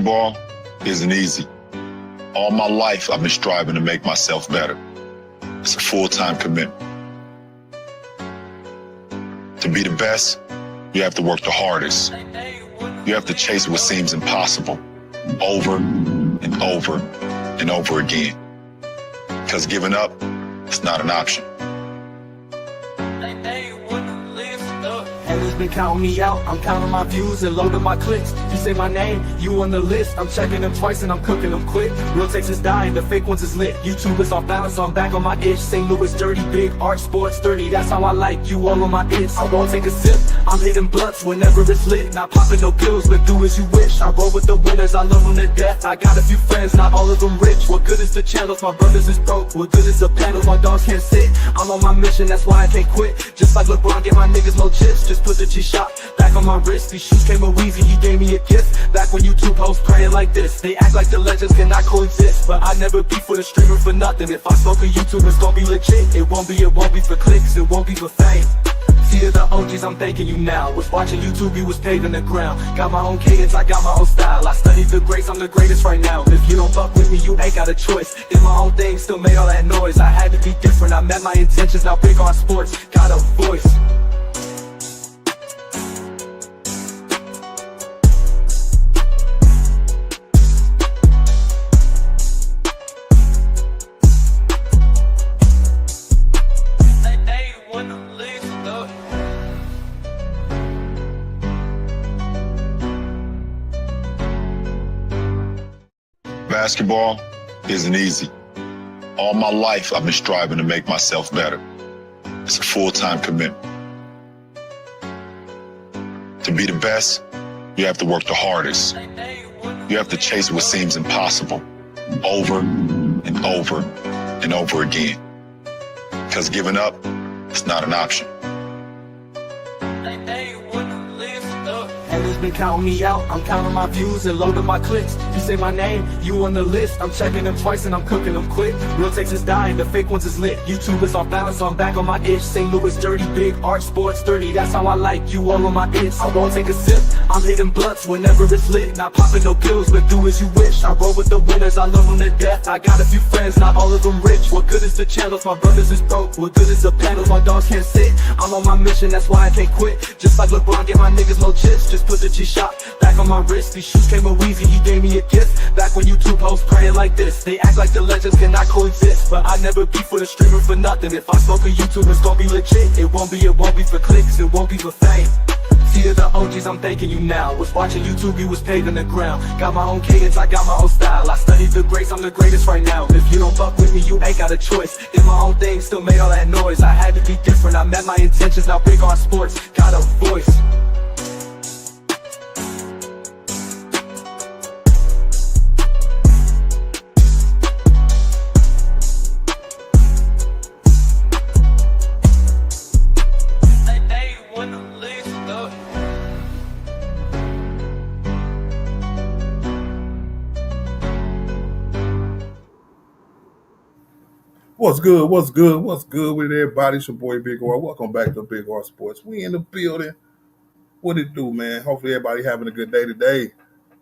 Basketball isn't easy. All my life, I've been striving to make myself better. It's a full-time commitment. To be the best, you have to work the hardest. You have to chase what seems impossible over and over and over again. Because giving up, it's not an option. Haters been counting me out, I'm counting my views and loading my clicks. You say my name, you on the list. I'm checking them twice and I'm cooking them quick. Real takes is dying, the fake ones is lit. YouTube is off balance, so I'm back on my itch. St. Louis dirty, big art, sports sturdy. That's how I like you all on my itch. I won't take a sip, I'm hitting blunts whenever it's lit. Not popping no pills, but do as you wish. I roll with the winners, I love them to death. I got a few friends, not all of them rich. What good is the channels, my brothers is broke. What good is the panels, my dogs can't sit. I'm on my mission, that's why I can't quit. Just like LeBron, get my niggas no chips. Just put the G-Shot back on my wrist. These shoes came with Weezy, he gave me a gift. Back when YouTube hosts praying like this. They act like the legends cannot coexist, but I never beef with a streamer for nothing. If I smoke a YouTube, it's gonna be legit. It won't be for clicks, it won't be for fame. See the OGs, I'm thanking you now. Was watching YouTube, you was paving the ground. Got my own cadence, I got my own style. I studied the greats, I'm the greatest right now. If you don't fuck with me, you ain't got a choice. Did my own thing, still made all that noise. I had to be different, I met my intentions. Now big on sports, got a voice. Basketball isn't easy. All my life, I've been striving to make myself better. It's a full-time commitment. To be the best, you have to work the hardest. You have to chase what seems impossible over and over and over again. Because giving up, it's not an option. Haters been counting me out, I'm counting my views and loading my clicks. You say my name, you on the list. I'm checking them twice and I'm cooking them quick. Real takes is dying, the fake ones is lit. YouTube is off balance, so I'm back on my itch. St. Louis dirty, big art, sports sturdy. That's how I like you all on my itch. I won't take a sip, I'm hitting blunts whenever it's lit. Not popping no pills, but do as you wish. I roll with the winners, I love them to death. I got a few friends, not all of them rich. What good is the channels, my brothers is broke. What good is the panels, my dogs can't sit. I'm on my mission, that's why I can't quit. Just like LeBron, get my niggas no chips. Just put the G-Shot back on my wrist. These shoes came with Weezy, he gave me a gift. Back when YouTube hosts praying like this. They act like the legends cannot coexist, but I never beef with a streamer for nothing. If I smoke a YouTube, it's gonna be legit. It won't be for clicks, it won't be for fame. See the OGs, I'm thanking you now. Was watching YouTube, you was paving the ground. Got my own cadence, I got my own style. I studied the greats, I'm the greatest right now. If you don't fuck with me, you ain't got a choice. Did my own thing, still made all that noise. I had to be different, I met my intentions. Now big on sports, got a voice. What's good? What's good? What's good with everybody? It's your boy Big R. Welcome back to Big R Sports. We in the building. What it do, man? Hopefully everybody having a good day today.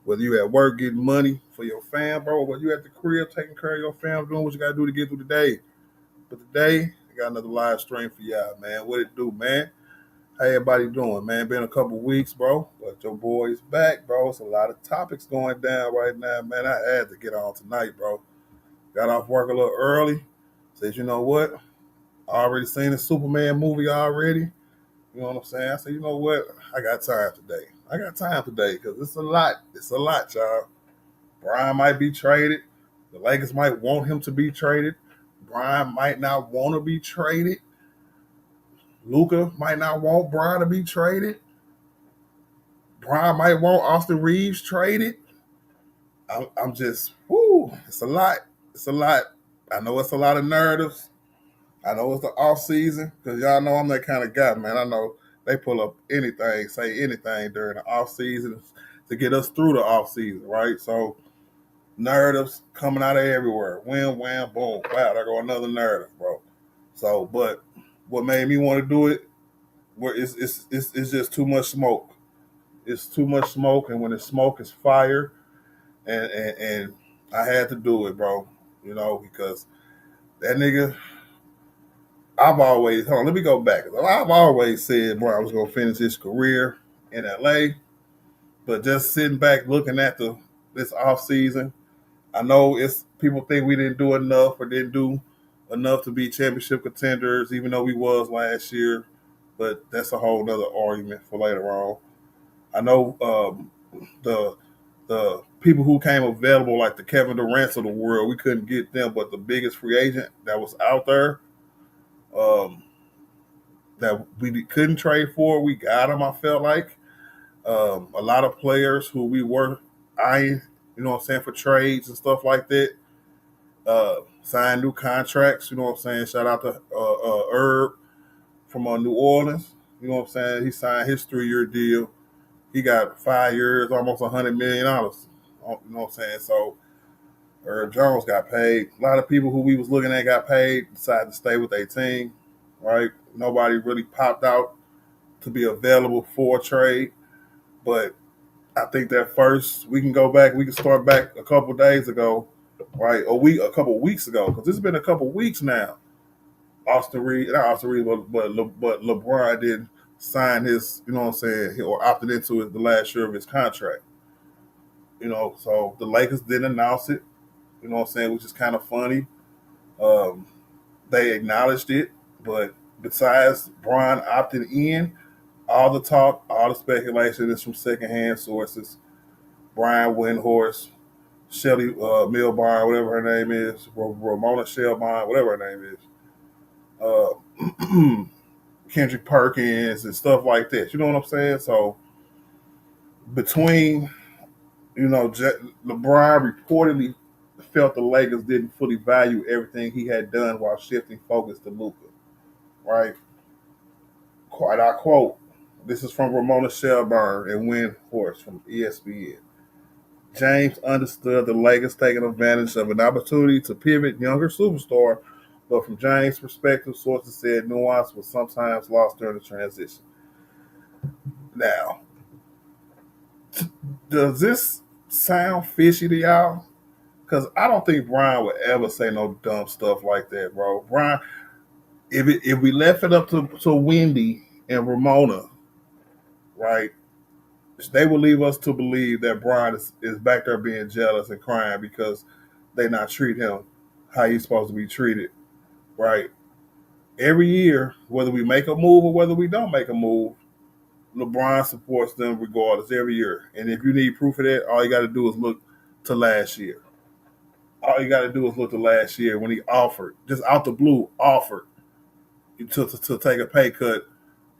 Whether you at work getting money for your fam, bro, or whether you at the crib taking care of your fam, doing what you gotta do to get through the day. But today, I got another live stream for y'all, man. What it do, man? How everybody doing, man? Been a couple weeks, bro, but your boy's back, bro. It's a lot of topics going down right now, man. I had to get on tonight, bro. Got off work a little early. Said, you know what? I already seen the Superman movie already. You know what I'm saying? I said, you know what? I got time today because it's a lot. It's a lot, y'all. Brian might be traded. The Lakers might want him to be traded. Brian might not want to be traded. Luka might not want Brian to be traded. Brian might want Austin Reeves traded. I'm just, it's a lot. It's a lot. I know it's a lot of narratives. I know it's the off season because y'all know I'm that kind of guy, man. I know they pull up anything, say anything during the off season to get us through the off season, right? So narratives coming out of everywhere. Wham, wham, boom. Wow, there go another narrative, bro. So, but what made me want to do it? It's just too much smoke. It's too much smoke, and when the smoke is fire, and I had to do it, bro. You know, because that nigga. I've always hold on. Let me go back. I've always said, bro, I was gonna finish his career in LA, but just sitting back looking at this off season, I know it's people think we didn't do enough or didn't do enough to be championship contenders, even though we was last year. But that's a whole nother argument for later on. I know the people who came available, like the Kevin Durant's of the world, we couldn't get them, but the biggest free agent that was out there um, that we couldn't trade for, we got him. I felt like a lot of players who we were eyeing, you know what I'm saying, for trades and stuff like that, signed new contracts. You know what I'm saying. Shout out to Herb from New Orleans. You know what I'm saying. He signed his 3-year deal. He got 5 years, almost $100 million. You know what I'm saying. So Herb Jones got paid. A lot of people who we was looking at got paid. Decided to stay with their team. Right. Nobody really popped out to be available for a trade. But I think that first we can go back. We can start back a couple days ago, right? A couple weeks ago, because it's been a couple weeks now. Austin Reed, not Austin Reed, but LeBron did sign his, you know what I'm saying, or opted into it the last year of his contract. You know, so the Lakers didn't announce it. You know what I'm saying, which is kind of funny. Um, they acknowledged it, but besides Bron opting in, all the talk, all the speculation is from secondhand sources. Brian Windhorst, Shelly Milbarn, whatever her name is, Ramona Shelburne, whatever her name is, Kendrick Perkins and stuff like that. You know what I'm saying? So between, you know, LeBron reportedly felt the Lakers didn't fully value everything he had done while shifting focus to Luka, right? Quite I quote. This is from Ramona Shelburne and Windhorst from ESPN. James understood the Lakers taking advantage of an opportunity to pivot younger superstar, but from James' perspective, sources said nuance was sometimes lost during the transition. Now, does this sound fishy to y'all? Because I don't think Brian would ever say no dumb stuff like that, bro. Brian, if we left it up to Wendy and Ramona, right, they would leave us to believe that Brian is back there being jealous and crying because they not treat him how he's supposed to be treated, right? Every year, whether we make a move or whether we don't make a move, LeBron supports them regardless every year. And if you need proof of that, all you got to do is look to last year. All you got to do is look to last year when he offered, just out the blue, offered to take a pay cut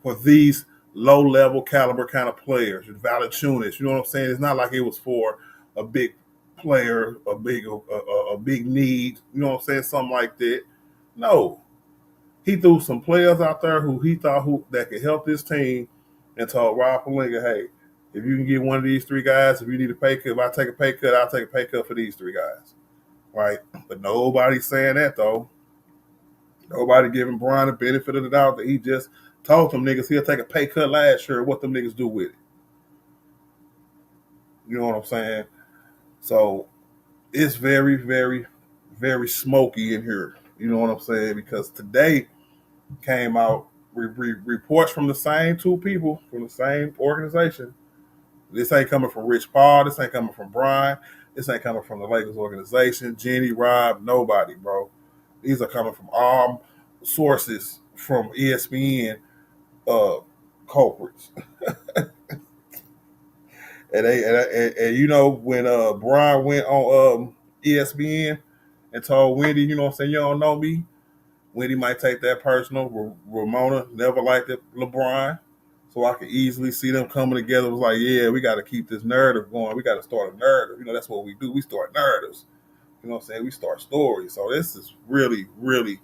for these low-level caliber kind of players, Valanciunas. You know what I'm saying? It's not like it was for a big player, a big need. You know what I'm saying? Something like that. No, he threw some players out there who he thought that could help this team, and told Rob Pelinka, hey, if you can get one of these 3 guys, if you need a pay cut, if I take a pay cut, I'll take a pay cut for these 3 guys. Right? But nobody's saying that, though. Nobody giving Brian the benefit of the doubt that he just told them niggas he'll take a pay cut last year. What them niggas do with it? You know what I'm saying? So it's very, very, very smoky in here. You know what I'm saying? Because today came out reports from the same 2 people from the same organization. This ain't coming from Rich Paul. This ain't coming from Brian. This ain't coming from the Lakers organization. Jenny, Rob, nobody, bro. These are coming from all sources from ESPN culprits. And you know, when Brian went on ESPN and told Wendy, you know what I'm saying, you don't know me, Wendy might take that personal. Ramona never liked it, LeBron. So I could easily see them coming together. It was like, yeah, we got to keep this narrative going. We got to start a narrative. You know, that's what we do. We start narratives. You know what I'm saying? We start stories. So this is really, really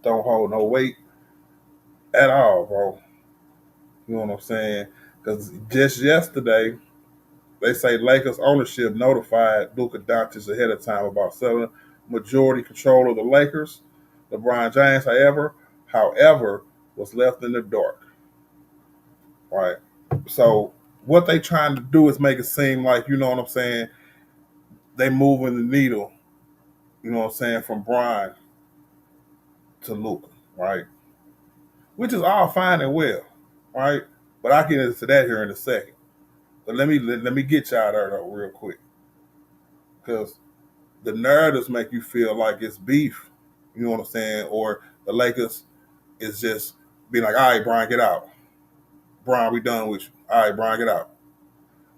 don't hold no weight at all, bro. You know what I'm saying? Because just yesterday, they say Lakers ownership notified Luka Doncic ahead of time about selling majority control of the Lakers. LeBron James, however, was left in the dark. Right. So what they trying to do is make it seem like, you know what I'm saying, they moving the needle, you know what I'm saying, from Bron to Luka, right? Which is all fine and well, right? But I'll get into that here in a second. But let me get y'all there though real quick. Because the narratives make you feel like it's beef, you know what I'm saying? Or the Lakers is just being like, all right, Brian, get out. Brian, we done with you. All right, Brian, get out.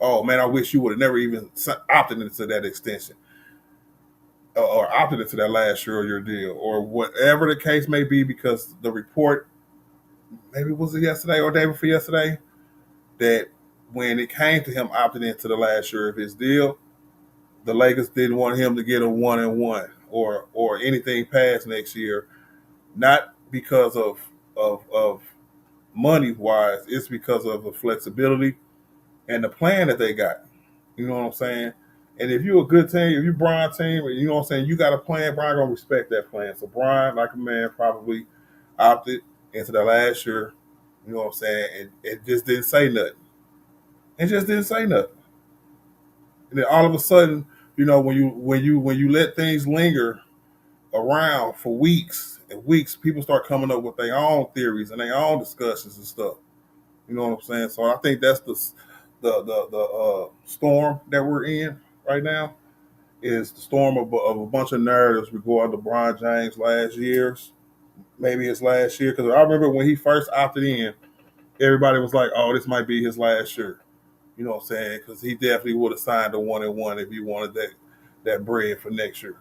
Oh, man, I wish you would have never even opted into that extension or opted into that last year of your deal or whatever the case may be, because the report, maybe was it yesterday or day before yesterday, that when it came to him opting into the last year of his deal, the Lakers didn't want him to get a 1-1 or anything past next year, not because of money wise, it's because of the flexibility and the plan that they got. You know what I'm saying? And if you're a good team, if you're Brian team, you know what I'm saying, you got a plan, Brian gonna respect that plan. So Brian, like a man, probably opted into the last year, you know what I'm saying, and it just didn't say nothing. It just didn't say nothing. And then all of a sudden, you know, when you let things linger around for weeks and weeks, people start coming up with their own theories and their own discussions and stuff. You know what I'm saying? So I think that's the storm that we're in right now, is the storm of a bunch of narratives regarding LeBron James maybe his last year. Because I remember when he first opted in, everybody was like, "Oh, this might be his last year." You know what I'm saying? Because he definitely would have signed a 1-1 if he wanted that bread for next year.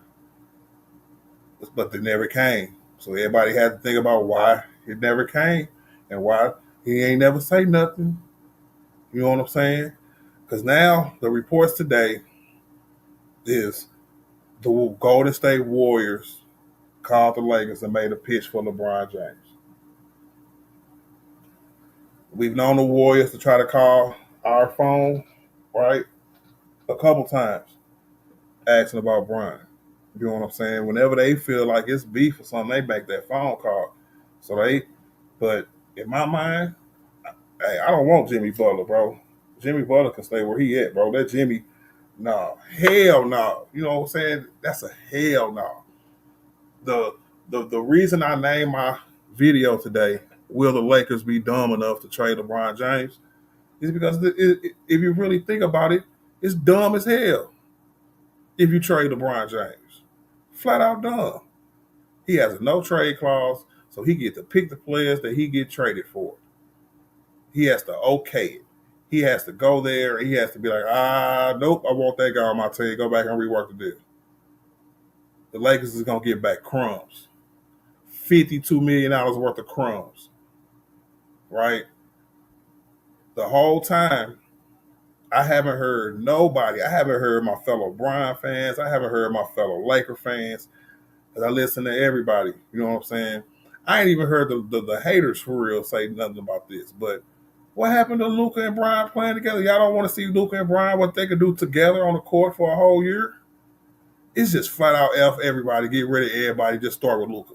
But they never came. So everybody had to think about why it never came and why he ain't never say nothing. You know what I'm saying? Because now the reports today is the Golden State Warriors called the Lakers and made a pitch for LeBron James. We've known the Warriors to try to call our phone, right, a couple times, asking about Bron. You know what I'm saying? Whenever they feel like it's beef or something, they make that phone call. But in my mind, hey, I don't want Jimmy Butler, bro. Jimmy Butler can stay where he at, bro. That Jimmy, no, hell no. You know what I'm saying? That's a hell no. The reason I named my video today, "Will the Lakers be dumb enough to trade LeBron James?" is because if you really think about it, it's dumb as hell if you trade LeBron James. Flat out dumb. He has a no trade clause, so he get to pick the players that he get traded for. He has to okay it. He has to go there. He has to be like, nope, I want that guy on my team. Go back and rework the deal. The Lakers is going to get back crumbs. $52 million worth of crumbs. Right? The whole time, I haven't heard nobody. I haven't heard my fellow Bron fans. I haven't heard my fellow Laker fans. Because I listen to everybody. You know what I'm saying? I ain't even heard the haters for real say nothing about this. But what happened to Luka and Brian playing together? Y'all don't want to see Luka and Brian, what they could do together on the court for a whole year? It's just flat out F everybody. Get rid of everybody. Just start with Luka.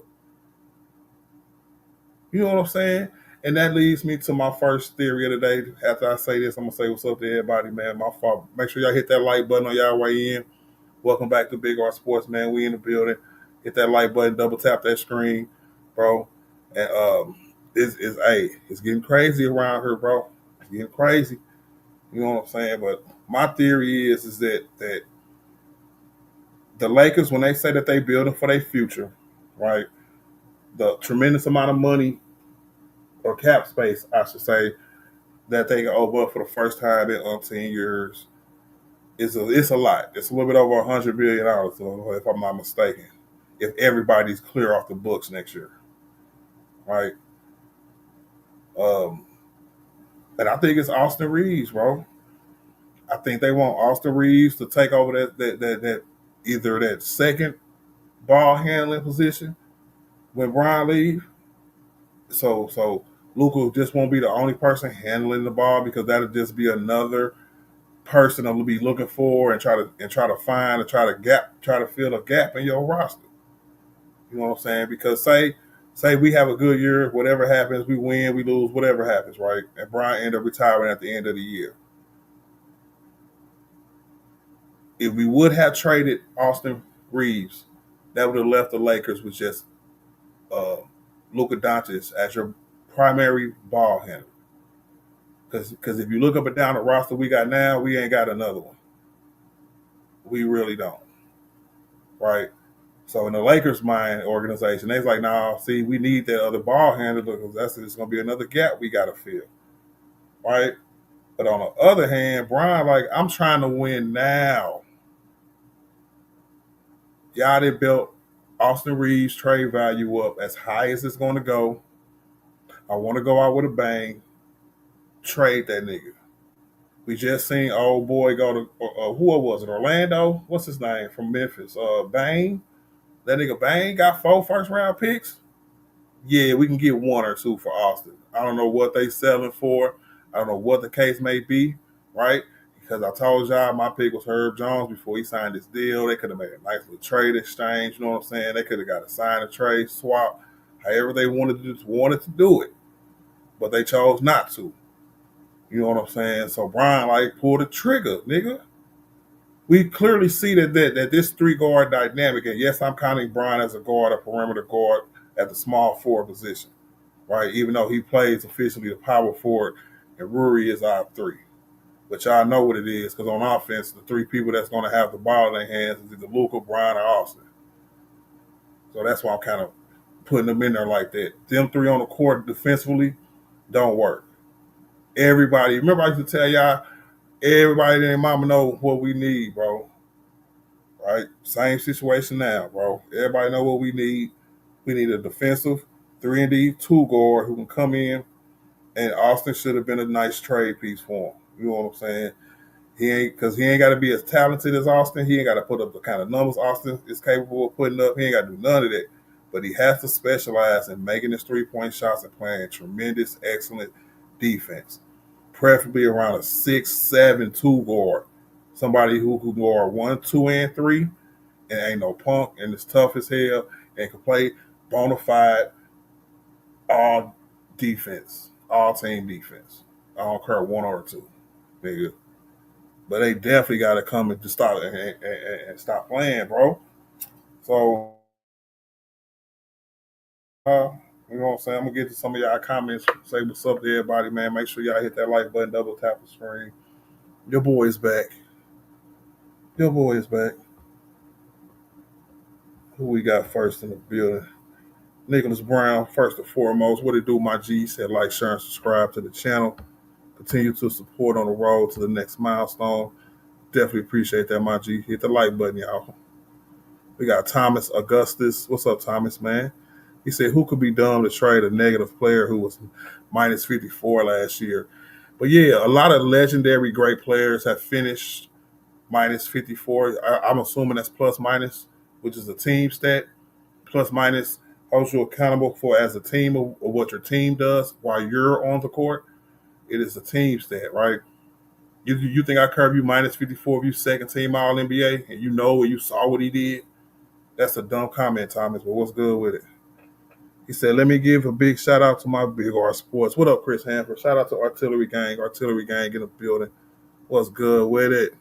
You know what I'm saying? And that leads me to my first theory of the day. After I say this, I'm going to say what's up to everybody, man. My fault. Make sure y'all hit that like button on y'all way in. Welcome back to Big R Sports, man. We in the building. Hit that like button. Double tap that screen, bro. And it's getting crazy around here, bro. It's getting crazy. You know what I'm saying? But my theory is that the Lakers, when they say that they building for their future, right? The tremendous amount of money or cap space, I should say, that they can open up for the first time in 10 years, it's a lot. It's a little bit over $100 billion, if I'm not mistaken, if everybody's clear off the books next year, right? And I think it's Austin Reeves, bro. I think they want Austin Reeves to take over that either that second ball handling position when Brian leaves. So Luka just won't be the only person handling the ball, because that'll just be another person that will be looking for and try to find and try to fill a gap in your roster. You know what I'm saying? Because say we have a good year, whatever happens, we win, we lose, whatever happens, right? And Brian end up retiring at the end of the year. If we would have traded Austin Reeves, that would have left the Lakers with just uh, Luka Doncic as your primary ball handler. Because if you look up and down the roster we got now, we ain't got another one. We really don't, right? So in the Lakers' mind organization, they's like, "Nah, see, we need that other ball handler because that's it's going to be another gap we got to fill, right?" But on the other hand, Brian, like, I'm trying to win now. Y'all done built Austin Reeves' trade value up as high as it's going to go. I want to go out with a bang. Trade that nigga. We just seen old boy go to who was it? Orlando? What's his name from Memphis? Bang. That nigga Bang got 4 first-round picks. Yeah, we can get 1 or 2 for Austin. I don't know what they selling for. I don't know what the case may be, right? Because I told y'all my pick was Herb Jones before he signed this deal. They could have made a nice little trade exchange. You know what I'm saying? They could have got a sign a trade swap, however they wanted to do it, but they chose not to. You know what I'm saying? So Brian like pulled the trigger, nigga. We clearly see that this 3 guard dynamic, and yes, I'm counting Brian as a guard, a perimeter guard at the small forward position, right? Even though he plays officially the power forward, and Ruri is our 3. But y'all know what it is, because on offense, the 3 people that's going to have the ball in their hands is either Luka, Brian, or Austin. So that's why I'm kind of putting them in there like that. Them 3 on the court defensively don't work. Everybody, remember I used to tell y'all, everybody and their mama know what we need, bro. Right? Same situation now, bro. Everybody know what we need. We need a defensive 3-and-D 2 guard who can come in, and Austin should have been a nice trade piece for him. You know what I'm saying? He ain't got to be as talented as Austin. He ain't got to put up the kind of numbers Austin is capable of putting up. He ain't got to do none of that. But he has to specialize in making his 3-point shots and playing tremendous, excellent defense. Preferably around a 6'7" 2 guard. Somebody who can guard 1, 2, and 3, and ain't no punk and is tough as hell and can play bona fide all defense, all team defense. I don't care 1 or 2, nigga. But they definitely got to come and just stop and stop playing, bro. So, you know what I'm saying? I'm going to get to some of y'all comments. Say what's up to everybody, man. Make sure y'all hit that like button, double tap the screen. Your boy is back. Your boy is back. Who we got first in the building? Nicholas Brown, first and foremost. What it do, my G? He said like, share, and subscribe to the channel. Continue to support on the road to the next milestone. Definitely appreciate that, my G. Hit the like button, y'all. We got Thomas Augustus. What's up, Thomas, man? He said, who could be dumb to trade a negative player who was minus 54 last year? But yeah, a lot of legendary great players have finished minus 54. I'm assuming that's plus minus, which is a team stat. Plus minus holds you accountable for as a team of what your team does while you're on the court. It is a team stat, right? You think I curve you minus 54 if you second team all NBA and you know and you saw what he did? That's a dumb comment, Thomas, but what's good with it? He said, let me give a big shout out to my Big R Sports. What up, Chris Hanford? Shout out to Artillery Gang in the building. What's good with it?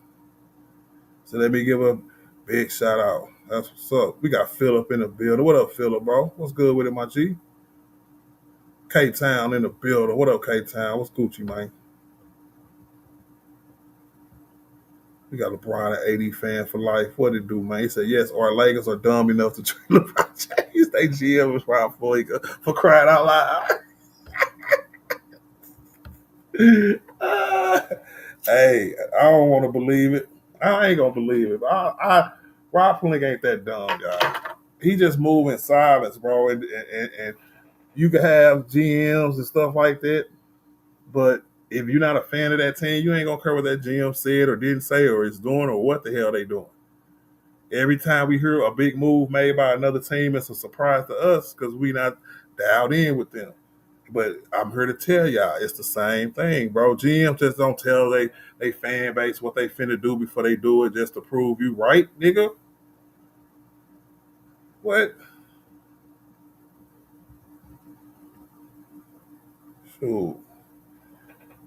So let me give a big shout out. That's what's up. We got Phillip in the building. What up, Phillip, bro? What's good with it, my G? K-Town in the building. What up, K-Town? What's Gucci, man? We got LeBron, an AD fan for life. What it do, man? He said, yes, our Lakers are dumb enough to trade LeBron James. They GM was Rob for crying out loud. Hey, I don't want to believe it. I ain't gonna believe it. Rob Flink ain't that dumb, guy. He just move in silence, bro. And you can have GMs and stuff like that, but if you're not a fan of that team, you ain't gonna care what that GM said or didn't say or is doing or what the hell they doing. Every time we hear a big move made by another team, it's a surprise to us because we not dialed in with them. But I'm here to tell y'all, it's the same thing, bro. GMs just don't tell they fan base what they finna do before they do it just to prove you right, nigga. What? Shoot.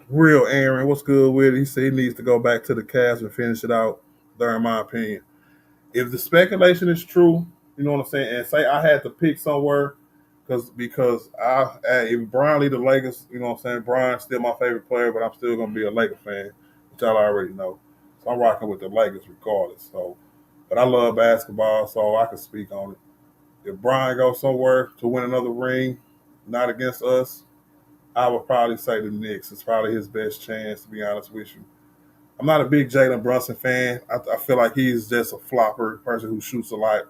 Real Aaron, what's good with it? He said he needs to go back to the Cavs and finish it out. There, in my opinion. If the speculation is true, you know what I'm saying, and say I had to pick somewhere, because if Brian lead the Lakers, you know what I'm saying, Brian's still my favorite player, but I'm still gonna be a Laker fan, which y'all already know. So I'm rocking with the Lakers regardless. So, but I love basketball, so I can speak on it. If Brian goes somewhere to win another ring, not against us, I would probably say the Knicks. It's probably his best chance, to be honest with you. I'm not a big Jalen Brunson fan. I feel like he's just a flopper, person who shoots a lot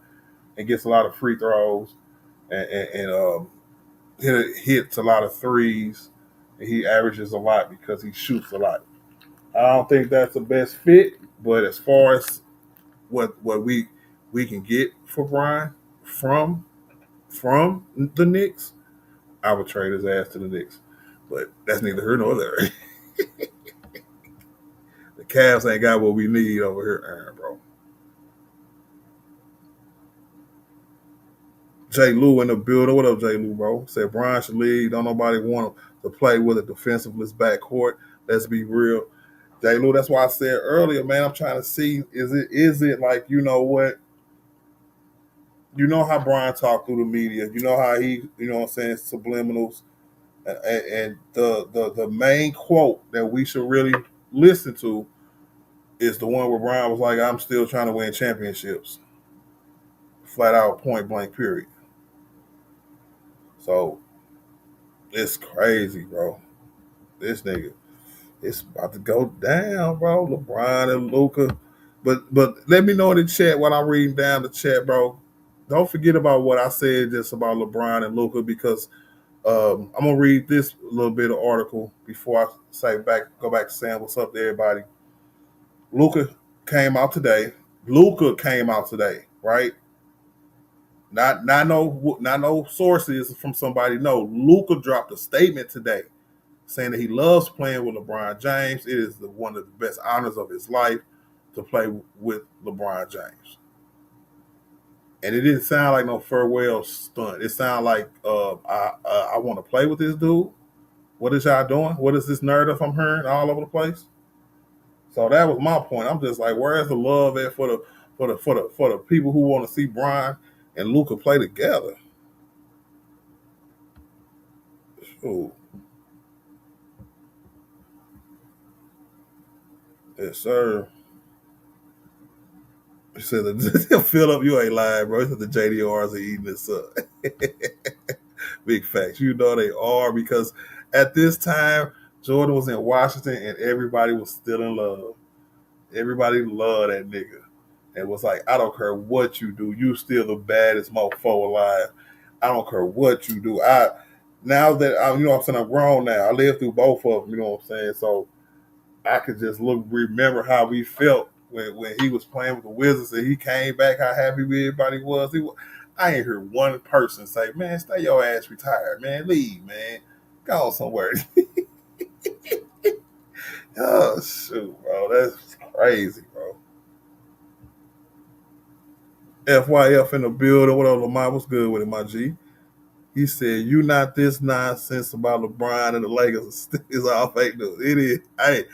and gets a lot of free throws and hits a lot of threes. And he averages a lot because he shoots a lot. I don't think that's the best fit, but as far as what we can get for Brian from the Knicks, I would trade his ass to the Knicks. But that's neither here nor there. The Cavs ain't got what we need over here, Aaron, bro. J. Lou in the building. What up, J. Lou, bro? Said Brian should leave. Don't nobody want to play with a defensiveless backcourt. Let's be real. J. Lou, that's why I said earlier, man, I'm trying to see, is it like, you know what? You know how Brian talked through the media. You know how he, you know what I'm saying, subliminals. And the main quote that we should really listen to is the one where Brian was like, I'm still trying to win championships. Flat out, point blank, period. So it's crazy, bro. This nigga, it's about to go down, bro. LeBron and Luka. But let me know in the chat while I'm reading down the chat, bro. Don't forget about what I said just about LeBron and Luka, because I'm gonna read this little bit of article before I go back to saying what's up to everybody. Luka came out today. Right? Not no sources from somebody. No, Luka dropped a statement today saying that he loves playing with LeBron James. It is one of the best honors of his life to play with LeBron James. And it didn't sound like no farewell stunt. It sounded like I want to play with this dude. What is y'all doing? What is this narrative I'm hearing all over the place? So that was my point. I'm just like, where's the love at for the people who want to see Brian and Luka play together? Ooh. Yes, sir. He said, Philip, you ain't lying, bro. He said the JDRs are eating this up. Big facts. You know they are, because at this time, Jordan was in Washington and everybody was still in love. Everybody loved that nigga. And was like, I don't care what you do. You still the baddest mofo alive. I don't care what you do. Now that I'm, you know what I'm saying, I'm grown now. I lived through both of them, you know what I'm saying? So I could just remember how we felt when he was playing with the Wizards and he came back, how happy everybody was. I ain't heard one person say, man, stay your ass retired, man. Leave, man. Go somewhere. Oh, shoot, bro. That's crazy, bro. FYF in the building. What up, Lamar? What's good with it, my G? He said, you not this nonsense about LeBron and the Lakers. It's all fake news. It is. Hey,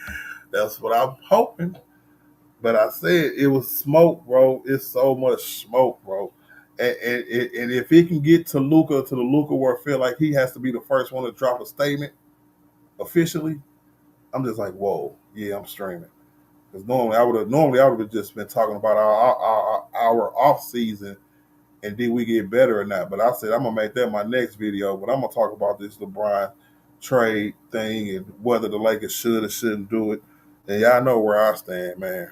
that's what I'm hoping. But I said it was smoke, bro. It's so much smoke, bro. And if he can get to the Luka where I feel like he has to be the first one to drop a statement officially, I'm just like, whoa, yeah, I'm streaming. Because normally I would have just been talking about our off season and did we get better or not. But I said I'm gonna make that my next video. But I'm gonna talk about this LeBron trade thing and whether the Lakers should or shouldn't do it. And y'all know where I stand, man.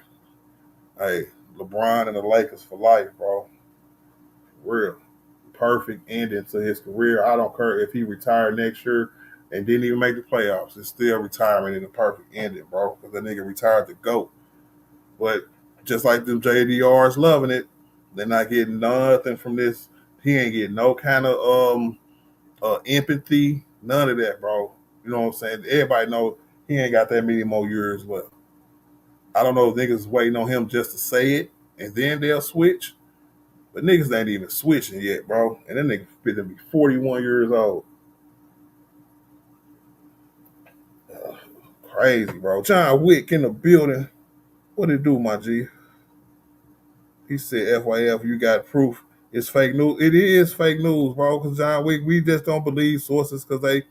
Hey, LeBron and the Lakers for life, bro. Real. Perfect ending to his career. I don't care if he retired next year and didn't even make the playoffs. It's still retirement and a perfect ending, bro. Because the nigga retired to GOAT. But just like them JDRs loving it, they're not getting nothing from this. He ain't getting no kind of empathy. None of that, bro. You know what I'm saying? Everybody know he ain't got that many more years left. I don't know if niggas waiting on him just to say it and then they'll switch. But niggas ain't even switching yet, bro. And that nigga fit to be 41 years old. Crazy, bro. John Wick in the building. What it do, my G? He said, FYF, you got proof. It's fake news. It is fake news, bro, because John Wick, we just don't believe sources because they,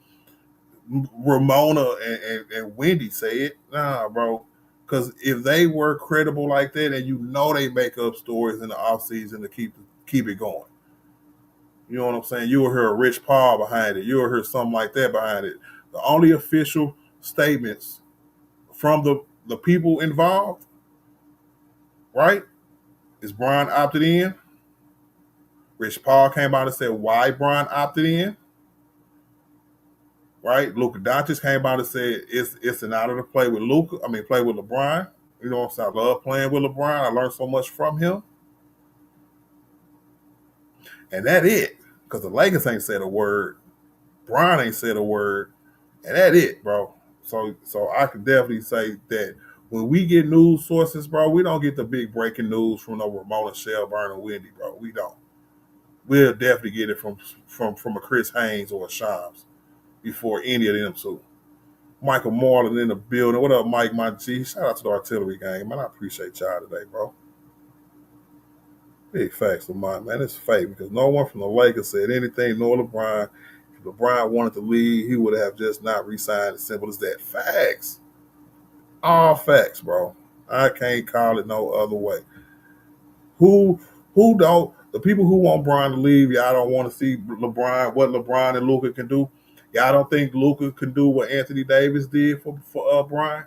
Ramona and Wendy say it. Nah, bro. Because if they were credible like that, and you know they make up stories in the off season to keep it going. You know what I'm saying? You will hear a Rich Paul behind it. You will hear something like that behind it. The only official statements from the people involved, right, is Bron opted in. Rich Paul came out and said why Bron opted in. Right? Luka Doncic came out and said it's an honor to play with play with LeBron. You know what I'm saying? I love playing with LeBron. I learned so much from him. And that it. Because the Lakers ain't said a word. Bron ain't said a word. And that it, bro. So I could definitely say that when we get news sources, bro, we don't get the big breaking news from no Ramona, Shelburne, or Wendy, bro. We don't. We'll definitely get it from a Chris Haynes or a Shams before any of them two. Michael Marlin in the building. What up, Mike, my G? Shout out to the artillery gang, man. I appreciate y'all today, bro. Big facts, Lamont, man. It's fake because no one from the Lakers said anything, nor LeBron. If LeBron wanted to leave, he would have just not re-signed. As simple as that. Facts. All facts, bro. I can't call it no other way. Who don't? The people who want Bron to leave, y'all don't want to see LeBron, what LeBron and Luka can do. Y'all don't think Luka can do what Anthony Davis did for Bron?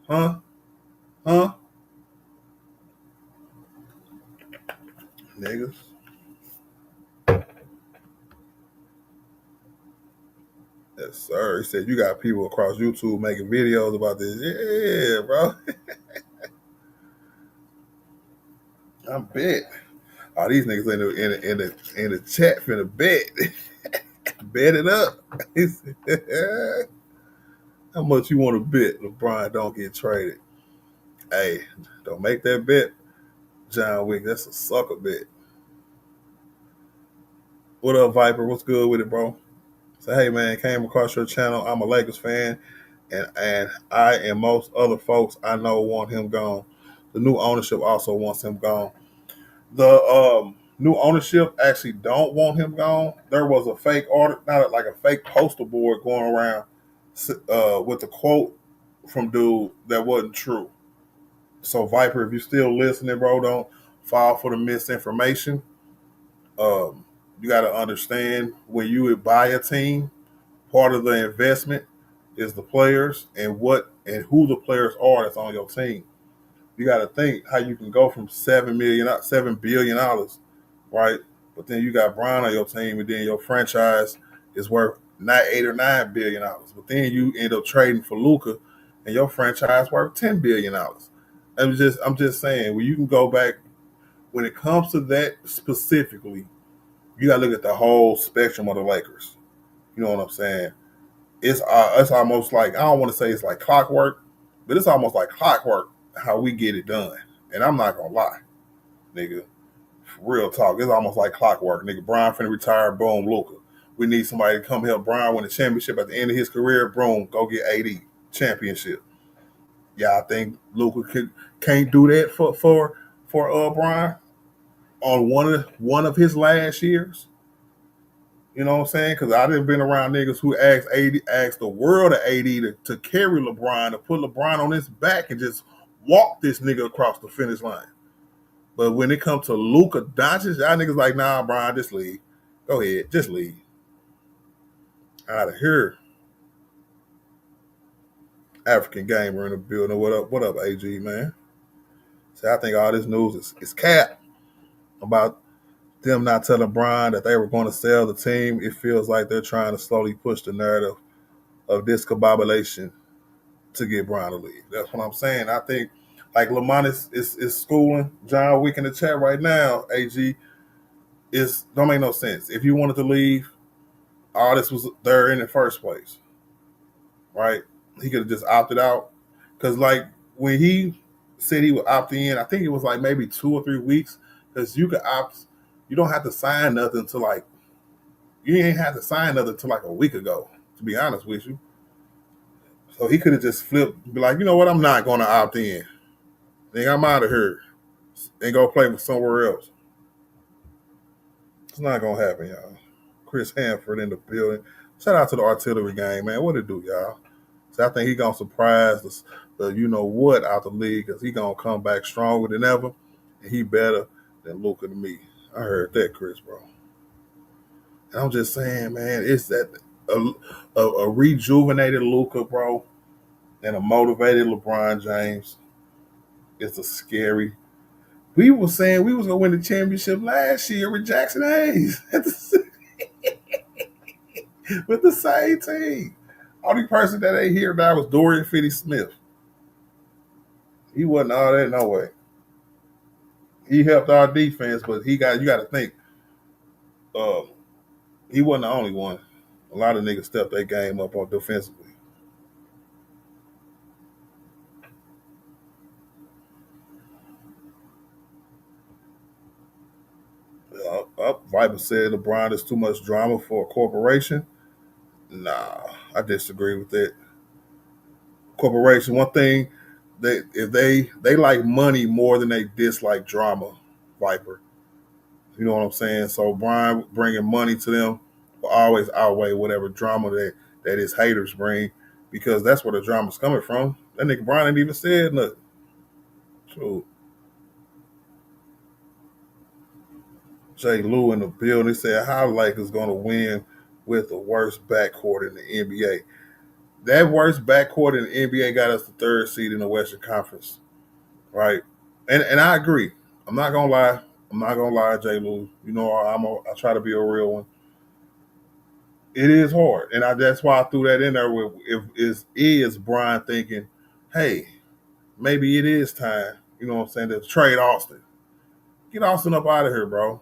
Huh? Niggas. Yes, sir. He said you got people across YouTube making videos about this. Yeah, bro. I bet. All these niggas in the chat finna bet. Bet it up. How much you want to bet LeBron don't get traded? Hey, don't make that bet, John Wick. That's a sucker bet. What up, Viper? What's good with it, bro? Say, hey, man, came across your channel. I'm a Lakers fan, and I and most other folks I know want him gone. The new ownership also wants him gone. The new ownership actually don't want him gone. There was a fake order, not like a fake poster board going around with the quote from dude that wasn't true. So Viper, if you're still listening, bro, don't fall for the misinformation. You got to understand when you would buy a team, part of the investment is the players and who the players are that's on your team. You got to think how you can go from $7 billion, right? But then you got Bron on your team, and then your franchise is worth not $8 or $9 billion. But then you end up trading for Luka, and your franchise worth $10 billion. I'm just saying, when you can go back, when it comes to that specifically, you got to look at the whole spectrum of the Lakers. You know what I'm saying? It's almost like, I don't want to say it's like clockwork, but it's almost like clockwork how we get it done. And I'm not going to lie, nigga. Real talk. It's almost like clockwork. Nigga, Bron finna retire, boom, Luka. We need somebody to come help Bron win the championship at the end of his career, boom, go get AD championship. Yeah, I think Luka can't do that for Bron on one of his last years. You know what I'm saying? Because I done been around niggas who asked the world of AD to carry LeBron, to put LeBron on his back and just walk this nigga across the finish line. But when it comes to Luka Doncic, y'all niggas like, nah, Brian, just leave. Go ahead, just leave. Out of here. African gamer in the building. What up, AG, man? See, I think all this news is cap about them not telling Brian that they were going to sell the team. It feels like they're trying to slowly push the narrative of discombobulation to get Brian to leave. That's what I'm saying. I think like Lamont is schooling John Wick in the chat right now, AG, don't make no sense. If you wanted to leave, all this was there in the first place, right? He could have just opted out. Because like when he said he would opt in, I think it was like maybe 2 or 3 weeks, because you could opt. You don't have to sign nothing until like, you ain't have to sign nothing until like a week ago, to be honest with you. So he could have just flipped, be like, you know what, I'm not going to opt in. Nigga, I'm out of here. and go play with somewhere else. It's not gonna happen, y'all. Chris Hanford in the building. Shout out to the artillery game, man. What it do, y'all? So I think he gonna surprise the you know what out the league because he gonna come back stronger than ever, and he better than Luka to me. I heard that, Chris, bro. And I'm just saying, man, it's that a rejuvenated Luka, bro, and a motivated LeBron James. It's a scary. We were saying we was gonna win the championship last year with Jackson Hayes with the same team. Only person that ain't here now was Dorian Finney-Smith. He wasn't all that, no way. He helped our defense, but you got to think, he wasn't the only one. A lot of niggas stepped their game up on defensively. Viper said LeBron is too much drama for a corporation. Nah, I disagree with that. Corporation, one thing, if they like money more than they dislike drama, Viper. You know what I'm saying? So Brian bringing money to them will always outweigh whatever drama that his haters bring, because that's where the drama's coming from. That nigga Brian ain't even said nothing. So Jay Lou in the building said how Lakers gonna win with the worst backcourt in the NBA. That worst backcourt in the NBA got us the third seed in the Western Conference, right? And I agree. I'm not gonna lie. I'm not gonna lie, Jay Lou. You know I try to be a real one. It is hard, and that's why I threw that in there. With is Brian thinking, hey, maybe it is time. You know what I'm saying? To trade Austin. Get Austin up out of here, bro.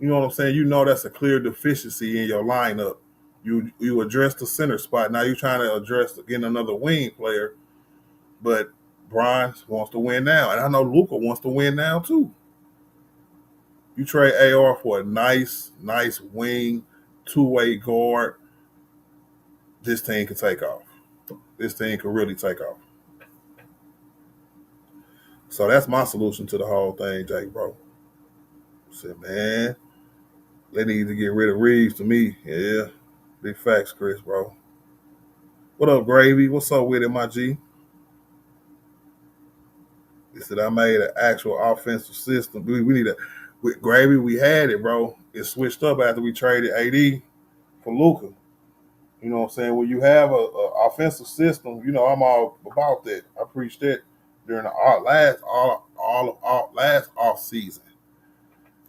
You know what I'm saying? You know that's a clear deficiency in your lineup. You address the center spot. Now you're trying to address getting another wing player, but Brian wants to win now, and I know Luka wants to win now too. You trade AR for a nice wing, two-way guard. This team can take off. This team can really take off. So that's my solution to the whole thing, Jake, bro. I said, man, they need to get rid of Reeves to me. Yeah, big facts, Chris, bro. What up, Gravy? What's up with it, my G? He said, I made an actual offensive system. We need a with Gravy. We had it, bro. It switched up after we traded AD for Luka. You know what I'm saying? When you have a offensive system, you know I'm all about that. I preached that during the last off season.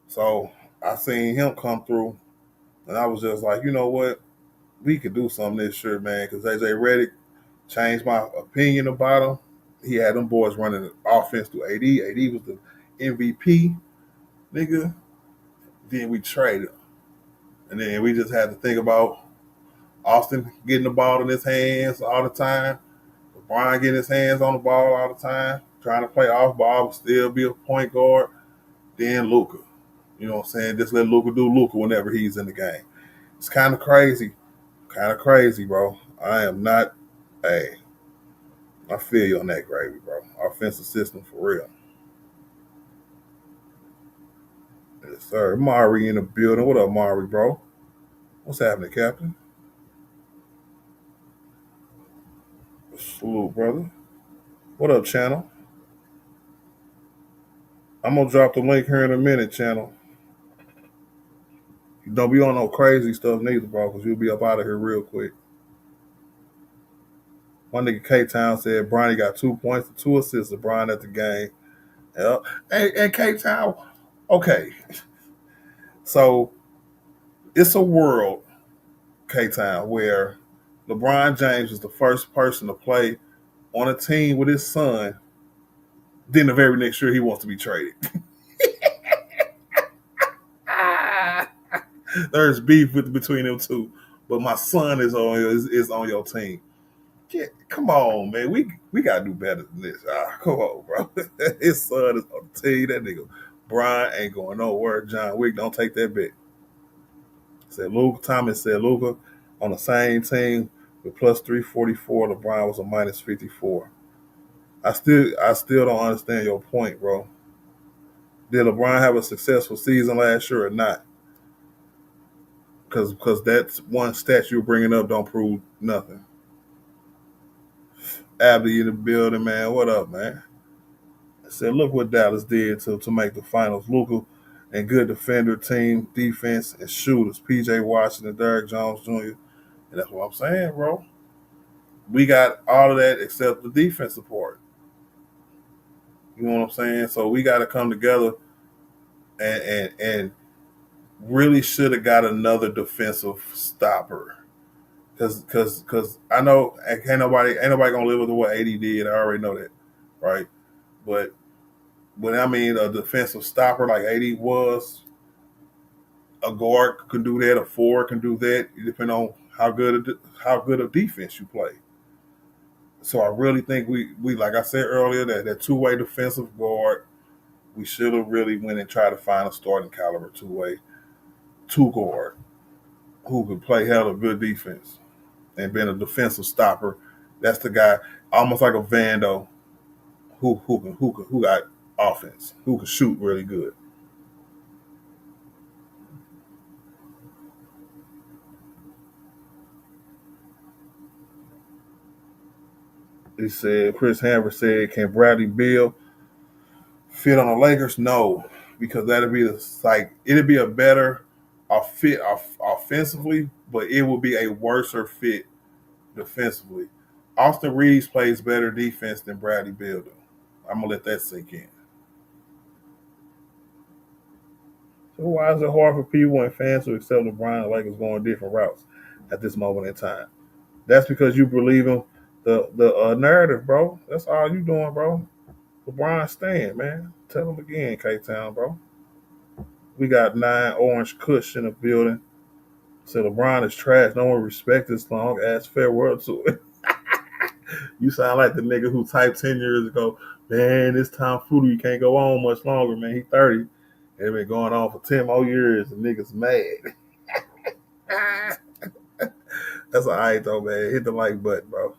So I seen him come through, and I was just like, you know what, we could do something this year, man. Because AJ Redick changed my opinion about him. He had them boys running the offense to AD. AD was the MVP, nigga. Then we traded him, and then we just had to think about Austin getting the ball in his hands all the time. Brian getting his hands on the ball all the time, trying to play off ball, but still be a point guard. Then Luka. You know what I'm saying? Just let Luka do Luka whenever he's in the game. It's kind of crazy. Kind of crazy, bro. I am not, hey, I feel you on that, Gravy, bro. Offensive system for real. Yes, sir. Mari in the building. What up, Mari, bro? What's happening, Captain? Salute, brother. What up, channel? I'm gonna drop the link here in a minute, channel. Don't be on no crazy stuff neither, bro, because you'll be up out of here real quick. One nigga K-Town said Bronny got 2 points and 2 assists of Brian at the game. Yep. And K-Town, okay. So it's a world, K-Town, where LeBron James is the first person to play on a team with his son. Then the very next year he wants to be traded. There's beef between them two, but my son is on your team. Yeah, come on, man. We gotta do better than this. Come on, bro. His son is on the team. That nigga Brian ain't going nowhere. John Wick, don't take that bet. Said Luke. Thomas said Luka on the same team with plus 344. LeBron was a minus 54. I still don't understand your point, bro. Did LeBron have a successful season last year or not? Because that's one stat you're bringing up don't prove nothing. Abby in the building, man. What up, man? I said, look what Dallas did to make the finals. Luka and good defender, team, defense, and shooters. PJ Washington, Derrick Jones Jr. And that's what I'm saying, bro. We got all of that except the defensive part. You know what I'm saying? So we got to come together and really should have got another defensive stopper. Cause I know ain't nobody gonna live with what AD did. I already know that, right? But when I mean a defensive stopper like AD was, a guard can do that, a forward can do that, depending on how good of defense you play. So I really think we like I said earlier that two-way defensive guard, we should have really went and tried to find a starting caliber two-way two guard who could play hell of good defense and been a defensive stopper. That's the guy, almost like a Vando, who got offense, who can shoot really good. He said Chris Hammer said, "Can Bradley Beal fit on the Lakers?" No, because that'd be it'd be a better fit offensively, but it would be a worser fit defensively. Austin Reeves plays better defense than Bradley Beal do. I'm gonna let that sink in. So why is it hard for people and fans to accept LeBron and Lakers going different routes at this moment in time? That's because you believe in the narrative, bro. That's all you doing, bro. LeBron stand, man. Tell him again, K Town, bro. We got 9 Orange Kush in the building. So LeBron is trash. No one respects this long ass farewell to it. You sound like the nigga who typed 10 years ago, man, this Tom Fruity can't go on much longer, man. He 30. It been going on for 10 more years and niggas mad. That's all right though, man. Hit the like button, bro.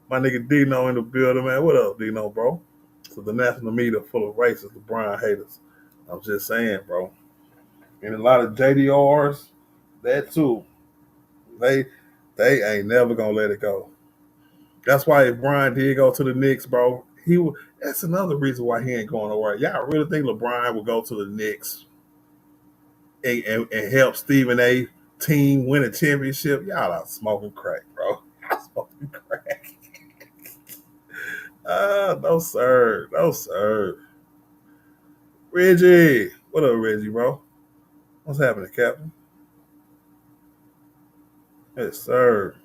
My nigga Dino in the building, man. What up, Dino, bro? So the national media full of racist LeBron haters. I'm just saying, bro. And a lot of JDRs, that too. They they ain't never gonna let it go. That's why if Brian did go to the Knicks, bro, he would. That's another reason why he ain't going nowhere. Y'all really think LeBron would go to the Knicks and help Stephen A. team win a championship? Y'all are smoking crack, bro. Y'all smoking crack. No sir, no sir. Reggie, what up, Reggie, bro? What's happening, Captain? Yes, sir.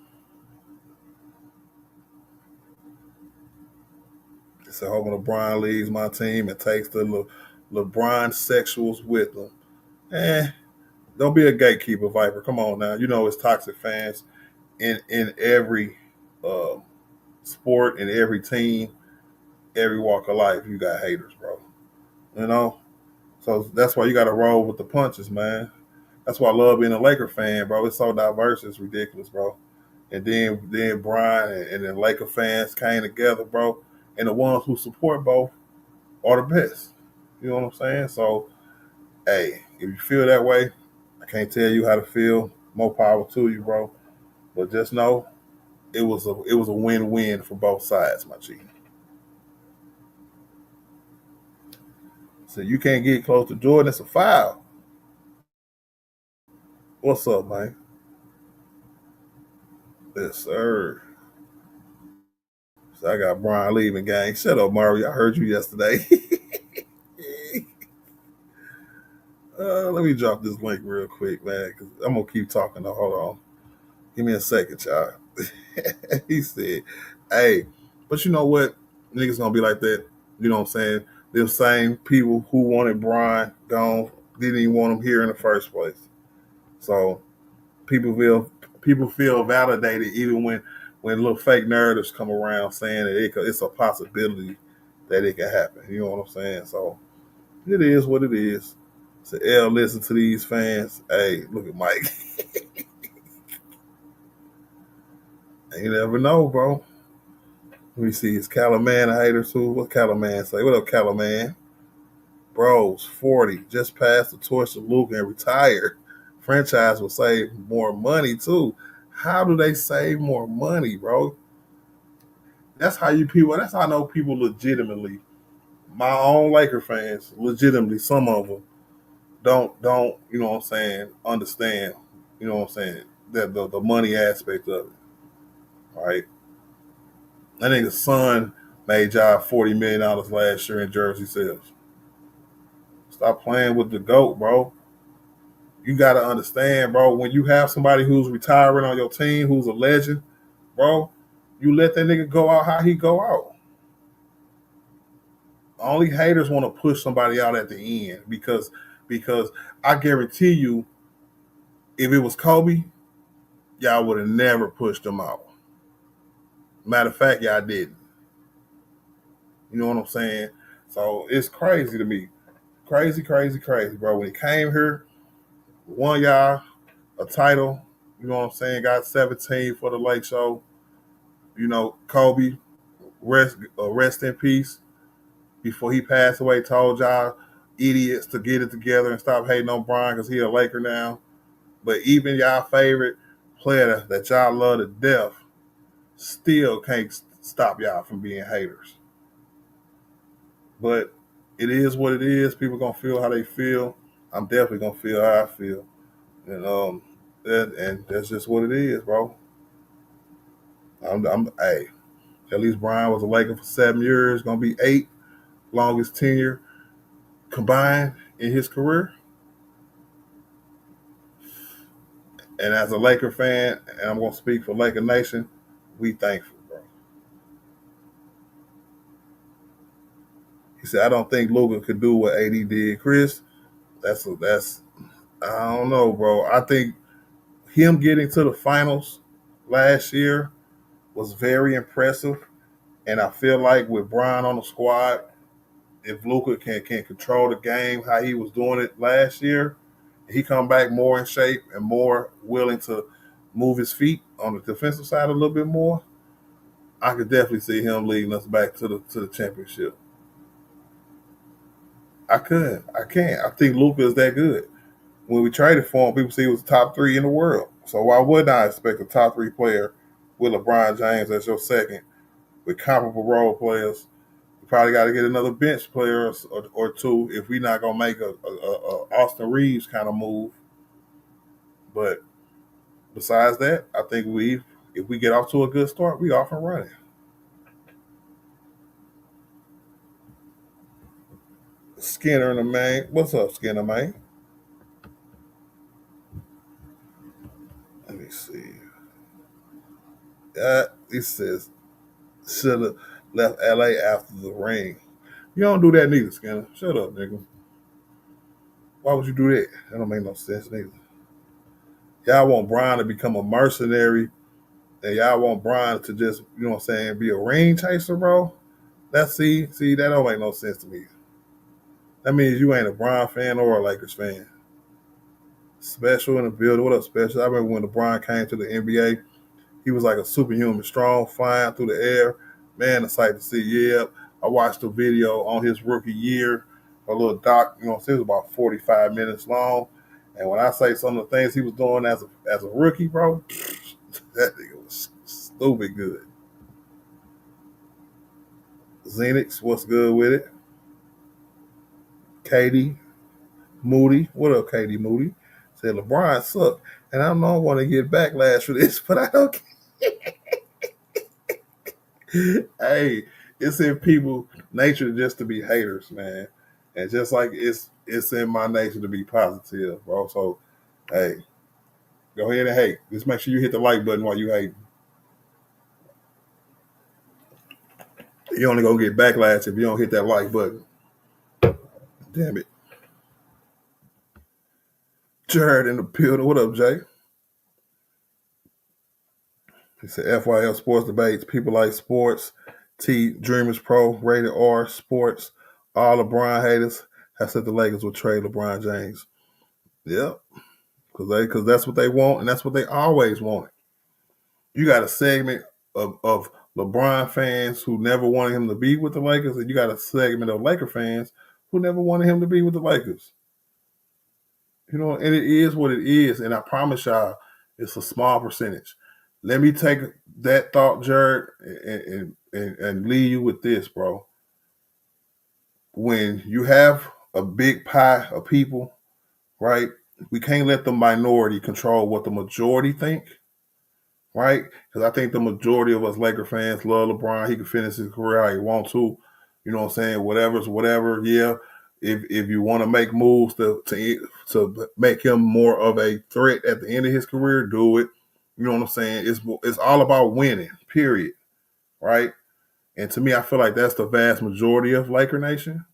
So hoping LeBron leaves my team and takes the LeBron sexuals with him. Eh, don't be a gatekeeper, Viper. Come on now. You know it's toxic fans in every uh, sport, in every team, every walk of life. You got haters, bro. You know? So that's why you got to roll with the punches, man. That's why I love being a Laker fan, bro. It's so diverse. It's ridiculous, bro. And then Brian and then Laker fans came together, bro. And the ones who support both are the best. You know what I'm saying? So, hey, if you feel that way, I can't tell you how to feel. More power to you, bro. But just know it was a win-win for both sides, my G. So you can't get close to Jordan. It's a foul. What's up, man? Yes, sir. So I got Brian leaving, gang. Shut up, Mario. I heard you yesterday. Let me drop this link real quick, man, because I'm gonna keep talking. Though. Hold on. Give me a second, y'all. He said, "Hey, but you know what? Niggas gonna be like that. You know what I'm saying? Them same people who wanted Brian gone didn't even want him here in the first place. So people feel people feel validated even when little fake narratives come around saying that it's a possibility that it can happen. You know what I'm saying? So it is what it is. So L, listen to these fans. Hey, look at Mike. You never know, bro. Let me see. Is Calaman a hater too? What Calaman say? What up, Calaman? Bros, 40, just passed the torch to Luka and retired. Franchise will save more money too. How do they save more money, bro? That's how that's how I know people legitimately, my own Laker fans, legitimately, some of them don't, you know what I'm saying, understand, you know what I'm saying, that the money aspect of it, right? I think the son made y'all $40 million last year in jersey sales. Stop playing with the GOAT, bro. You got to understand, bro, when you have somebody who's retiring on your team, who's a legend, bro, you let that nigga go out how he go out. Only haters want to push somebody out at the end because I guarantee you, if it was Kobe, y'all would have never pushed him out. Matter of fact, y'all didn't. You know what I'm saying? So it's crazy to me. Crazy, crazy, crazy, bro. When he came here, won y'all a title, you know what I'm saying? Got 17 for the Lake Show. You know, Kobe, rest in peace. Before he passed away, told y'all idiots to get it together and stop hating on Bron because he a Laker now. But even y'all favorite player that y'all love to death still can't stop y'all from being haters. But it is what it is. People gonna feel how they feel. I'm definitely gonna feel how I feel. And that's just what it is, bro. Hey, at least Brian was a Laker for 7 years, gonna be 8, longest tenure combined in his career. And as a Laker fan, and I'm gonna speak for Laker Nation, we thankful, bro. He said, I don't think Luka could do what AD did. Chris, that's I don't know, bro. I think him getting to the finals last year was very impressive. And I feel like with Brian on the squad, if Luka can control the game how he was doing it last year, he come back more in shape and more willing to move his feet on the defensive side a little bit more, I could definitely see him leading us back to the championship. I could. I can't. I think Luka is that good. When we traded for him, people see he was top 3 in the world. So why would I expect a top 3 player with LeBron James as your second with comparable role players? You probably got to get another bench player or two if we're not gonna make a Austin Reeves kind of move. But besides that, I think if we get off to a good start, we off and running. Skinner in the main. What's up, Skinner, man? Let me see. He says should have left LA after the ring. You don't do that neither, Skinner. Shut up, nigga. Why would you do that? That don't make no sense neither. Y'all want Brian to become a mercenary, and y'all want Brian to just, you know what I'm saying, be a ring chaser, bro. See, that don't make no sense to me. That means you ain't a Brian fan or a Lakers fan. Special in the building. What up, Special? I remember when LeBron came to the NBA, he was like a superhuman, strong, flying through the air. Man, a sight to see. Yeah, I watched a video on his rookie year, a little doc. You know, it was about 45 minutes long. And when I say some of the things he was doing as a rookie, bro, that nigga was stupid good. Xenix, what's good with it? Katie Moody, what up, Katie Moody? Said LeBron sucked, and I don't want to get backlash for this, but I don't care. Hey, it's in people' nature just to be haters, man. And just like it's in my nature to be positive, bro. So, hey, go ahead and hate. Just make sure you hit the like button while you hate. You only gonna get backlash if you don't hit that like button. Damn it. Jared in the building. What up, Jay? He said FYL Sports Debates. People like sports. T Dreamers Pro, Rated R, Sports. All LeBron haters have said the Lakers will trade LeBron James. Yep. Because that's what they want, and that's what they always want. You got a segment of LeBron fans who never wanted him to be with the Lakers, and you got a segment of Laker fans who never wanted him to be with the Lakers. You know, and it is what it is. And I promise y'all, it's a small percentage. Let me take that thought, Jared, and leave you with this, bro. When you have a big pie of people, right, we can't let the minority control what the majority think, right? Because I think the majority of us Laker fans love LeBron. He can finish his career how he wants to. You know what I'm saying? Whatever's whatever. Yeah. If you want to make moves to make him more of a threat at the end of his career, do it. You know what I'm saying? It's all about winning, period. Right? And to me, I feel like that's the vast majority of Laker Nation.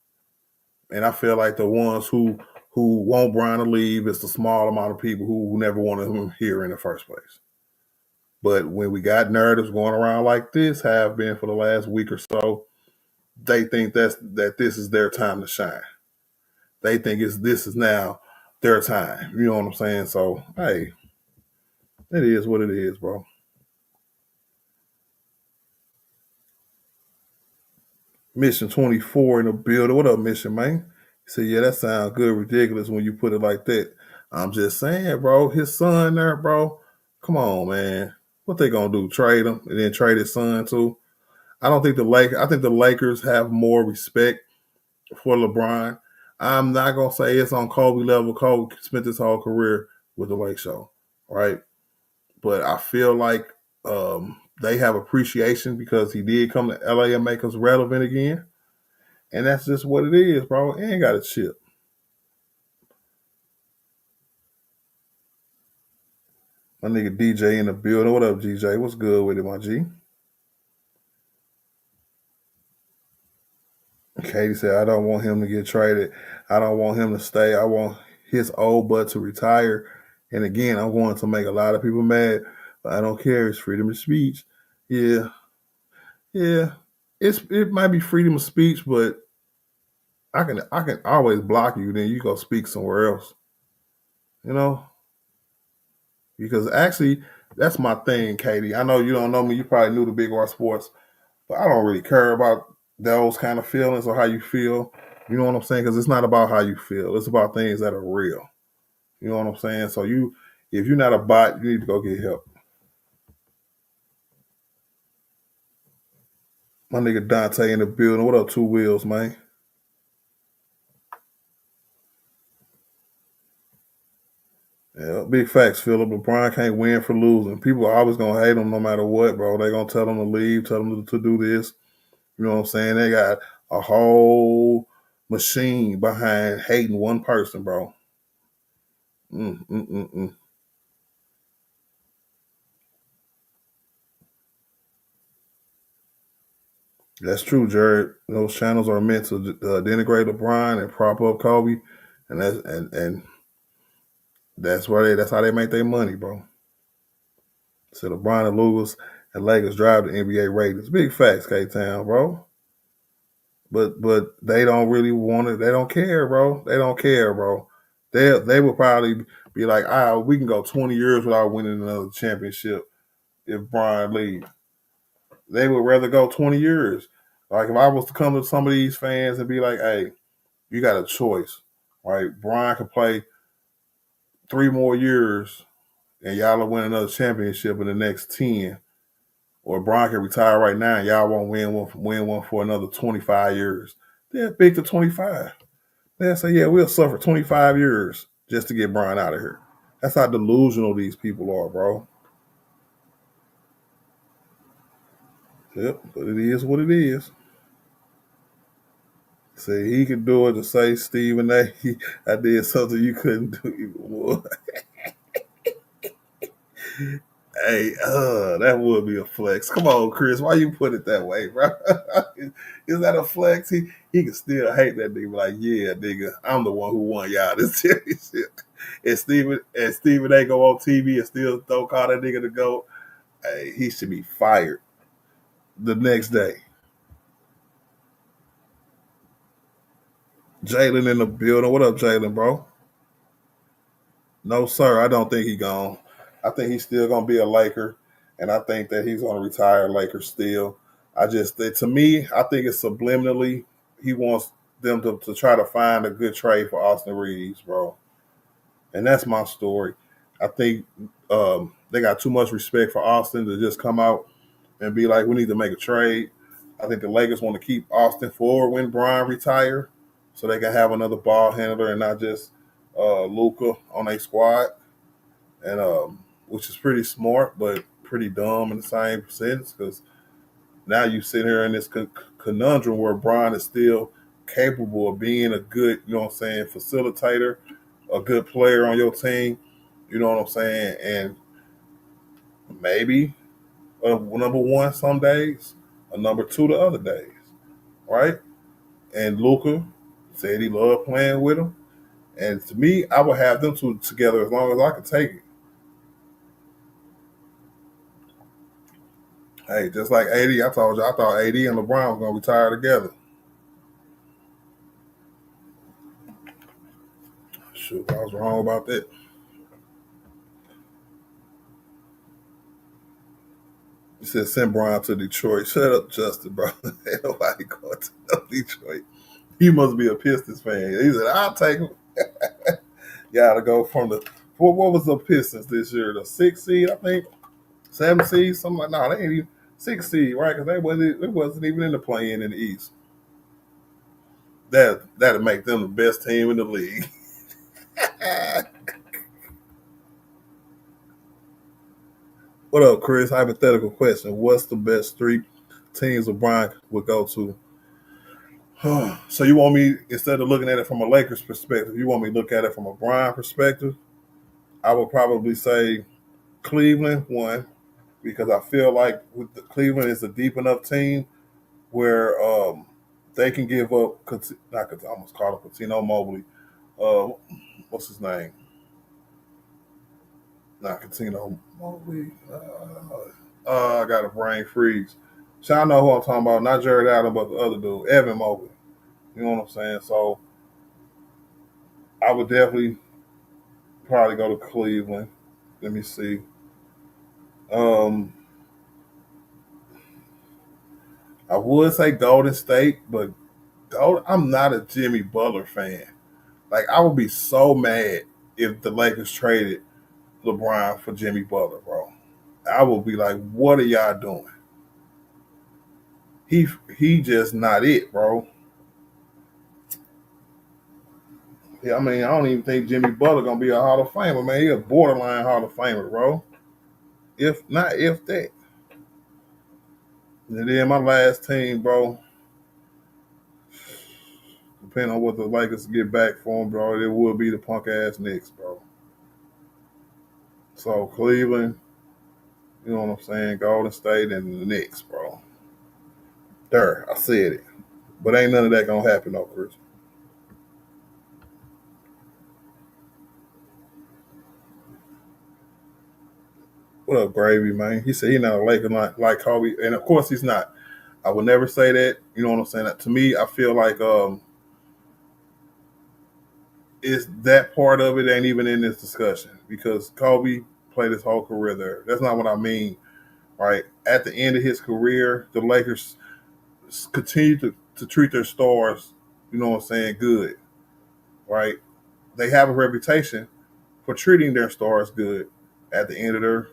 And I feel like the ones who want Brian to leave is the small amount of people who never wanted him here in the first place. But when we got narratives going around like this, have been for the last week or so, they think that this is their time to shine. They think this is now their time. You know what I'm saying? So, hey, it is what it is, bro. Mission 24 in the building. What up, Mission, man? He said, yeah, that sounds good, ridiculous when you put it like that. I'm just saying, bro, his son there, bro. Come on, man. What they gonna do? Trade him and then trade his son too? I think the Lakers have more respect for LeBron. I'm not gonna say it's on Kobe level. Kobe spent his whole career with the Lake Show, right? But I feel like they have appreciation because he did come to LA and make us relevant again. And that's just what it is, bro. He ain't got a chip. My nigga DJ in the building. What up, DJ? What's good with it, my G? Katie said, I don't want him to get traded. I don't want him to stay. I want his old butt to retire. And again, I'm going to make a lot of people mad, but I don't care. It's freedom of speech. Yeah. It might be freedom of speech, but I can always block you. Then you go speak somewhere else. You know, because actually that's my thing, Katie. I know you don't know me. You probably knew the Big R Sports, but I don't really care about those kind of feelings or how you feel. You know what I'm saying? Because it's not about how you feel. It's about things that are real. You know what I'm saying? So if you're not a bot, you need to go get help. My nigga Dante in the building. What up, Two Wheels, man? Yeah, big facts, Philip. LeBron can't win for losing. People are always gonna hate him no matter what, bro. They gonna tell him to leave, tell him to do this. You know what I'm saying? They got a whole machine behind hating one person, bro. That's true, Jared. Those channels are meant to denigrate LeBron and prop up Kobe, and that's how they make their money, bro. So LeBron and Luka and Lakers drive the NBA ratings. Big facts, K-Town, bro. But they don't really want it. They don't care, bro. They don't care, bro. They would probably be like, we can go 20 years without winning another championship if Brian leaves. They would rather go 20 years. Like if I was to come to some of these fans and be like, hey, you got a choice, right? Brian could play 3 more years and y'all will win another championship in the next 10. Or Brian can retire right now and y'all won't win one for another 25 years. They'll pick the 25. They'll say, yeah, we'll suffer 25 years just to get Brian out of here. That's how delusional these people are, bro. Yep, but it is what it is. Say he could do it to say, Stephen A., I did something you couldn't do even more. Hey, that would be a flex. Come on, Chris. Why you put it that way, bro? Is that a flex? He can still hate that nigga. Like, yeah, nigga, I'm the one who won y'all this championship. And Stephen A. go on TV and still don't call that nigga to go. Hey, he should be fired the next day. Jalen in the building. What up, Jalen, bro? No, sir. I don't think he gone. I think he's still gonna be a Laker. and I think that he's going to retire Lakers still. To me, I think it's subliminally he wants them to try to find a good trade for Austin Reeves, bro. And that's my story. I think they got too much respect for Austin to just come out and be like, we need to make a trade. I think the Lakers want to keep Austin forward when Bron retire so they can have another ball handler and not just Luka on a squad, and which is pretty smart but pretty dumb in the same sense because now you sit here in this conundrum where Bron is still capable of being a good, facilitator, a good player on your team, you know what I'm saying, and maybe number one some days, a number two the other days, right? And Luka said he loved playing with him. And to me, I would have them two together as long as I could take it. Hey, just like AD, I told you, I thought AD and LeBron was going to retire together. Shoot, I was wrong about that. You said send Bron to Detroit. Shut up, Justin, bro. Ain't nobody going to Detroit. He must be a Pistons fan. He said, I'll take him. Got to go from what was the Pistons this year? The 6th seed, I think? 7th seed? Something like that. No, they ain't even 6th seed, right? Because they wasn't even in the play-in in the East. That'd make them the best team in the league. What up, Chris? Hypothetical question. What's the best 3 teams LeBron would go to? So you want me, instead of looking at it from a Lakers perspective, you want me to look at it from a Bron perspective? I would probably say Cleveland, one, because I feel like Cleveland is a deep enough team where they can give up, I almost called him Coutinho Mobley. What's his name? Not Coutinho Mobley. I got a brain freeze. So I know who I'm talking about. Not Jared Allen, but the other dude, Evan Mobley. You know what I'm saying? So I would definitely probably go to Cleveland. Let me see. I would say Golden State, but I'm not a Jimmy Butler fan. Like, I would be so mad if the Lakers traded LeBron for Jimmy Butler, bro. I would be like, what are y'all doing? He just not it, bro. Yeah, I mean, I don't even think Jimmy Butler gonna be a Hall of Famer, man. He a borderline Hall of Famer, bro. If not, if that. And then my last team, bro, depending on what the Lakers get back for him, bro, it will be the punk ass Knicks, bro. So Cleveland, you know what I'm saying, Golden State and the Knicks, bro. There, I said it. But ain't none of that gonna happen, though, Chris. What up, Gravy, man? He said he's not a Laker like Kobe, and of course he's not. I would never say that. You know what I'm saying? To me, I feel like it's that part of it ain't even in this discussion because Kobe played his whole career there. That's not what I mean, right? At the end of his career, the Lakers continue to treat their stars, you know what I'm saying, good, right? They have a reputation for treating their stars good at the end of their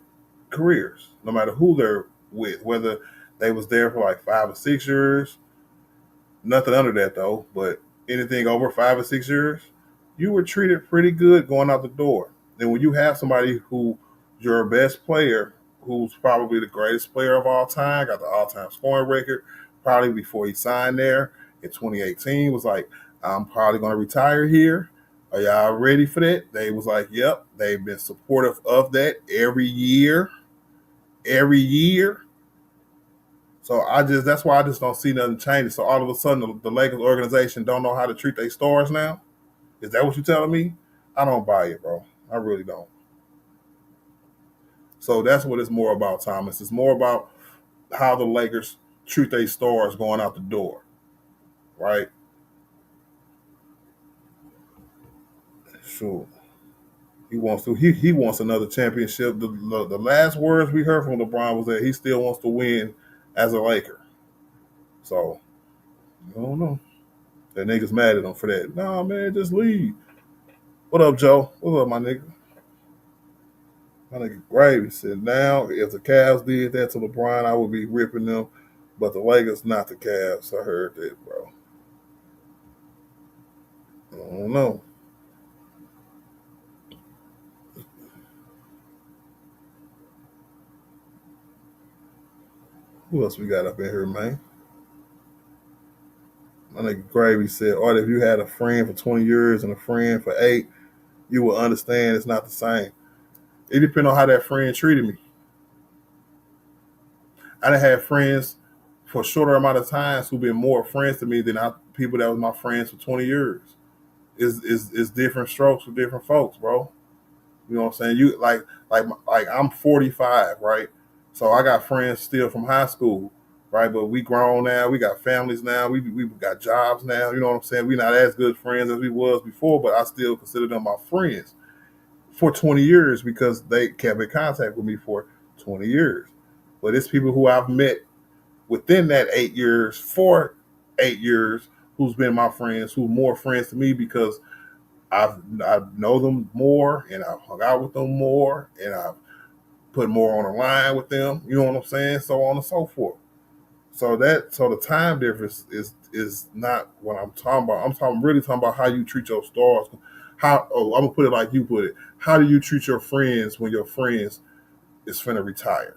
careers, no matter who they're with, whether they was there for like 5 or 6 years, nothing under that though, but anything over 5 or 6 years, you were treated pretty good going out the door. And when you have somebody who your best player, who's probably the greatest player of all time, got the all-time scoring record, probably before he signed there in 2018, was like, I'm probably going to retire here. Are y'all ready for that? They was like, yep. They've been supportive of that every year. So that's why I just don't see nothing changing. So all of a sudden the Lakers organization don't know how to treat their stars now? Is that what you're telling me? I don't buy it, bro. I really don't. So that's what it's more about, Thomas. It's more about how the Lakers treat their stars going out the door, right? Sure. He wants to. He wants another championship. The last words we heard from LeBron was that he still wants to win as a Laker. So I don't know. That niggas mad at him for that. Nah, man, just leave. What up, Joe? What up, my nigga? My nigga Gravy said, now, if the Cavs did that to LeBron, I would be ripping them. But the Lakers, not the Cavs. I heard that, bro. I don't know. Who else we got up in here, man? My nigga Gravy said, Art, if you had a friend for 20 years and a friend for 8, you will understand it's not the same. It depends on how that friend treated me. I done had friends for a shorter amount of times who've been more friends to me than people that was my friends for 20 years. It's different strokes for different folks, bro. You know what I'm saying? You like I'm 45, right? So I got friends still from high school, right? But we grown now. We got families now. We got jobs now. You know what I'm saying? We're not as good friends as we was before, but I still consider them my friends for 20 years because they kept in contact with me for 20 years. But it's people who I've met within that 8 years, for 8 years, who's been my friends, who more friends to me because I know them more and I've hung out with them more and I've put more on the line with them. You know what I'm saying? So on and so forth. So the time difference is not what I'm talking about. I'm really talking about how you treat your stars. I'm gonna put it like you put it. How do you treat your friends when your friends is finna retire?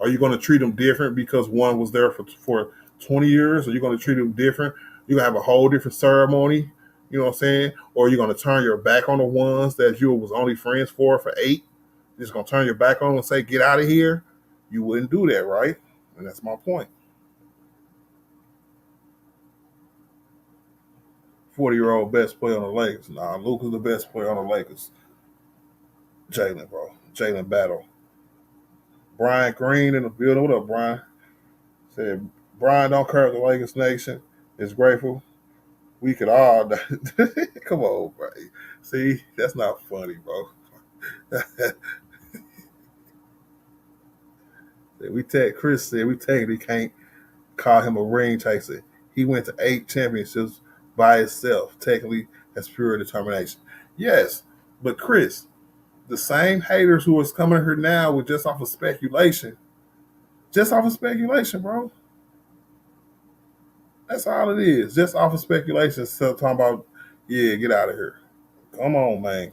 Are you going to treat them different because one was there for 20 years? Or are you going to treat them different? You're going to have a whole different ceremony, you know what I'm saying? Or are you going to turn your back on the ones that you was only friends for 8? You're just going to turn your back on them and say, get out of here? You wouldn't do that, right? And that's my point. 40-year-old best player on the Lakers. Nah, Luka's the best player on the Lakers. Jalen, bro. Jalen Battle. Brian Green in the building. What up, Brian? Said, Brian don't curve the Lakers nation. Is grateful. We could all come on, bro. See, that's not funny, bro. Chris said we technically can't call him a ring chaser. He went to 8 championships by himself. Technically, that's pure determination. Yes, but Chris, the same haters who is coming here now with just off of speculation, bro. That's all it is. Just off of speculation. So talking about, yeah, get out of here. Come on, man.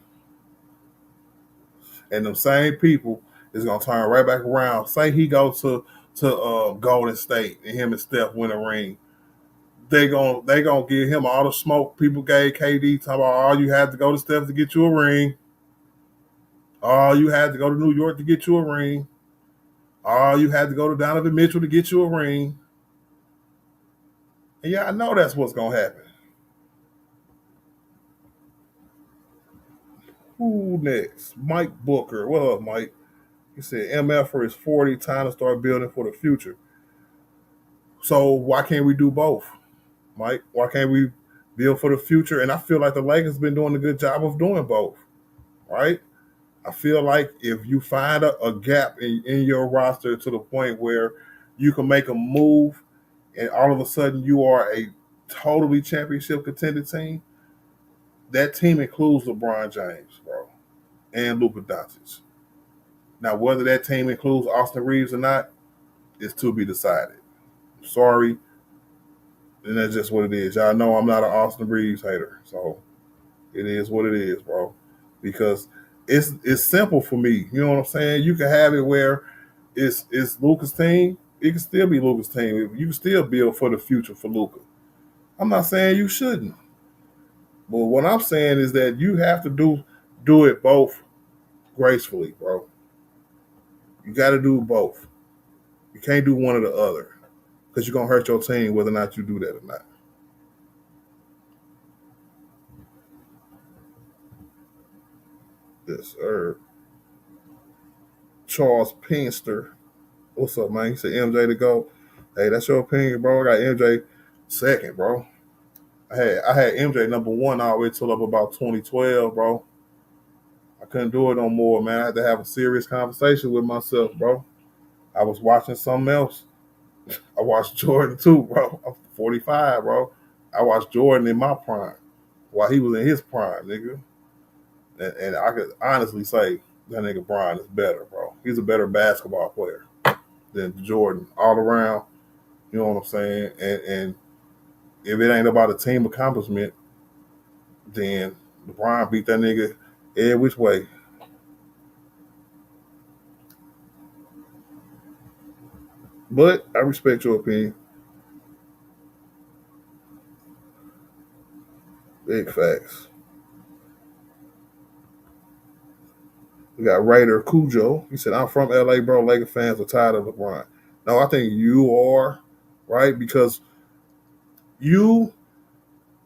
And them same people is gonna turn right back around. Say he goes to Golden State and him and Steph win a ring. They gonna give him all the smoke people gave KD, talking about all you had to go to Steph to get you a ring. All you had to go to New York to get you a ring. All you had to go to Donovan Mitchell to get you a ring. And yeah, I know that's what's gonna happen. Who next? Mike Booker. What up, Mike? He said MF for his 40, time to start building for the future. So why can't we do both, Mike? Why can't we build for the future? And I feel like the Lakers been doing a good job of doing both, right? I feel like if you find a gap in your roster to the point where you can make a move and all of a sudden you are a totally championship contending team, that team includes LeBron James, bro, and Luka Doncic. Now, whether that team includes Austin Reeves or not is to be decided. Sorry, and that's just what it is. Y'all know I'm not an Austin Reeves hater, so it is what it is, bro. Because it's simple for me. You know what I'm saying? You can have it where it's Luka's team. It can still be Luka's team. You can still build for the future for Luka. I'm not saying you shouldn't, but what I'm saying is that you have to do it both gracefully, bro. You got to do both. You can't do one or the other because you're gonna hurt your team whether or not you do that or not. Yes, sir. Charles Pinster. What's up, man? He said MJ to go. Hey, that's your opinion, bro. I got MJ second, bro. I had MJ number 1 all the way till up about 2012, bro. I couldn't do it no more, man. I had to have a serious conversation with myself, bro. I was watching something else. I watched Jordan too, bro. I'm 45, bro. I watched Jordan in my prime while he was in his prime, nigga. And I could honestly say that nigga Bron is better, bro. He's a better basketball player than Jordan all around. You know what I'm saying? And if it ain't about a team accomplishment, then LeBron beat that nigga every which way. But I respect your opinion. Big facts. We got Raider Cujo. He said, I'm from LA, bro. Laker fans are tired of LeBron. No, I think you are, right? Because you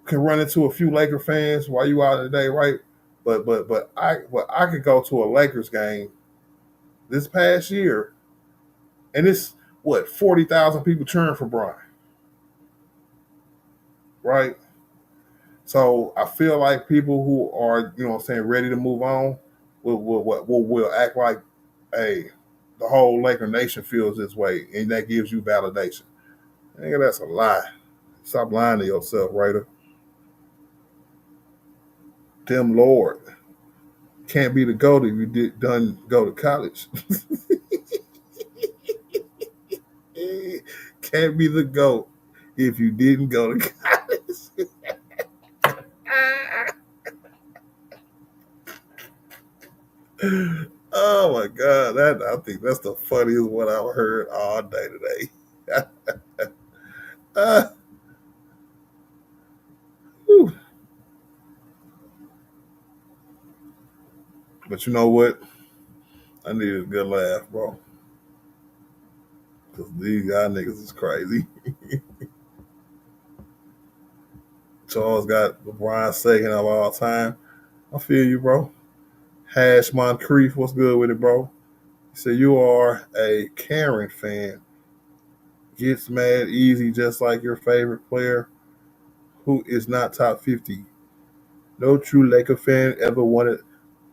can run into a few Laker fans while you out today, right? But I could go to a Lakers game this past year, and it's what 40,000 people cheering for Brian, right? So I feel like people who are, you know what I'm saying, ready to move on will act like, hey, the whole Laker nation feels this way, and that gives you validation. Nigga, that's a lie. Stop lying to yourself, Raider. Tim Lord can't be the GOAT if you done go to college. Can't be the GOAT if you didn't go to college. Oh my God, I think that's the funniest one I've heard all day today. uh, but you know what? I needed a good laugh, bro. Because these guy niggas is crazy. Charles got LeBron second of all time. I feel you, bro. Hash Moncrief, what's good with it, bro? He said, you are a Karen fan. Gets mad easy just like your favorite player who is not top 50. No true Laker fan ever wanted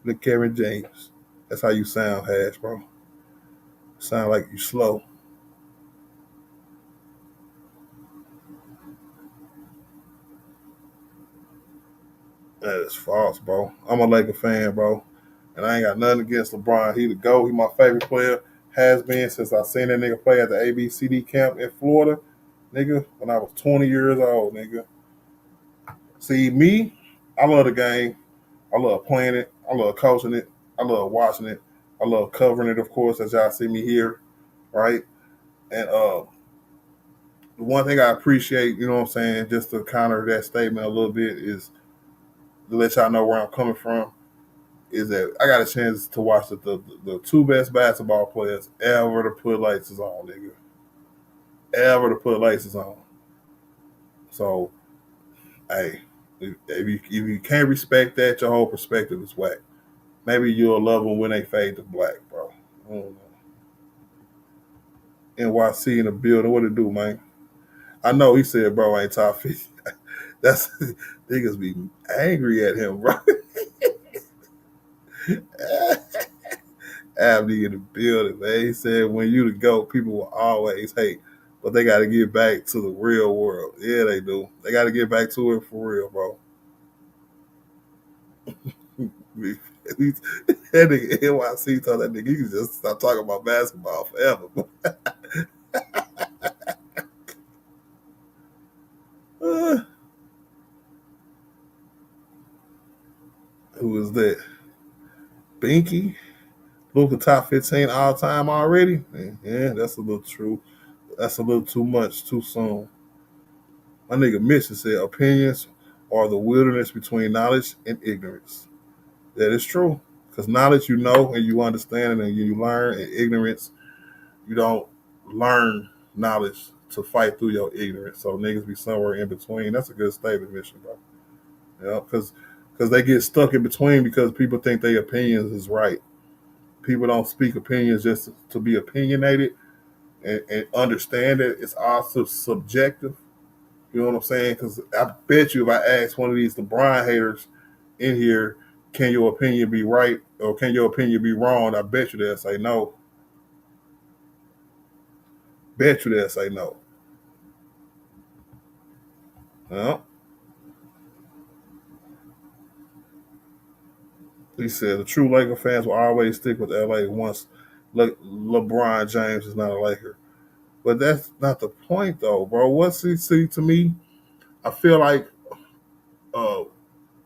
the Karen James. That's how you sound, Hash, bro. Sound like you slow. That is false, bro. I'm a Laker fan, bro. And I ain't got nothing against LeBron. He the GOAT. He my favorite player. Has been since I seen that nigga play at the ABCD camp in Florida, nigga, when I was 20 years old, nigga. See, me, I love the game. I love playing it. I love coaching it. I love watching it. I love covering it, of course, as y'all see me here, right? And the one thing I appreciate, you know what I'm saying, just to counter that statement a little bit is to let y'all know where I'm coming from, is that I got a chance to watch the two best basketball players ever to put laces on, nigga. Ever to put laces on. So, hey, if you can't respect that, your whole perspective is whack. Maybe you'll love them when they fade to black, bro. I don't know. NYC in the building, what it do, man? I know he said, bro, ain't top 50. That's niggas be angry at him, bro. Abney in the building, man. He said, when you the GOAT, people will always hate, but they got to get back to the real world. Yeah, they do. They got to get back to it for real, bro. That nigga NYC told that nigga, you can just stop talking about basketball forever. Who is that? Binky? Luka top 15 all time already? Yeah, that's a little true. That's a little too much, too soon. My nigga Mitchell said opinions are the wilderness between knowledge and ignorance. That is true. Because knowledge you know and you understand and you learn, and ignorance, you don't learn knowledge to fight through your ignorance. So niggas be somewhere in between. That's a good statement, Mission, bro. Yeah, because they get stuck in between because people think their opinions is right. People don't speak opinions just to be opinionated and understand that it's also subjective. You know what I'm saying? Because I bet you if I asked one of these LeBron haters in here, can your opinion be right or can your opinion be wrong? I bet you they'll say no. Bet you they'll say no. Well, he said the true Laker fans will always stick with LA once LeBron James is not a Laker. But that's not the point, though, bro. What's he see to me? I feel like uh,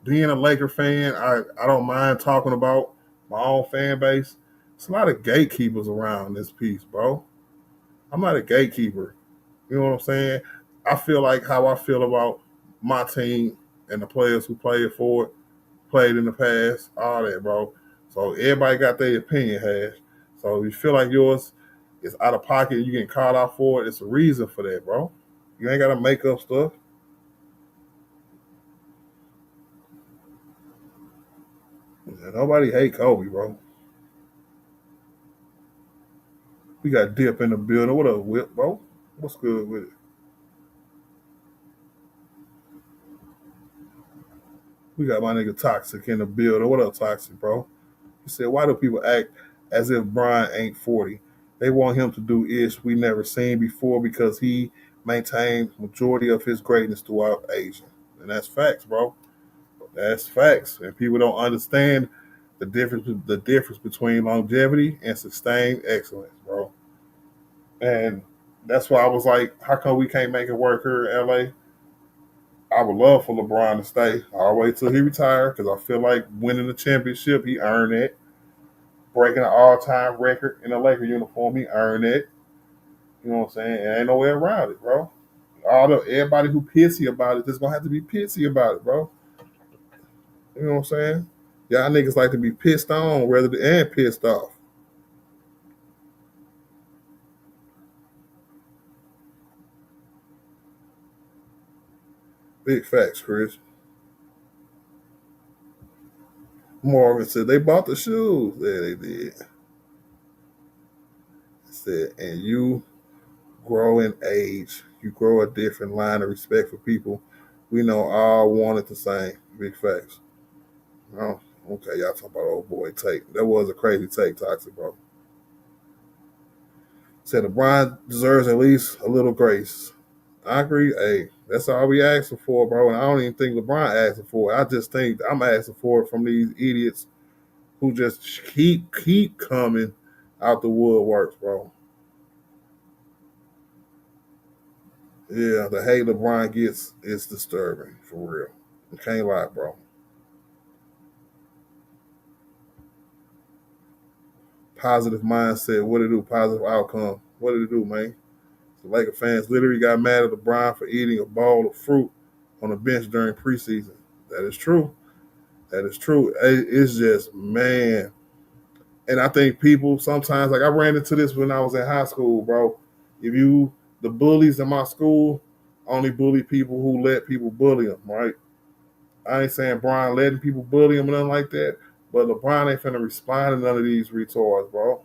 being a Laker fan, I don't mind talking about my own fan base. It's a lot of gatekeepers around this piece, bro. I'm not a gatekeeper. You know what I'm saying? I feel like how I feel about my team and the players who played for it, played in the past, all that, bro. So everybody got their opinion, Hash. So if you feel like yours is out of pocket and you getting called out for it, it's a reason for that, bro. You ain't gotta make up stuff. Nobody hate Kobe, bro. We got Dip in the building. What up, Whip, bro? What's good with it? We got my nigga Toxic in the building. What up, Toxic, bro? He said, why do people act as if Brian ain't 40? They want him to do ish we never seen before because he maintained majority of his greatness throughout Asia. And that's facts, bro. That's facts. And people don't understand the difference between longevity and sustained excellence, bro. And that's why I was like, how come we can't make it work here in LA? I would love for LeBron to stay all the way till he retired because I feel like winning the championship, he earned it. Breaking an all-time record in a Laker uniform, he earned it. You know what I'm saying? And ain't no way around it, bro. Everybody who pissy about it just gonna have to be pissy about it, bro. You know what I'm saying? Y'all niggas like to be pissed on rather than and pissed off. Big facts, Chris. Marvin said they bought the shoes. Yeah, they did. He said, and you grow in age. You grow a different line of respect for people. We know all wanted the same. Big facts. Oh, okay, y'all talking about old boy take. That was a crazy take, Toxic, bro. Said LeBron deserves at least a little grace. I agree. Hey, that's all we asking for, bro. And I don't even think LeBron asking for it. I just think I'm asking for it from these idiots who just keep coming out the woodworks, bro. Yeah, the hate LeBron gets is disturbing for real. I can't lie, bro. Positive mindset. What it do? Positive outcome. What did it do, man? The Laker fans literally got mad at LeBron for eating a bowl of fruit on the bench during preseason. That is true. That is true. It's just, man. And I think people sometimes, like I ran into this when I was in high school, bro. The bullies in my school only bully people who let people bully them, right? I ain't saying Brian letting people bully him or nothing like that, but LeBron ain't finna respond to none of these retards, bro.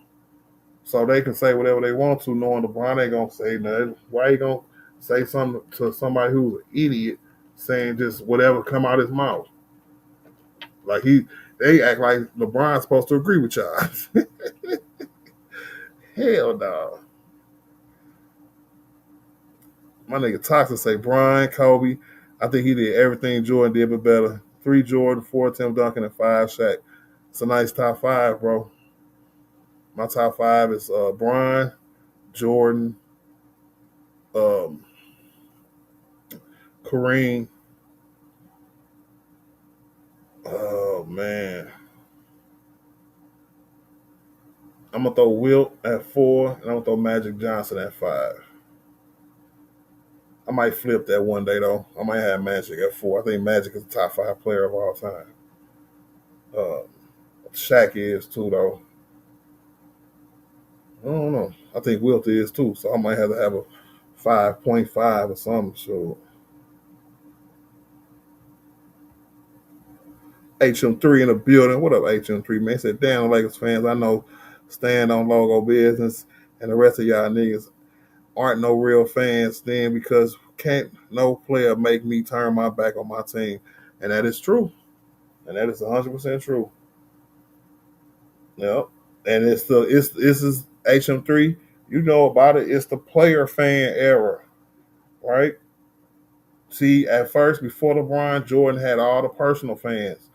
So they can say whatever they want to, knowing LeBron ain't gonna say nothing. Why he gonna say something to somebody who's an idiot, saying just whatever come out his mouth? Like they act like LeBron's supposed to agree with y'all. Hell no. My nigga Toxic say Brian, Kobe. I think he did everything Jordan did but better. 3 Jordan, 4 Tim Duncan, and 5 Shaq. It's a nice top 5, bro. My top 5 is Brian, Jordan, um, Kareem. Oh man, I'm gonna throw Wilt at 4, and I'm gonna throw Magic Johnson at 5. I might flip that one day though. I might have Magic at 4. I think Magic is the top 5 player of all time. Uh, Shaq is too though. I don't know. I think Wilt is too. So I might have to have a 5.5 or something. So HM3 in the building. What up, HM3, man? He said, damn, Lakers fans, I know stand on logo business and the rest of y'all niggas aren't no real fans then because can't no player make me turn my back on my team. And that is true. and that is 100% true. Yep. And it's this is HM3. You know about it. It's the player fan era, right? See, at first, before LeBron, Jordan had all the personal fans,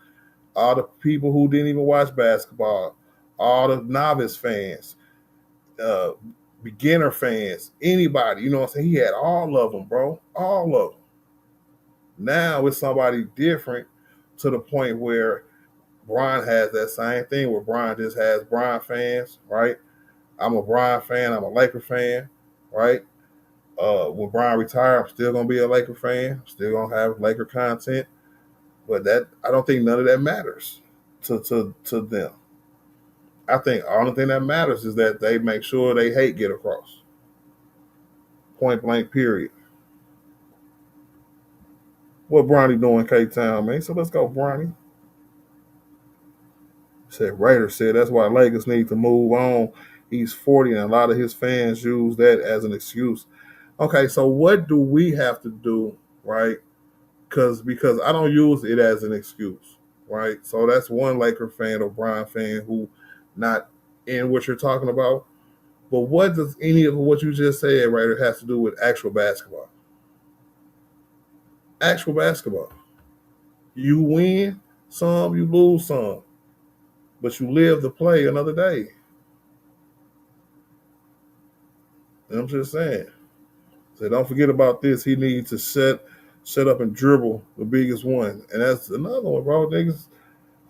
all the people who didn't even watch basketball, all the novice fans, uh, beginner fans, anybody. You know what I'm saying? He had all of them, bro. All of them. Now it's somebody different to the point where Bron has that same thing where Bron just has Bron fans, right? I'm a Bron fan. I'm a Laker fan, right? When Bron retire, I'm still gonna be a Laker fan. I'm still gonna have Laker content, but that I don't think none of that matters to them. I think the only thing that matters is that they make sure they hate get across. Point blank. Period. What Bronny doing, K Town, man? So let's go, Bronny. Said Raiders said that's why Lakers need to move on. He's 40, and a lot of his fans use that as an excuse. Okay, so what do we have to do, right? Because I don't use it as an excuse, right? So that's one Laker fan or Bron fan who not in what you're talking about. But what does any of what you just said, right, has to do with actual basketball? Actual basketball. You win some, you lose some, but you live to play another day. And I'm just saying. So don't forget about this. He needs to set up and dribble the biggest one. And that's another one, bro. Niggas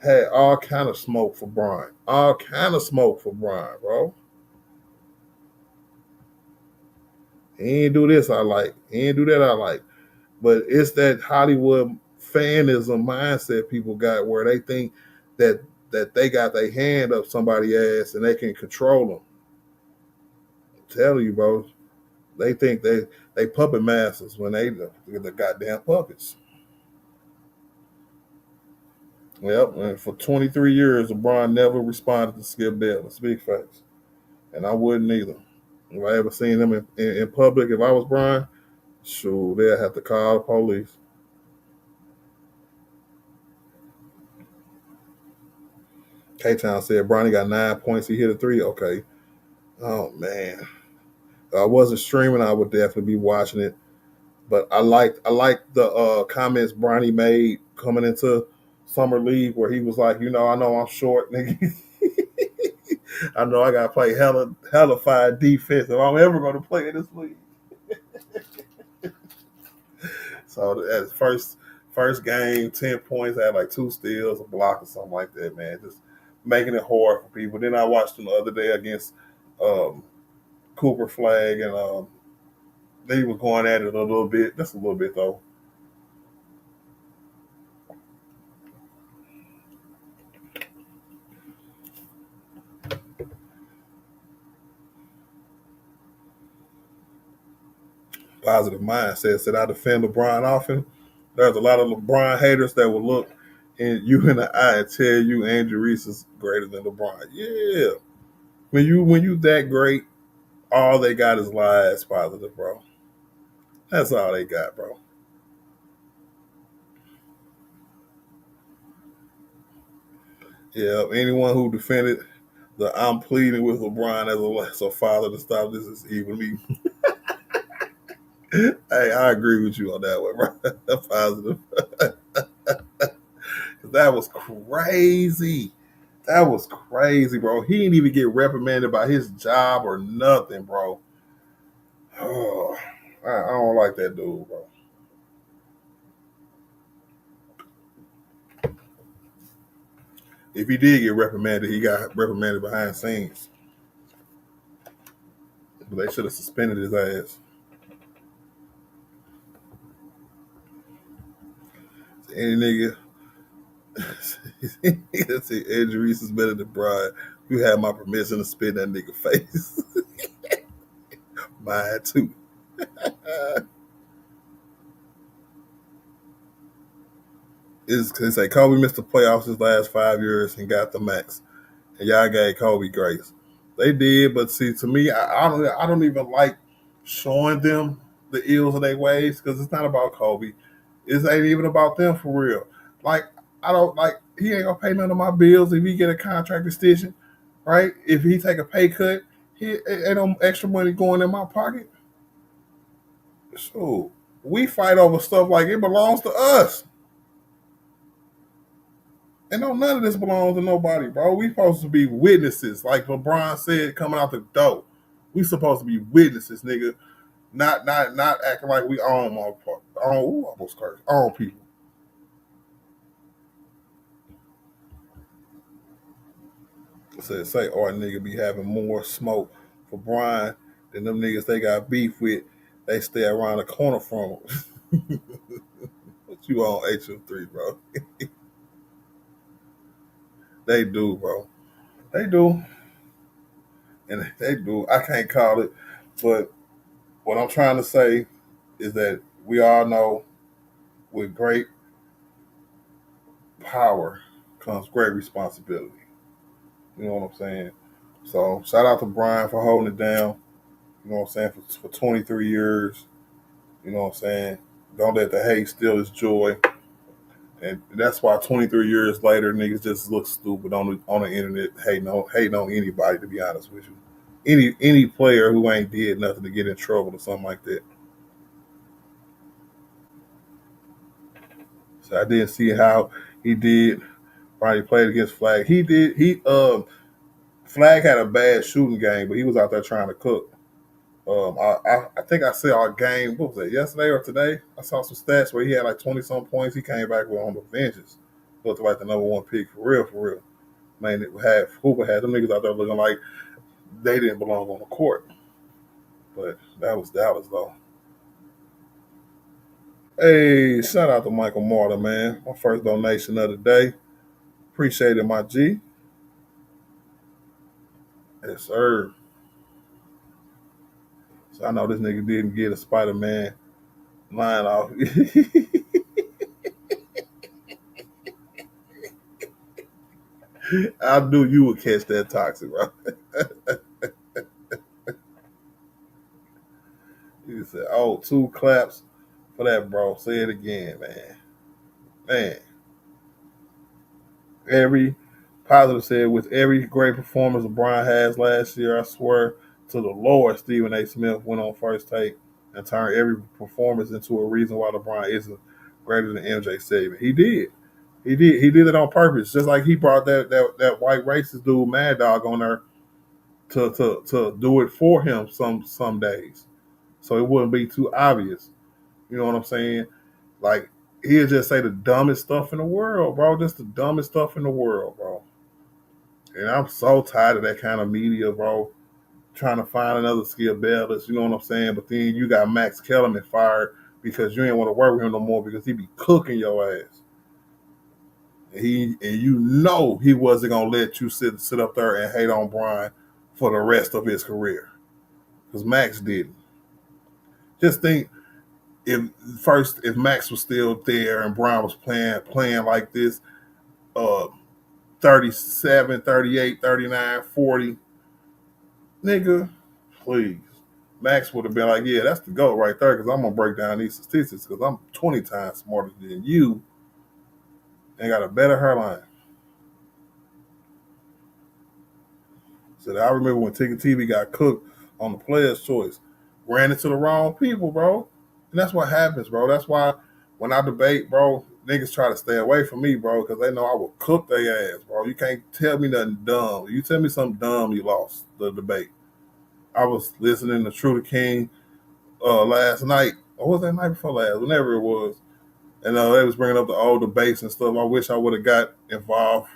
had all kind of smoke for Bron. All kind of smoke for Bron, bro. He ain't do this I like. He ain't do that I like. But it's that Hollywood fanism mindset people got where they think that they got their hand up somebody's ass and they can control them. I'm telling you, bro. They think they puppet masters when they the goddamn puppets. Yep, and for 23 years, LeBron never responded to Skip Bayless. Big facts. And I wouldn't either. If I ever seen him in public, if I was Brian, sure, they'd have to call the police. K-Town said Bronny got 9 points. He hit a three. Okay. Oh, man. If I wasn't streaming, I would definitely be watching it. But I liked the comments Bronny made coming into Summer League where he was like, I know I'm short, nigga. I know I gotta play hella fine defense if I'm ever gonna play in this league. So at first game, 10 points, I had like 2 steals, a block or something like that, man. Just making it hard for people. Then I watched him the other day against Cooper Flag, and they were going at it a little bit, just a little bit though. Positive mindset said I defend LeBron often. There's a lot of LeBron haters that will look you in the eye and tell you Andrew Reese is greater than LeBron. Yeah. When you that great, all they got is lies, positive, bro. That's all they got, bro. Yeah, anyone who defended the I'm pleading with LeBron as a father to stop this is even me. Hey, I agree with you on that one, bro. Positive. That was crazy. That was crazy, bro. He didn't even get reprimanded by his job or nothing, bro. Oh, I don't like that dude, bro. If he did get reprimanded, he got reprimanded behind the scenes. But they should have suspended his ass. Any nigga, Andrew Reese is better than Brian. You have my permission to spit that nigga face. Mine too. It's like Kobe missed the playoffs his last 5 years and got the max. And y'all gave Kobe grace. They did, but see, to me, I don't even like showing them the ills of their ways because it's not about Kobe. It ain't even about them for real. Like I don't like he ain't gonna pay none of my bills if he get a contract extension, right? If he take a pay cut, he ain't no extra money going in my pocket. So we fight over stuff like it belongs to us. And no, none of this belongs to nobody, bro. We supposed to be witnesses, like LeBron said, coming out the door. We supposed to be witnesses, nigga. Not acting like we own motherfuckers. Almost cursed. Own people. Say, or a nigga be having more smoke for Brian than them niggas they got beef with. They stay around the corner from them. What you on HM3, bro? They do, bro. They do. And they do. I can't call it. But what I'm trying to say is that we all know with great power comes great responsibility. You know what I'm saying? So shout out to Brian for holding it down. You know what I'm saying? For 23 years. You know what I'm saying? Don't let the hate steal his joy. And that's why 23 years later, niggas just look stupid on the internet, hating on anybody. To be honest with you, any player who ain't did nothing to get in trouble or something like that. So I didn't see how he did. Probably played against Flag. He did. Flag had a bad shooting game, but he was out there trying to cook. I think I saw a game. What was that? Yesterday or today? I saw some stats where he had like 20 some points. He came back with on the vengeance. Looked like the number one pick for real, for real. Man, Hooper had them niggas out there looking like they didn't belong on the court. But that was Dallas though. Hey, shout out to Michael Martin, man. My first donation of the day. Appreciate it, my G. Yes, sir. So I know this nigga didn't get a Spider-Man line off. I knew you would catch that toxic, bro. He said, "Oh, 2 claps for that, bro. Say it again, man. Man, every positive said with every great performance LeBron has last year, I swear to the Lord, Stephen A. Smith went on first take and turned every performance into a reason why LeBron isn't greater than MJ said. He did. He did. He did it on purpose. Just like he brought that white racist dude Mad Dog on there to do it for him some days, so it wouldn't be too obvious. You know what I'm saying? Like he'll just say the dumbest stuff in the world, bro. Just the dumbest stuff in the world, bro. And I'm so tired of that kind of media, bro. Trying to find another skill betters, you know what I'm saying? But then you got Max Kellerman fired because you ain't want to work with him no more because he be cooking your ass. And you know he wasn't gonna let you sit up there and hate on Brian for the rest of his career. Because Max didn't. Just think if Max was still there and Brian was playing like this, uh 37, 38, 39, 40, nigga, please. Max would have been like, yeah, that's the GOAT right there because I'm going to break down these statistics because I'm 20 times smarter than you and got a better hairline. So I remember when Ticket TV got cooked on the player's choice, ran into the wrong people, bro. And that's what happens, bro. That's why when I debate, bro, niggas try to stay away from me, bro, because they know I will cook their ass, bro. You can't tell me nothing dumb. You tell me something dumb, you lost the debate. I was listening to True the King last night. Or was that night before last? Whenever it was. And they was bringing up the old debates and stuff. I wish I would have got involved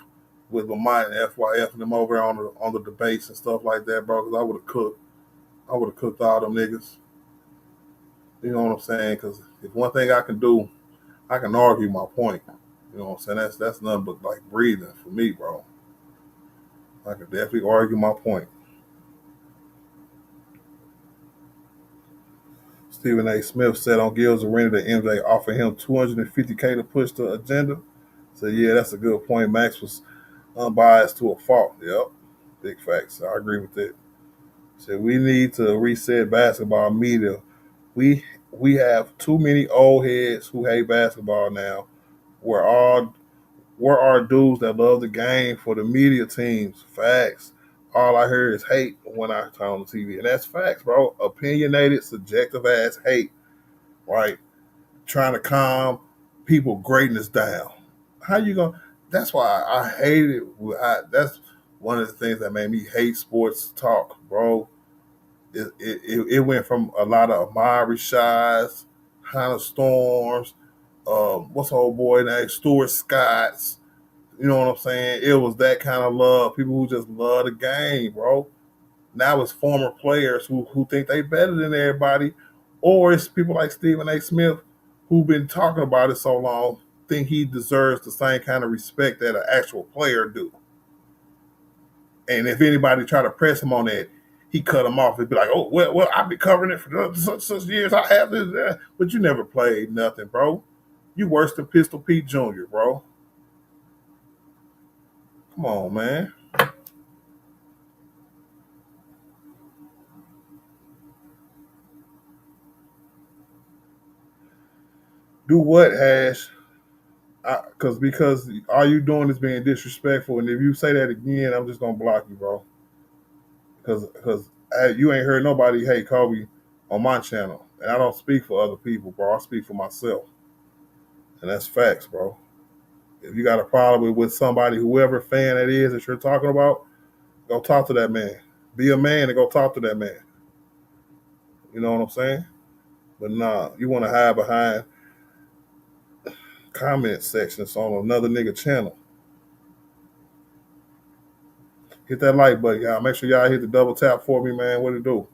with Lamont and FYF and them over on the debates and stuff like that, bro, because I would have cooked. I would have cooked all them niggas. You know what I'm saying? Because if one thing I can do, I can argue my point. You know what I'm saying? That's nothing but like breathing for me, bro. I can definitely argue my point. Stephen A. Smith said on Gil's Arena that MJ offered him $250K to push the agenda. So yeah, that's a good point. Max was unbiased to a fault. Yep. Big facts. I agree with that. So we need to reset basketball media. We have too many old heads who hate basketball now. We're all Where are dudes that love the game for the media teams? Facts. All I hear is hate when I turn on the TV. And that's facts, bro. Opinionated, subjective ass hate, right? Trying to calm people greatness down. How you gonna? That's why I hate it. That's one of the things that made me hate sports talk, bro. It went from a lot of Amari Shies, Hannah Storms, what's the old boy name? Stuart Scotts. You know what I'm saying? It was that kind of love. People who just love the game, bro. Now it's former players who think they better than everybody, or it's people like Stephen A. Smith who've been talking about it so long, think he deserves the same kind of respect that an actual player do. And if anybody try to press him on that, he cut him off. He'd be like, "Oh well, I've been covering it for such years. I have this, that. But you never played nothing, bro. You worse than Pistol Pete Jr., bro. Come on, man." Do what, Hash? Because all you doing is being disrespectful, and if you say that again, I'm just gonna block you, bro. Because you ain't heard nobody hate Kobe on my channel, and I don't speak for other people, bro. I speak for myself, and that's facts, bro. If you got a problem with somebody, whoever fan it is that you're talking about, go talk to that man. Be a man and go talk to that man. You know what I'm saying? But nah, you want to hide behind comment sections on another nigga channel. Hit that like button, y'all. Make sure y'all hit the double tap for me, man. What it do?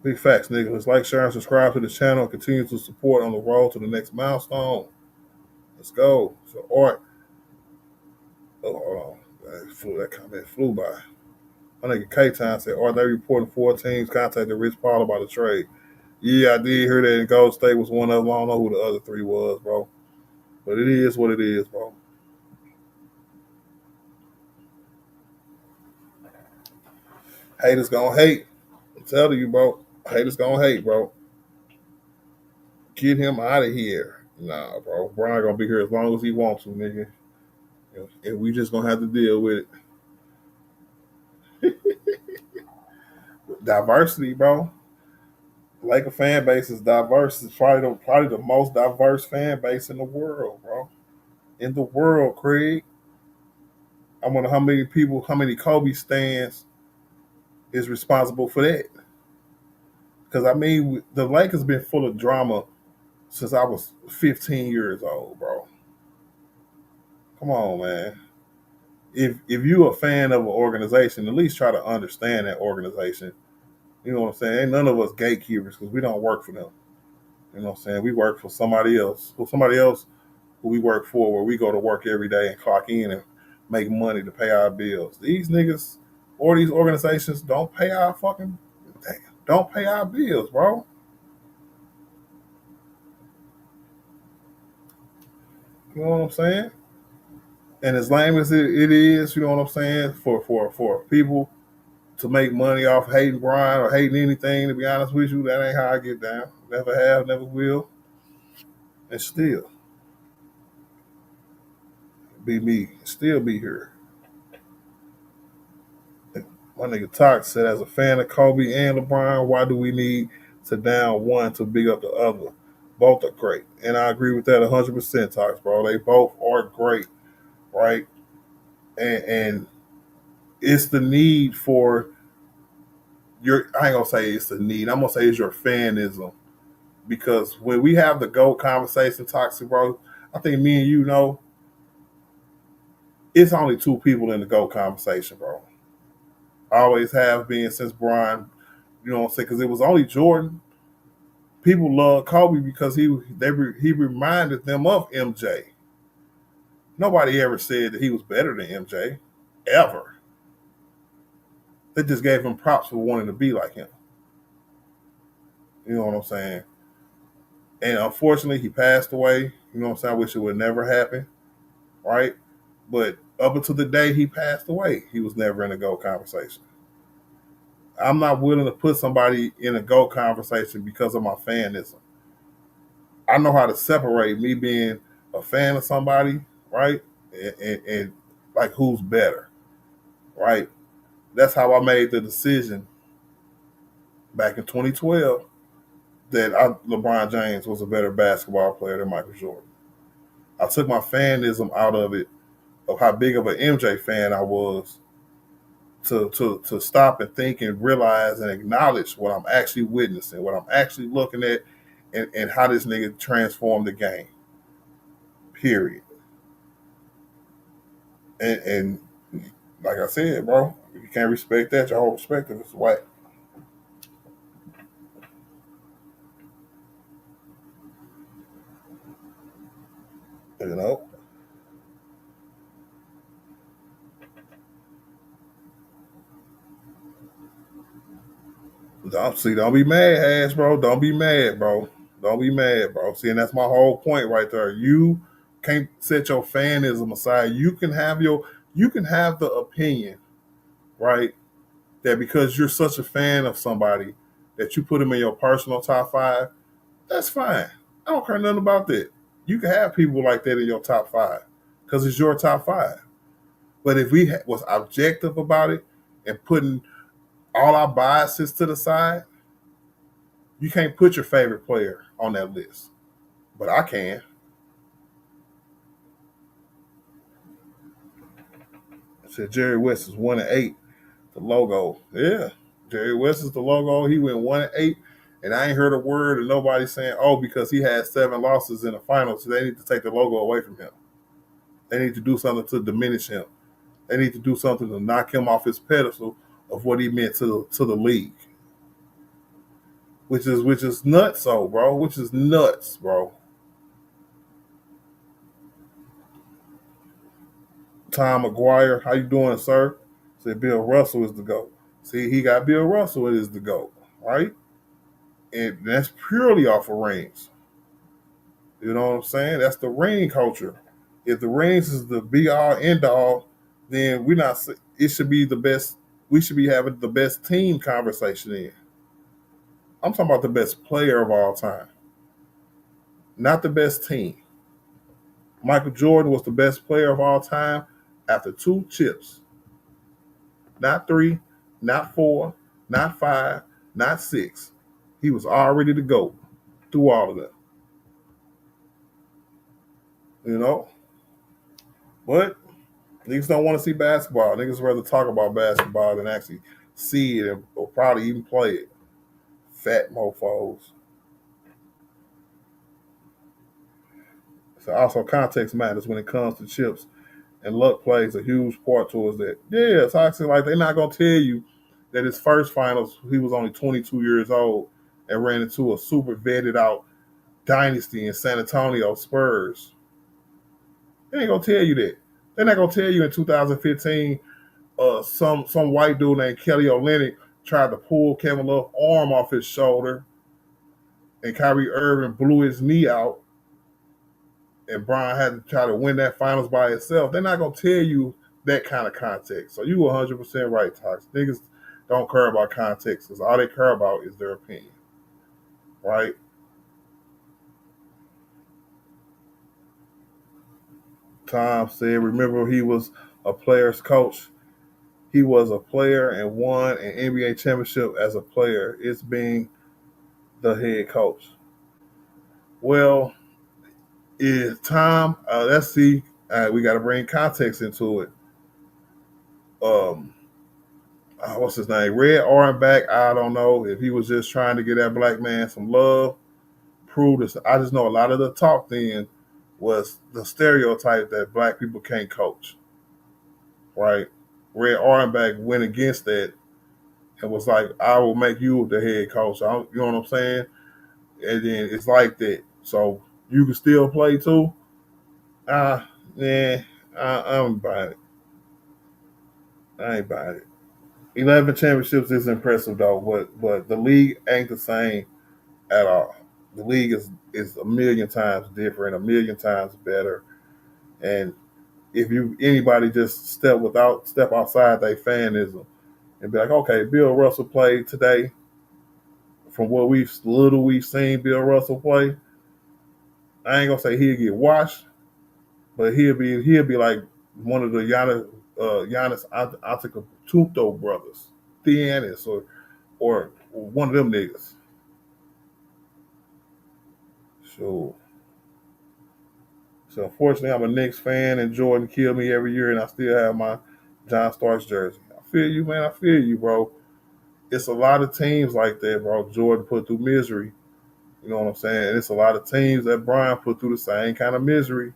Big facts, nigga. Let's like, share, and subscribe to the channel. Continue to support on the road to the next milestone. Let's go. So, Art. Oh, hold on. That comment flew by. My nigga K-Time said, Art, they reporting 4 teams contacted Rich Paul about a trade. Yeah, I did hear that, and Gold State was one of them. I don't know who the other 3 was, bro. But it is what it is, bro. Haters gonna hate. I'm telling you, bro. Haters gonna hate, bro. Get him out of here. Nah, bro. Brian gonna be here as long as he wants to, nigga. And we just gonna have to deal with it. Diversity, bro. Laker fan base is diverse. It's probably the most diverse fan base in the world, bro. In the world, Craig. I wonder how many people, how many Kobe stands is responsible for that. Because I mean, the Lakers been full of drama since I was 15 years old, bro. Come on, man. If you're a fan of an organization, at least try to understand that organization. You know what I'm saying? Ain't none of us gatekeepers because we don't work for them. You know what I'm saying? We work for somebody else. For somebody else who we work for, where we go to work every day and clock in and make money to pay our bills. These niggas or these organizations don't pay our fucking don't pay our bills, bro. You know what I'm saying? And as lame as it is, you know what I'm saying, for people to make money off hating Brian or hating anything, to be honest with you, that ain't how I get down. Never have, never will. And still be me. Still be here. My nigga Tox said, as a fan of Kobe and LeBron, why do we need to down one to big up the other? Both are great. And I agree with that 100%, Tox, bro. They both are great, right? And it's the need for I ain't gonna say it's the need. I'm gonna say it's your fanism. Because when we have the GOAT conversation, Toxic, bro, I think me and you know, it's only 2 people in the GOAT conversation, bro. Always have been since Brian, you know what I'm saying? Because it was only Jordan. People love Kobe because he reminded them of MJ. Nobody ever said that he was better than MJ, ever. They just gave him props for wanting to be like him. You know what I'm saying? And unfortunately, he passed away. You know what I'm saying? I wish it would never happen, right? But up until the day he passed away, he was never in a GOAT conversation. I'm not willing to put somebody in a GOAT conversation because of my fanism. I know how to separate me being a fan of somebody, right? And like who's better, right? That's how I made the decision back in 2012 that LeBron James was a better basketball player than Michael Jordan. I took my fanism out of it, of how big of an MJ fan I was, to stop and think and realize and acknowledge what I'm actually witnessing, what I'm actually looking at, and how this nigga transformed the game. Period. And like I said, bro, if you can't respect that, your whole perspective is whack. You know? Don't be mad, Ash, bro. Don't be mad, bro. Don't be mad, bro. See, and that's my whole point right there. You can't set your fanism aside. You can have the opinion, right? That because you're such a fan of somebody that you put them in your personal top five, that's fine. I don't care nothing about that. You can have people like that in your top five because it's your top five. But if we was objective about it and putting all our biases to the side, you can't put your favorite player on that list. But I can. I said Jerry West is 1-8. The logo. Yeah. Jerry West is the logo. He went 1-8. And I ain't heard a word of nobody saying, oh, because he had 7 losses in the finals, so they need to take the logo away from him. They need to do something to diminish him. They need to do something to knock him off his pedestal of what he meant to the league. Which is nuts, so bro. Which is nuts, bro. Tom McGuire, how you doing, sir? Said Bill Russell is the GOAT. See, he got Bill Russell is the GOAT, right? And that's purely off of rings. You know what I'm saying? That's the ring culture. If the rings is the be all end all, then we're not. It should be the best. We should be having the best team conversation in. I'm talking about the best player of all time, not the best team. Michael Jordan was the best player of all time after 2 chips. Not 3, not 4, not 5, not 6. He was already the GOAT through all of them. You know? But niggas don't want to see basketball. Niggas rather talk about basketball than actually see it or probably even play it. Fat mofos. So also context matters when it comes to chips, and luck plays a huge part towards that. Yeah, it's actually like they're not gonna tell you that his first finals he was only 22 years old and ran into a super vetted out dynasty in San Antonio Spurs. They ain't gonna tell you that. They're not gonna tell you in 2015 some white dude named Kelly Olynyk tried to pull Kevin Love's arm off his shoulder, and Kyrie Irving blew his knee out, and Brian had to try to win that finals by himself. They're not gonna tell you that kind of context. So you 100% right, Tox. Niggas don't care about context because all they care about is their opinion, right? Tom said, remember he was a player's coach. He was a player and won an NBA championship as a player. It's being the head coach. Well, is Tom, let's see, we got to bring context into it. What's his name? Red Auerbach, I don't know if he was just trying to get that black man some love. Prove this. I just know a lot of the talk then was the stereotype that black people can't coach, right? Red Auerbach went against that and was like, I will make you the head coach. You know what I'm saying? And then it's like that. So you can still play too? Yeah, I'm buying it. I ain't buying it. 11 championships is impressive though, but the league ain't the same at all. The league is a million times different, a million times better. And if anybody just step outside their fanism and be like, okay, Bill Russell played today. From what we've seen Bill Russell play, I ain't gonna say he'll get washed, but he'll be like one of the Giannis Antetokounmpo brothers, Giannis, or one of them niggas. So unfortunately, I'm a Knicks fan, and Jordan killed me every year, and I still have my John Starks jersey. I feel you, man. I feel you, bro. It's a lot of teams like that, bro. Jordan put through misery. You know what I'm saying? And it's a lot of teams that Brian put through the same kind of misery.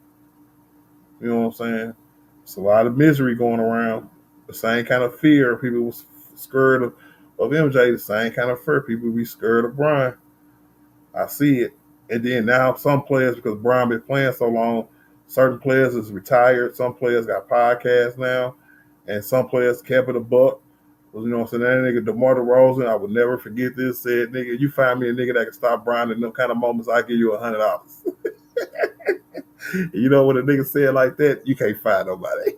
You know what I'm saying? It's a lot of misery going around. The same kind of fear. People was scared of MJ. The same kind of fear. People be scared of Brian. I see it. And then now some players, because Brian been playing so long, certain players is retired. Some players got podcasts now. And some players kept it a buck. You know what I'm saying? That nigga DeMar DeRozan, I would never forget this, said, nigga, you find me a nigga that can stop Brian in them kind of moments, I'll give you $100. You know when a nigga said like that, you can't find nobody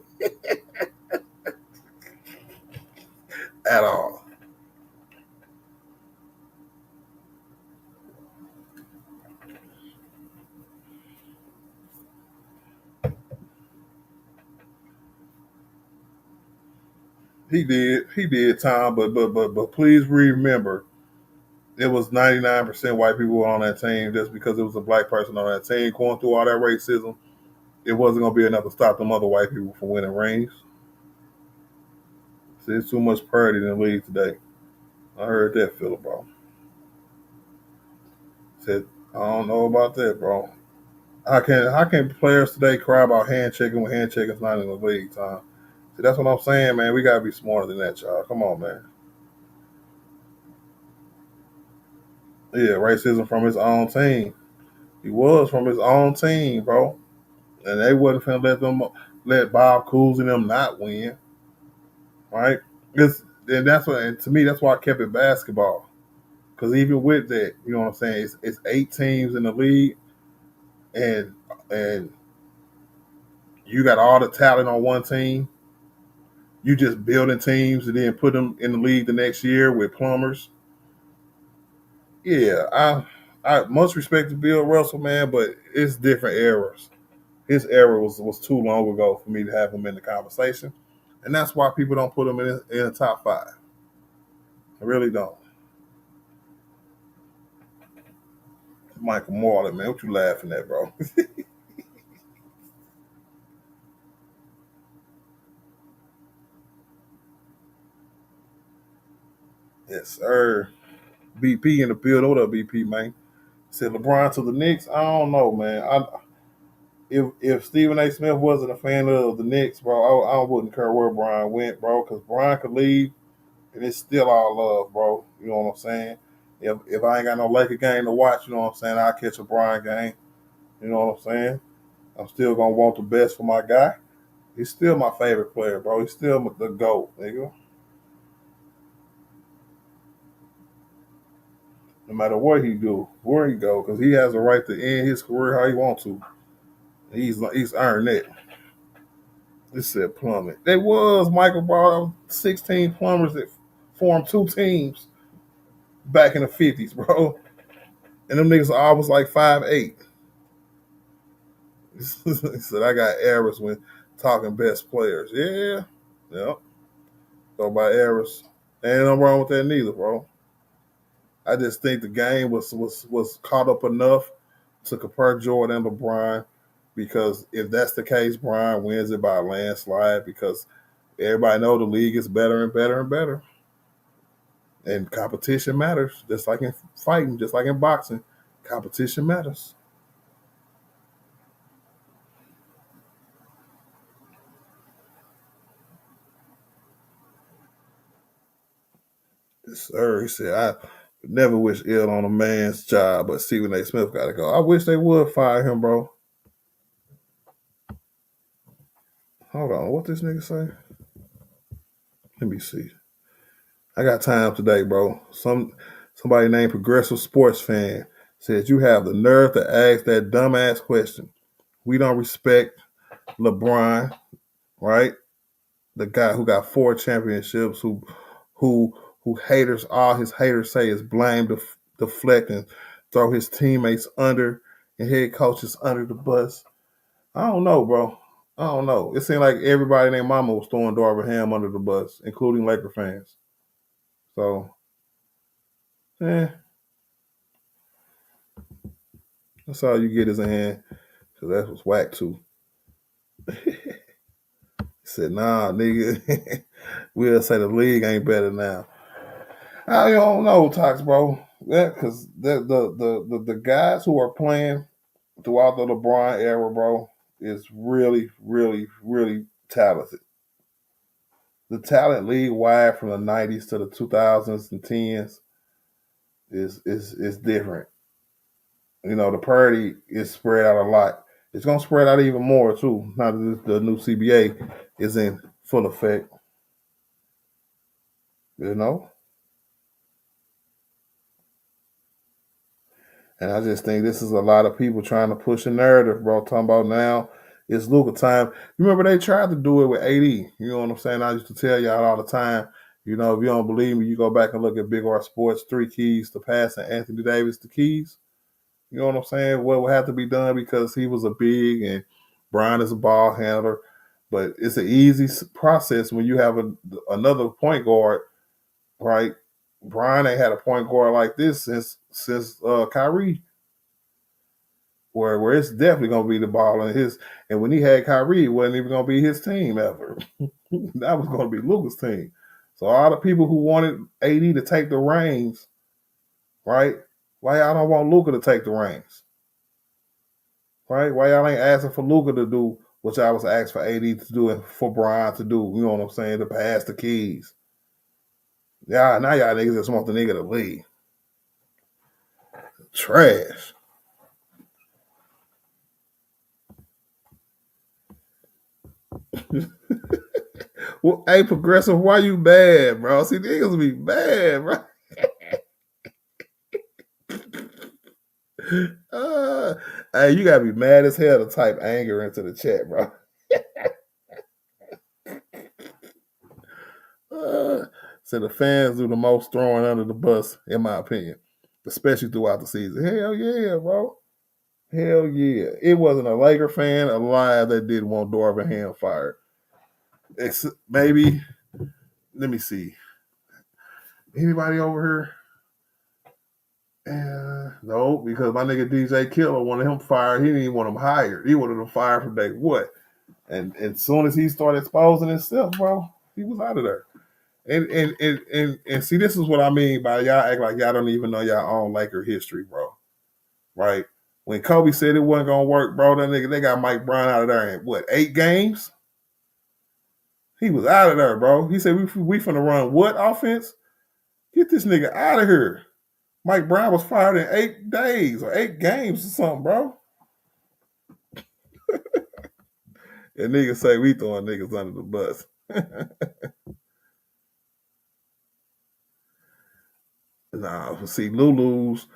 at all. He did, Tom, but please remember, it was 99% white people on that team. Just because it was a black person on that team going through all that racism, it wasn't gonna be enough to stop them other white people from winning rings. See, there's too much parity in the league today. I heard that, Philip, bro. Said, I don't know about that, bro. How can players today cry about hand checking when hand checking's not in the league, Tom? See, that's what I'm saying, man. We gotta be smarter than that, y'all. Come on, man. Yeah, racism from his own team. He was from his own team, bro. And they wasn't finna let Bob Cousy and them not win, right? And that's what, and to me, that's why I kept it basketball. Because even with that, you know what I'm saying? It's 8 teams in the league, and and you got all the talent on one team. You just building teams and then put them in the league the next year with plumbers. Yeah, I much respect to Bill Russell, man, but it's different eras. His era was too long ago for me to have him in the conversation, and that's why people don't put him in the top 5. I really don't. Michael Marley, man, what you laughing at, bro? Yes, sir. BP in the build. What up, BP, man? Said LeBron to the Knicks. I don't know, man. If Stephen A. Smith wasn't a fan of the Knicks, bro, I wouldn't care where Brian went, bro, because Brian could leave and it's still all love, bro. You know what I'm saying? If I ain't got no Laker game to watch, you know what I'm saying, I'll catch a Brian game. You know what I'm saying? I'm still gonna want the best for my guy. He's still my favorite player, bro. He's still the GOAT, nigga. No matter what he do, where he go, because he has a right to end his career how he wants to. He's earned that. This said plumbing. There was Michael brought up 16 plumbers that formed 2 teams back in the 50s, bro. And them niggas all was like 5'8". He said I got errors when talking best players. Yeah. Yep. Go by errors. Ain't nothing wrong with that neither, bro. I just think the game was caught up enough to compare Jordan and LeBron, because if that's the case, Brian wins it by a landslide, because everybody know the league is better and better and better. And competition matters, just like in fighting, just like in boxing. Competition matters. Yes, sir. He said, I would never wish ill on a man's job, but Stephen A. Smith got to go. I wish they would fire him, bro. Hold on. What this nigga say? Let me see. I got time today, bro. Somebody named Progressive Sports Fan said you have the nerve to ask that dumbass question. We don't respect LeBron, right? The guy who got 4 championships, who haters, all his haters say is blame, deflect, and throw his teammates under and head coaches under the bus. I don't know, bro. I don't know. It seemed like everybody and their mama was throwing Darvin Ham under the bus, including Laker fans. So, eh, that's all you get is a hand, because that was whack too. He said, nah, nigga. We'll say the league ain't better now. I don't know, Tox, bro. Because the guys who are playing throughout the LeBron era, bro, is really, really, really talented. The talent league wide from the 90s to the 2000s and 10s is different. You know, the parity is spread out a lot. It's gonna spread out even more too. Now that the new CBA is in full effect. You know, and I just think this is a lot of people trying to push a narrative, bro. Talking about now it's Luka time. You remember they tried to do it with AD. You know what I'm saying? I used to tell y'all all the time. You know, if you don't believe me, you go back and look at Big R Sports 3 keys to passing Anthony Davis the keys. You know what I'm saying? What would have to be done because he was a big and Brian is a ball handler. But it's an easy process when you have another point guard, right? Brian ain't had a point guard like this since Kyrie, where it's definitely gonna be the ball in his. And when he had Kyrie, it wasn't even gonna be his team ever. That was gonna be Luka's team. So all the people who wanted AD to take the reins, right? Why y'all don't want Luka to take the reins? Right? Why y'all ain't asking for Luka to do what y'all was asked for AD to do and for Brian to do? You know what I'm saying? To pass the keys. Yeah, now y'all niggas just want the nigga to leave. Trash. Well, hey, Progressive, why you bad, bro? See, niggas be bad, bro. Hey, you gotta be mad as hell to type anger into the chat, bro. So the fans do the most throwing under the bus, in my opinion, especially throughout the season. Hell yeah, bro. Hell yeah. It wasn't a Laker fan alive that didn't want Darvin Ham fired. Maybe, let me see. Anybody over here? No, because my nigga DJ Killer wanted him fired. He didn't even want him hired. He wanted him fired from day what? And as soon as he started exposing himself, bro, he was out of there. And see, this is what I mean by y'all act like y'all don't even know y'all own Laker history, bro. Right? When Kobe said it wasn't gonna work, bro, that nigga, they got Mike Brown out of there in what, 8 games? He was out of there, bro. He said we finna run what offense? Get this nigga out of here. Mike Brown was fired in 8 days or 8 games or something, bro. And niggas say we throwing niggas under the bus. Nah, see, Lulu's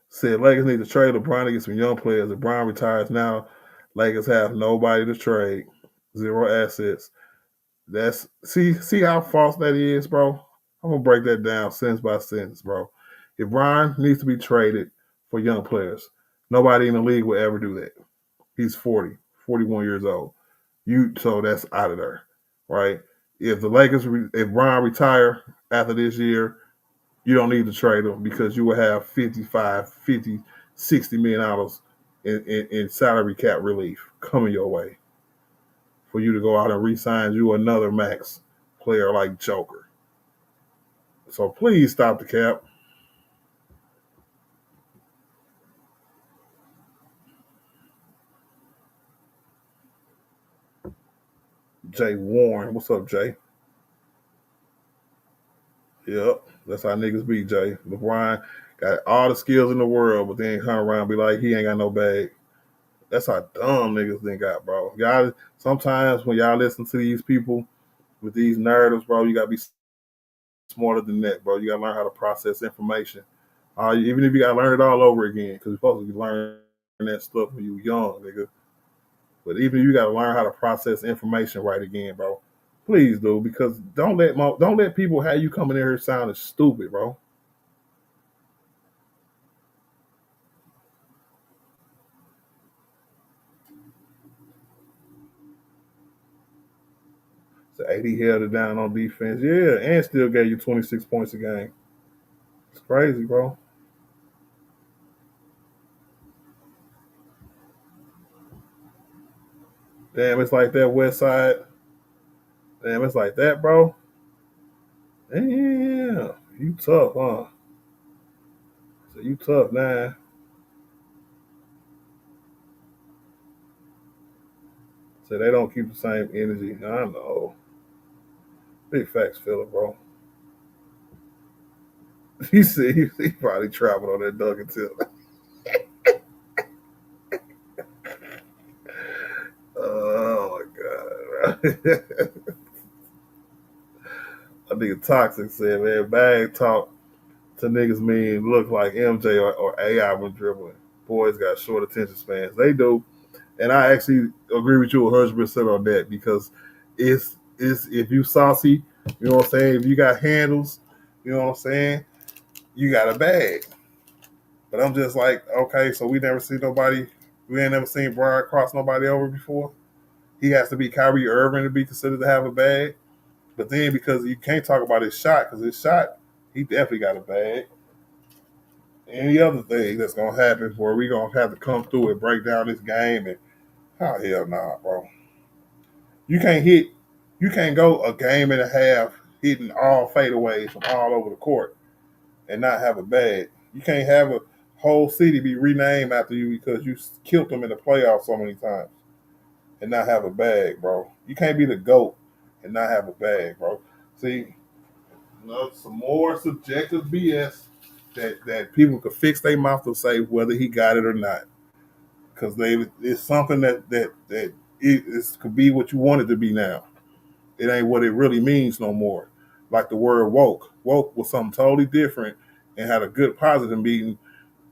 said Lakers need to trade LeBron to get some young players. If Brown retires now, Lakers have nobody to trade. 0 assets. That's see how false that is, bro. I'm gonna break that down sentence by sentence, bro. If Brian needs to be traded for young players, nobody in the league will ever do that. He's 40, 41 years old. So that's out of there, right? If the Lakers, if Brian retire after this year, you don't need to trade him because you will have 55, 50, $60 million in salary cap relief coming your way for you to go out and re-sign you another max player like Joker. So please stop the cap. Jay Warren. What's up, Jay? Yep. That's how niggas be, Jay. LeBron got all the skills in the world, but then come around and be like, he ain't got no bag. That's how dumb niggas think got, bro. Y'all, sometimes when y'all listen to these people with these narratives, bro, you gotta be smarter than that, bro. You gotta learn how to process information. Even if you gotta learn it all over again, because you're supposed to be learning that stuff when you young, nigga. But even if you gotta learn how to process information right again, bro. Please do, because don't let people have you coming in here sounding stupid, bro. The 80 held it down on defense. Yeah, and still gave you 26 points a game. It's crazy, bro. Damn, it's like that West Side. Damn, it's like that, bro. Damn, you tough, huh? So you tough, nah. So they don't keep the same energy. I know. Big facts, Philip, bro. He said he probably traveled on that Dunkin' tip. Oh my god. I think Toxic said, man, bag talk to niggas mean look like MJ or AI when dribbling. Boys got short attention spans. They do. And I actually agree with you 100% on that because it's if you saucy, you know what I'm saying? If you got handles, you know what I'm saying? You got a bag. But I'm just like, okay, so we ain't never seen Brian cross nobody over before. He has to be Kyrie Irving to be considered to have a bag. But then because you can't talk about his shot, because his shot, he definitely got a bag. Any other thing that's gonna happen where we gonna have to come through and break down this game and hell nah, bro. You can't go a game and a half hitting all fadeaways from all over the court and not have a bag. You can't have a whole city be renamed after you because you killed them in the playoffs so many times and not have a bag, bro. You can't be the GOAT and not have a bag, bro. See, some more subjective BS that people could fix their mouth to say whether he got it or not. Because it's something that could be what you want it to be now. It ain't what it really means no more. Like the word woke. Woke was something totally different and had a good positive meaning,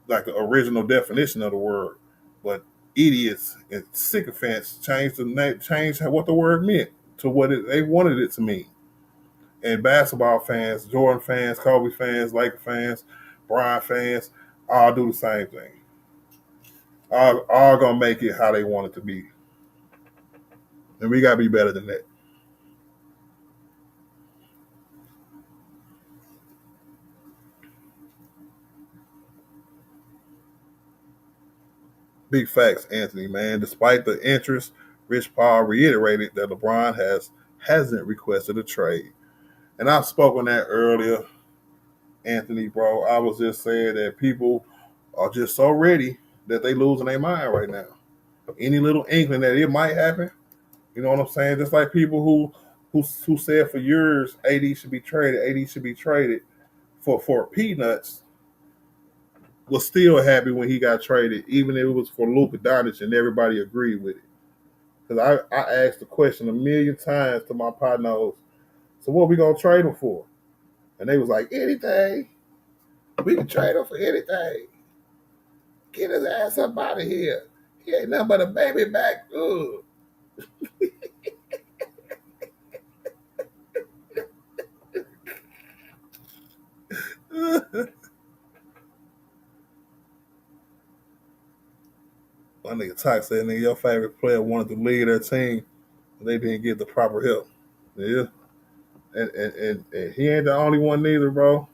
like the original definition of the word. But idiots and sycophants changed what the word meant to what they wanted it to mean. And basketball fans, Jordan fans, Kobe fans, Laker fans, Bron fans, all do the same thing. All gonna make it how they want it to be. And we gotta be better than that. Big facts, Anthony, man. Despite the interest, Rich Paul reiterated that LeBron hasn't requested a trade. And I spoke on that earlier, Anthony, bro. I was just saying that people are just so ready that they losing their mind right now. Any little inkling that it might happen, you know what I'm saying? Just like people who said for years AD should be traded, AD should be traded for peanuts, was still happy when he got traded, even if it was for Luka Doncic, and everybody agreed with it. Because I asked the question a million times to my partners, so what we gonna trade him for? And they was like, anything. We can trade him for anything. Get his ass up out of here. He ain't nothing but a baby back. Ugh. My nigga Tox said, nigga, your favorite player wanted to lead their team, and they didn't get the proper help. Yeah. And he ain't the only one neither, bro.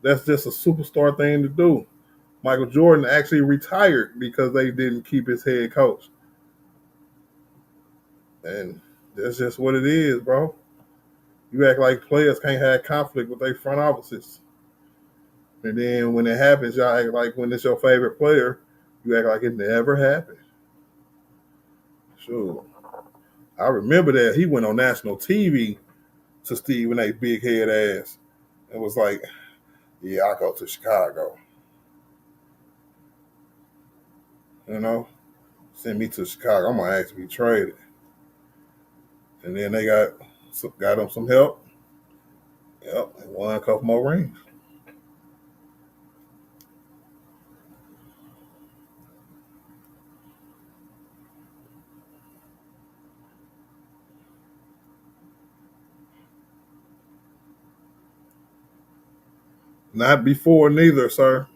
That's just a superstar thing to do. Michael Jordan actually retired because they didn't keep his head coach. And that's just what it is, bro. You act like players can't have conflict with their front offices. And then when it happens, y'all act like when it's your favorite player, you act like it never happened. Sure. I remember that he went on national TV to Stephen A. Big Head ass and was like, yeah, I go to Chicago. You know, send me to Chicago. I'm gonna ask to be traded. And then they got him some help. Yep, and won a couple more rings. Not before neither, sir.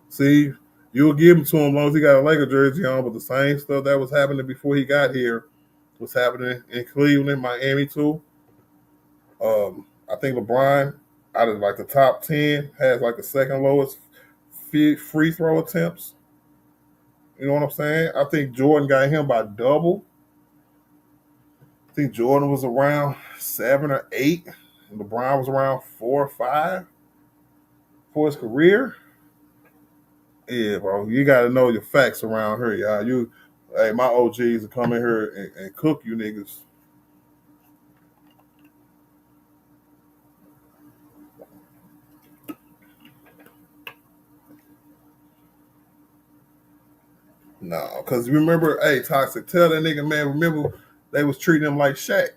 See, you'll give him to him as long as he got a Laker jersey on, but the same stuff that was happening before he got here what's happening in Cleveland, Miami too. I think LeBron, out of like the top 10, has like the second lowest free throw attempts. You know what I'm saying? I think Jordan got him by double. I think Jordan was around 7 or 8, and LeBron was around 4 or 5 for his career. Yeah, bro, you got to know your facts around here, y'all. Hey, my OGs will come in here and cook you niggas. No, because remember, hey, Toxic, tell that nigga, man, remember they was treating him like Shaq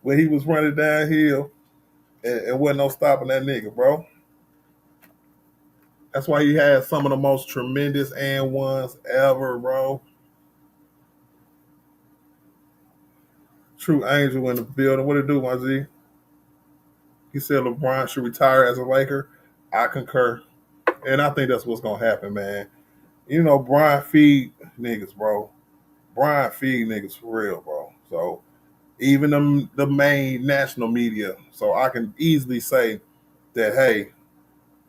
when he was running downhill and wasn't no stopping that nigga, bro. That's why he had some of the most tremendous and ones ever, bro. True Angel in the building. What it do, my G? He said LeBron should retire as a Laker. I concur. And I think that's what's going to happen, man. You know, Brian feed niggas, bro. Brian feed niggas for real, bro. So even the main national media. So I can easily say that, hey,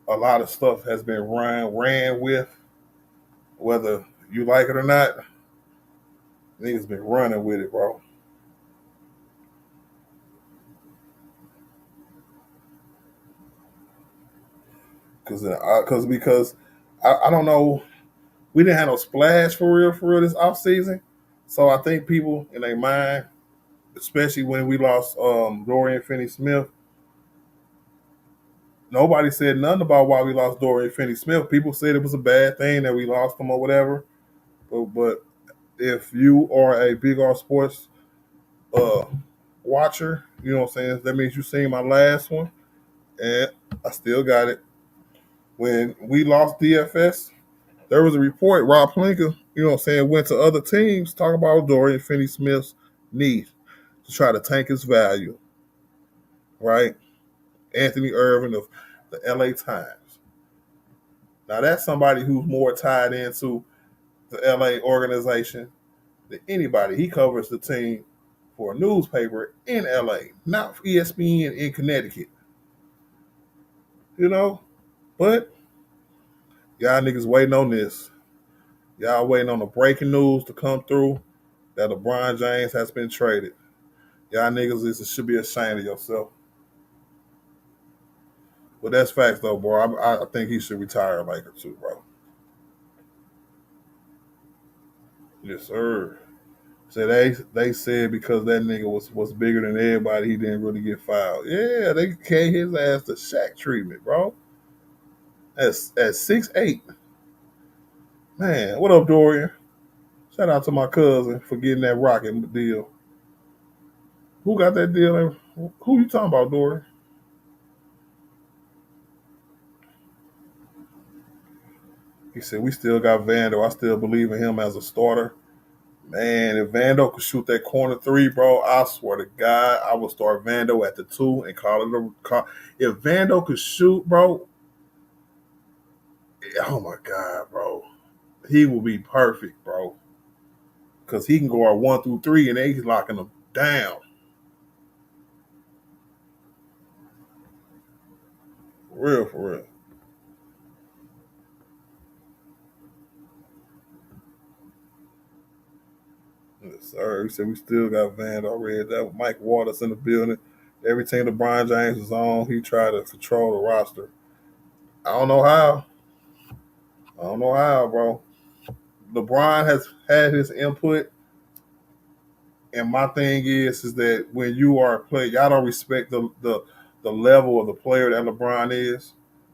a lot of stuff has been ran with, whether you like it or not. Niggas been running with it, bro. Because I don't know, we didn't have no splash for real this off season. So I think people in their mind, especially when we lost Dorian Finney-Smith, nobody said nothing about why we lost Dorian Finney-Smith. People said it was a bad thing that we lost him or whatever. But if you are a Big R Sports uh, watcher, you know what I'm saying, that means you seen my last one, and I still got it. When we lost DFS, there was a report, Rob Pelinka, you know what I'm saying, went to other teams talking about Dorian Finney-Smith's need to try to tank his value, right? Anthony Irvin of the LA Times. Now, that's somebody who's more tied into the LA organization than anybody. He covers the team for a newspaper in LA, not for ESPN in Connecticut. You know? But y'all niggas waiting on this. Y'all waiting on the breaking news to come through that LeBron James has been traded. Y'all niggas should be ashamed of yourself. But that's facts though, bro. I think he should retire Laker too, bro. Yes, sir. So they said because that nigga was bigger than everybody, he didn't really get fouled. Yeah, they gave his ass the Shaq treatment, bro. At 6'8". Man, what up, Dorian? Shout out to my cousin for getting that Rocket deal. Who got that deal? Who you talking about, Dorian? He said, we still got Vando. I still believe in him as a starter. Man, if Vando could shoot that corner three, bro, I swear to God, I would start Vando at the 2 and call it a. If Vando could shoot, bro, oh my God, bro, he will be perfect, bro. Because he can go out 1 through 3 and he's locking them down. For real. Yes, sir. He said we still got Vando. I read that. Mike Waters in the building. Every team LeBron James is on, he tried to control the roster. I don't know how. Bro. LeBron has had his input, and my thing is that when you are a player, y'all don't respect the level of the player that LeBron is,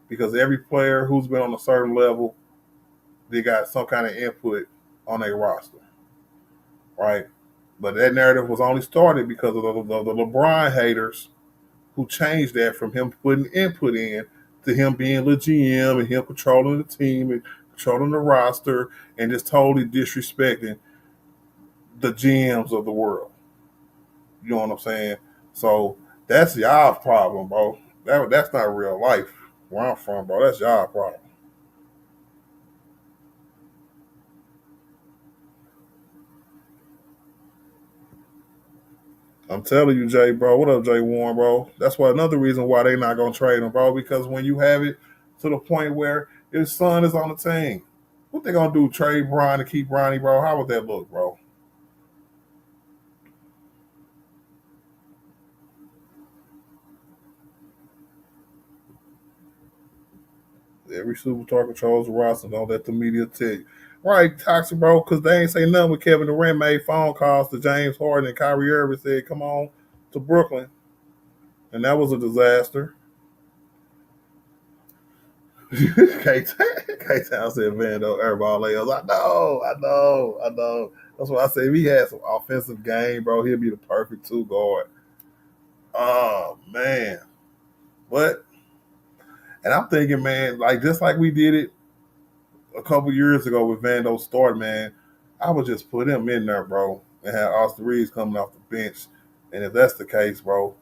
because every player who's been on a certain level, they got some kind of input on a roster, right? But that narrative was only started because of the LeBron haters who changed that from him putting input in to him being the GM and him controlling the team and controlling the roster and just totally disrespecting the GMs of the world. You know what I'm saying? So that's y'all problem, bro. That's not real life where I'm from, bro. That's y'all problem. I'm telling you, Jay, bro. What up, Jay Warren, bro? That's why another reason why they not gonna trade him, bro. Because when you have it to the point where his son is on the team, what they gonna do? Trade Bron to keep Bronny, bro? How would that look, bro? Every superstar controls the roster. Don't let the media tell you. Right, toxic, bro, because they ain't say nothing when Kevin Durant made phone calls to James Harden and Kyrie Irving said, come on to Brooklyn. And that was a disaster. K-Town said, man, don't airball layups. I know. That's why I say if he had some offensive game, bro, he'll be the perfect two guard. Oh, man. But, and I'm thinking, man, like just like we did it a couple years ago with Vando start, man, I would just put him in there, bro, and have Austin Reeves coming off the bench. And if that's the case, bro,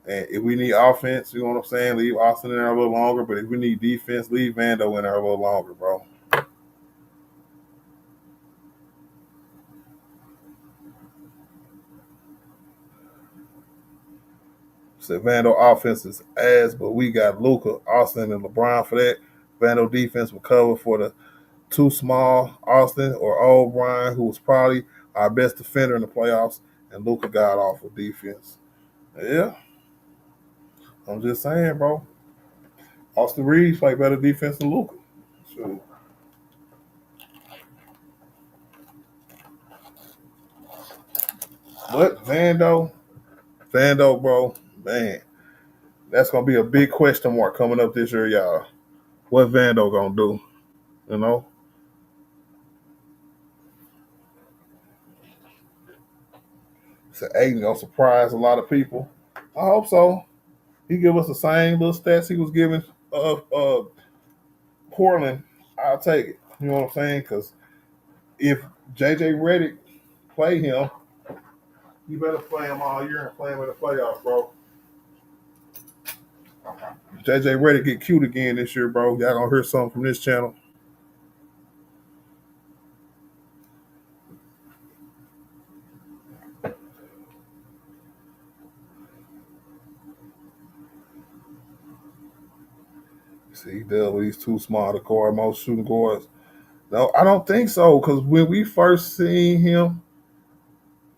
and if we need offense, you know what I'm saying, leave Austin in there a little longer. But if we need defense, leave Vando in there a little longer, bro. Said Vando offense is ass, but we got Luka, Austin, and LeBron for that. Vando defense will cover for the too small Austin or old Brian, who was probably our best defender in the playoffs, and Luka got awful defense. Yeah, I'm just saying, bro. Austin Reeves play better defense than Luka. Sure. But Vando, bro, man, that's gonna be a big question mark coming up this year, y'all. What Vando gonna do? You know? So Aiden gonna surprise a lot of people. I hope so. He give us the same little stats he was giving Portland. I'll take it. You know what I'm saying? Because if JJ Redick play him, you better play him all year and play him in the playoffs, bro. JJ Redick get cute again this year, bro. Y'all gonna hear something from this channel. See, he dealt with these too small to guard most shooting guards. No, I don't think so. Because when we first seen him,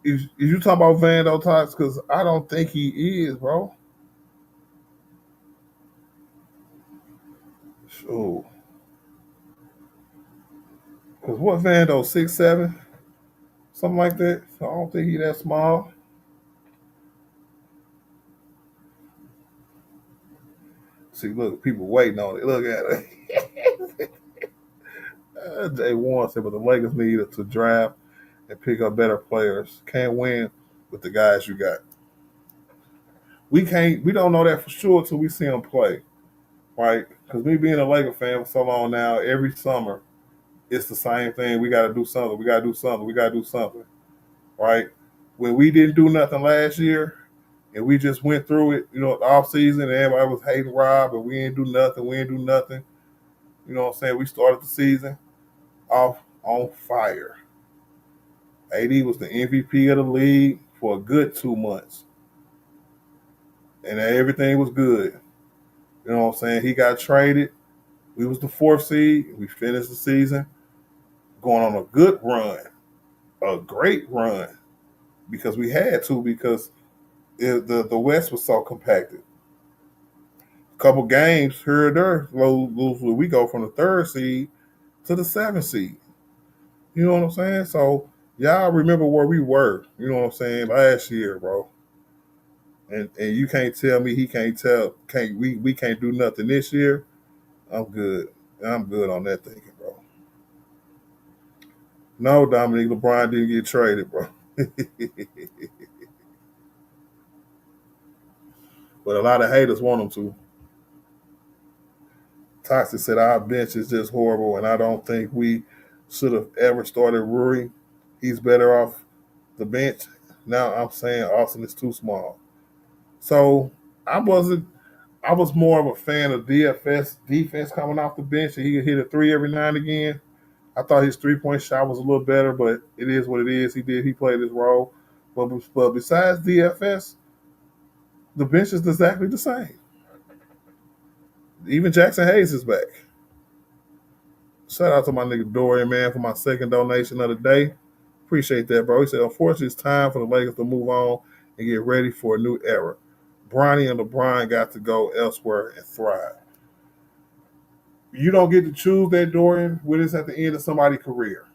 is you talking about Vando Tox? Because I don't think he is, bro. Sure. Because what Vando, 6'7", something like that. So I don't think he that small. See, look, people waiting on it. Look at it. Jay Warren said, but the Lakers need to draft and pick up better players. Can't win with the guys you got. We can't. We don't know that for sure until we see them play, right? Because me being a Laker fan for so long now, every summer it's the same thing. We got to do something. We got to do something. We got to do something, right? When we didn't do nothing last year, and we just went through it, you know, the off season, and everybody was hating Rob, and we ain't do nothing. We ain't do nothing. You know what I'm saying? We started the season off on fire. AD was the MVP of the league for a good 2 months, and everything was good. You know what I'm saying? He got traded. We was the fourth seed. We finished the season going on a good run, a great run, because we had to because the West was so compacted. A couple games here or there, lose. We go from the third seed to the seventh seed. You know what I'm saying? So y'all remember where we were. You know what I'm saying? Last year, bro. And you can't tell me he can't tell. Can't we can't do nothing this year? I'm good. I'm good on that thinking, bro. No, Dominique LeBron didn't get traded, bro. But a lot of haters want him to. Toxic said our bench is just horrible, and I don't think we should have ever started Rory. He's better off the bench. Now I'm saying Austin is too small. So I wasn't. I was more of a fan of DFS defense coming off the bench, and he could hit a three every now and again. I thought his 3-point shot was a little better, but it is what it is. He played his role. But besides DFS, the bench is exactly the same. Even Jackson Hayes is back. Shout out to my nigga Dorian, man, for my second donation of the day. Appreciate that, bro. He said, unfortunately, it's time for the Lakers to move on and get ready for a new era. Bronny and LeBron got to go elsewhere and thrive. You don't get to choose that, Dorian, when it's at the end of somebody's career.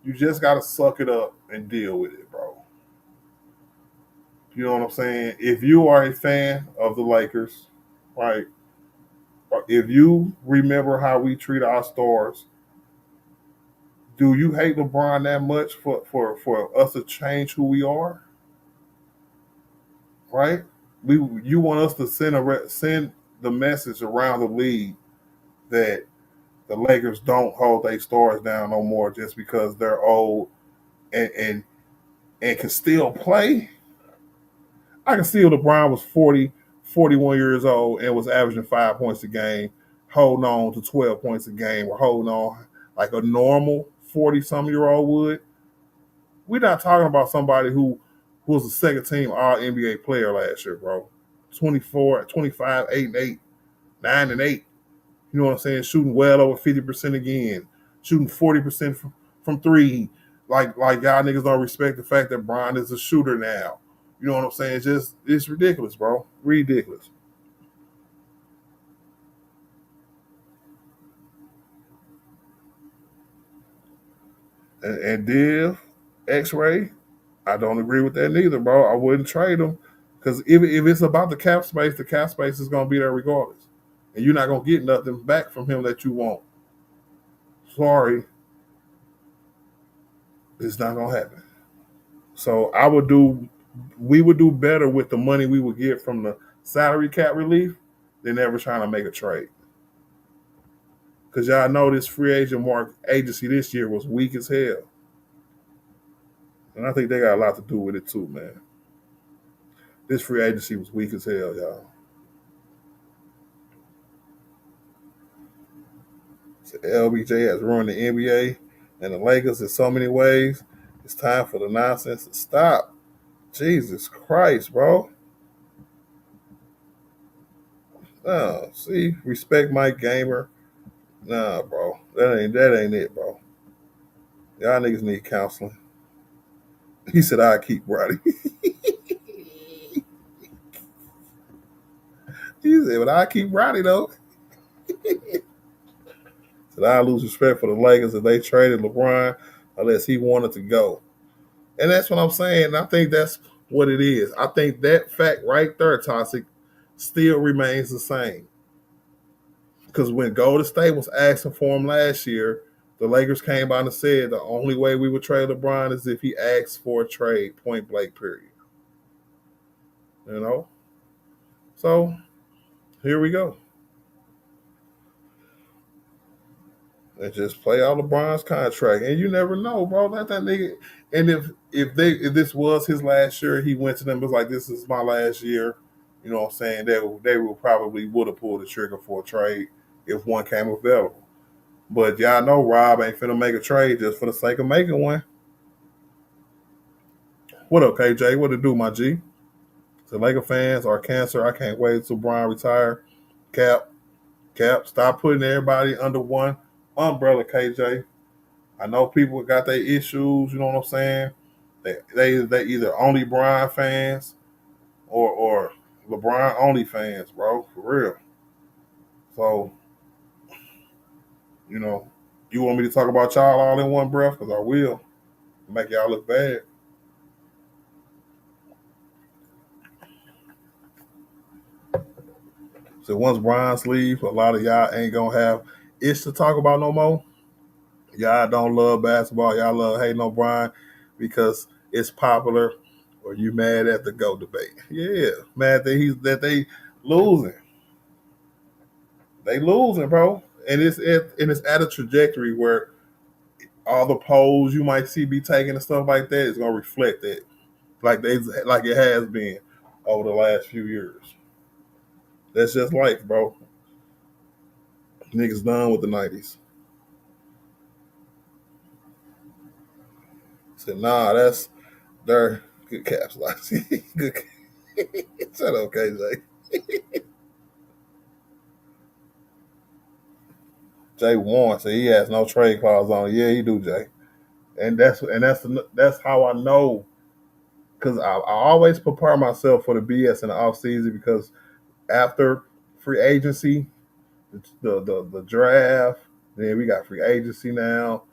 You just got to suck it up and deal with it, bro. You know what I'm saying? If you are a fan of the Lakers, right, if you remember how we treat our stars, do you hate LeBron that much for us to change who we are? Right? You want us to send the message around the league that the Lakers don't hold their stars down no more just because they're old and can still play. I can see LeBron was 40, 41 years old and was averaging 5 points a game, holding on to 12 points a game, or holding on like a normal 40-some-year-old would. We're not talking about somebody who was a second team All NBA player last year, bro. 24, 25, 8 and 8, 9 and 8. You know what I'm saying? Shooting well over 50% again, shooting 40% from three. Like y'all niggas don't respect the fact that Bron is a shooter now. You know what I'm saying? It's ridiculous, bro. Ridiculous. And Div, X-Ray, I don't agree with that neither, bro. I wouldn't trade him because if it's about the cap space is going to be there regardless. And you're not going to get nothing back from him that you want. Sorry. It's not going to happen. So we would do better with the money we would get from the salary cap relief than ever trying to make a trade. Because y'all know this free agent agency this year was weak as hell. And I think they got a lot to do with it too, man. This free agency was weak as hell, y'all. So LBJ has ruined the NBA and the Lakers in so many ways. It's time for the nonsense to stop. Jesus Christ, bro. No, see, respect Mike Gamer. Nah, bro. That ain't it, bro. Y'all niggas need counseling. He said I keep writing. He said, but I keep writing though. Said I lose respect for the Lakers if they traded LeBron unless he wanted to go. And that's what I'm saying. I think that's what it is. I think that fact right there, Toxic, still remains the same. Because when Golden State was asking for him last year, the Lakers came out and said the only way we would trade LeBron is if he asked for a trade, point blank, period. You know? So, here we go. And just play out LeBron's contract. And you never know, bro. Let that nigga. And if this was his last year, he went to them, was like, this is my last year. You know what I'm saying? They would probably would have pulled the trigger for a trade if one came available. But y'all know Rob ain't finna make a trade just for the sake of making one. What up, KJ? What to do, my G? So Laker fans are cancer. I can't wait until Bron retire. Cap, stop putting everybody under one umbrella, KJ. I know people got their issues, you know what I'm saying? They either only Bron fans or LeBron only fans, bro, for real. So, you know, you want me to talk about y'all all in one breath? Because I will. Make y'all look bad. So once Bron's leave, a lot of y'all ain't gonna have itch to talk about no more. Y'all don't love basketball. Y'all love hating on Bron because it's popular, or you mad at the GOAT debate. Yeah, mad that they losing. They losing, bro. And it's at a trajectory where all the polls you might see be taken and stuff like that is gonna reflect that. Like it has been over the last few years. That's just life, bro. Niggas done with the 90s. Said, nah, There, good caps lock. Good. Shut up, KJ. Jay Warren said he has no trade clause on it. Yeah, he do, Jay. And that's how I know, because I always prepare myself for the BS in the off season, because after free agency, the draft, then we got free agency now,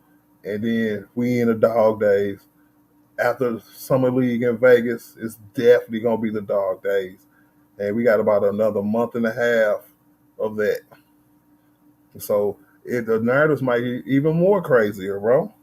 and then we in the dog days. After summer league in Vegas, it's definitely gonna be the dog days, and we got about another month and a half of that. So the narratives might be even more crazier, bro.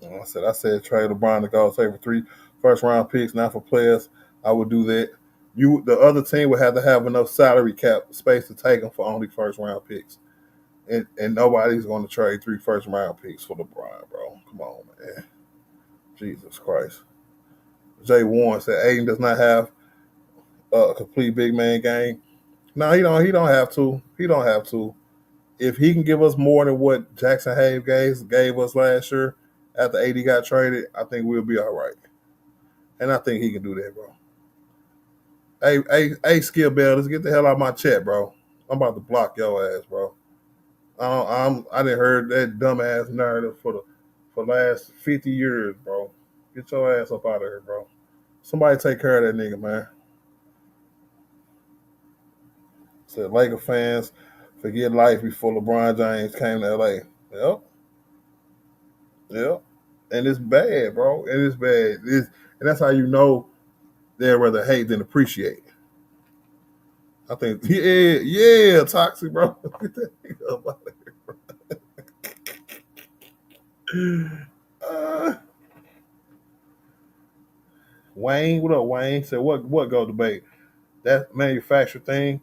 I said trade LeBron to go take for 3 first round picks, not for players. I would do that. The other team would have to have enough salary cap space to take them for only first round picks, and nobody's going to trade 3 first round picks for LeBron, bro. Come on, man. Jesus Christ. Jay Warren said Aiden does not have a complete big man game. No, he don't. He don't have to. He don't have to. If he can give us more than what Jackson Hayes gave us last year after AD got traded, I think we'll be all right. And I think he can do that, bro. Hey, Skill Bell, let's get the hell out of my chat, bro. I'm about to block your ass, bro. I didn't heard that dumbass narrative for the last 50 years, bro. Get your ass up out of here, bro. Somebody take care of that nigga, man. Said Laker fans forget life before LeBron James came to LA. Yep, yep. And it's bad, bro. And it's bad. And that's how you know they'd rather hate than appreciate. I think, yeah, toxic, bro. Get that nigga up out of here. Wayne, what up, Wayne? Said what go debate? That manufactured thing,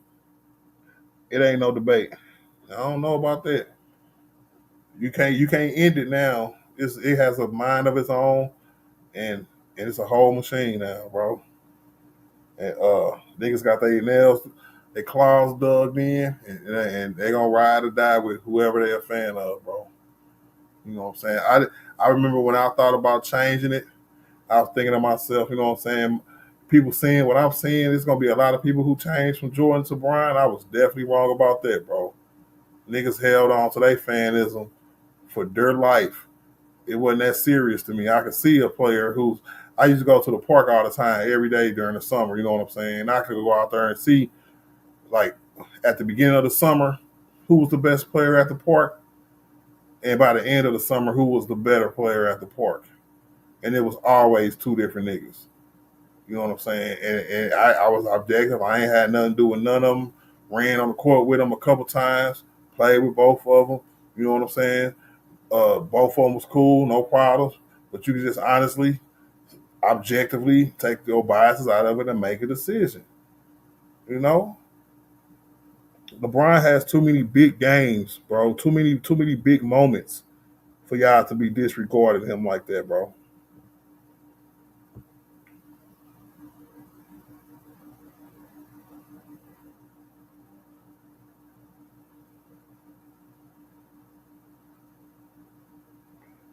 it ain't no debate. I don't know about that. You can't end it now. It has a mind of its own, and it's a whole machine now, bro. And niggas got their nails, their claws dug in, and they gonna ride or die with whoever they're a fan of, bro. You know what I'm saying? I remember when I thought about changing it, I was thinking to myself, you know what I'm saying? People seeing what I'm seeing, there's gonna be a lot of people who changed from Jordan to Brian. I was definitely wrong about that, bro. Niggas held on to their fanism for their life. It wasn't that serious to me. I could see a player who's I used to go to the park all the time every day during the summer, you know what I'm saying? I could go out there and see, like, at the beginning of the summer, who was the best player at the park, and by the end of the summer, who was the better player at the park. And it was always two different niggas. You know what I'm saying? And I was objective. I ain't had nothing to do with none of them. Ran on the court with them a couple times. Played with both of them. You know what I'm saying? Both of them was cool, no problems. But you can just honestly, objectively take your biases out of it and make a decision. You know? LeBron has too many big games, bro. Too many big moments for y'all to be disregarding him like that, bro.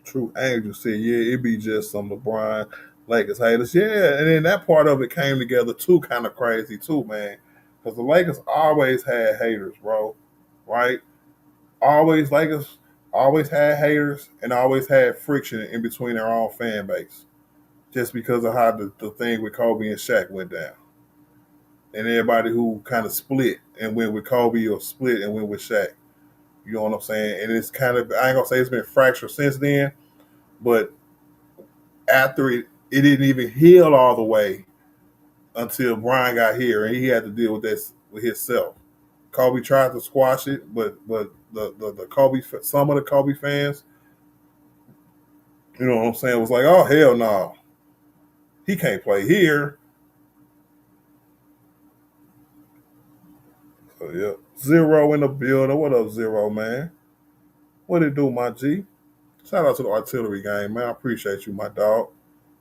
True Angel said, yeah, it be just some LeBron Lakers haters. Yeah, and then that part of it came together too, kind of crazy too, man. Because the Lakers always had haters, bro. Right? Lakers always had haters and always had friction in between their own fan base. Just because of how the thing with Kobe and Shaq went down. And everybody who kind of split and went with Kobe or split and went with Shaq. You know what I'm saying? And it's kind of, I ain't gonna say it's been fractured since then, but after it didn't even heal all the way until Brian got here, and he had to deal with this with himself. Kobe tried to squash it, but the Kobe, some of the Kobe fans, you know what I'm saying, was like, oh hell no, he can't play here. So yeah, Zero in the building. What up, Zero, man? What it do, my G? Shout out to the artillery game, man. I appreciate you, my dog.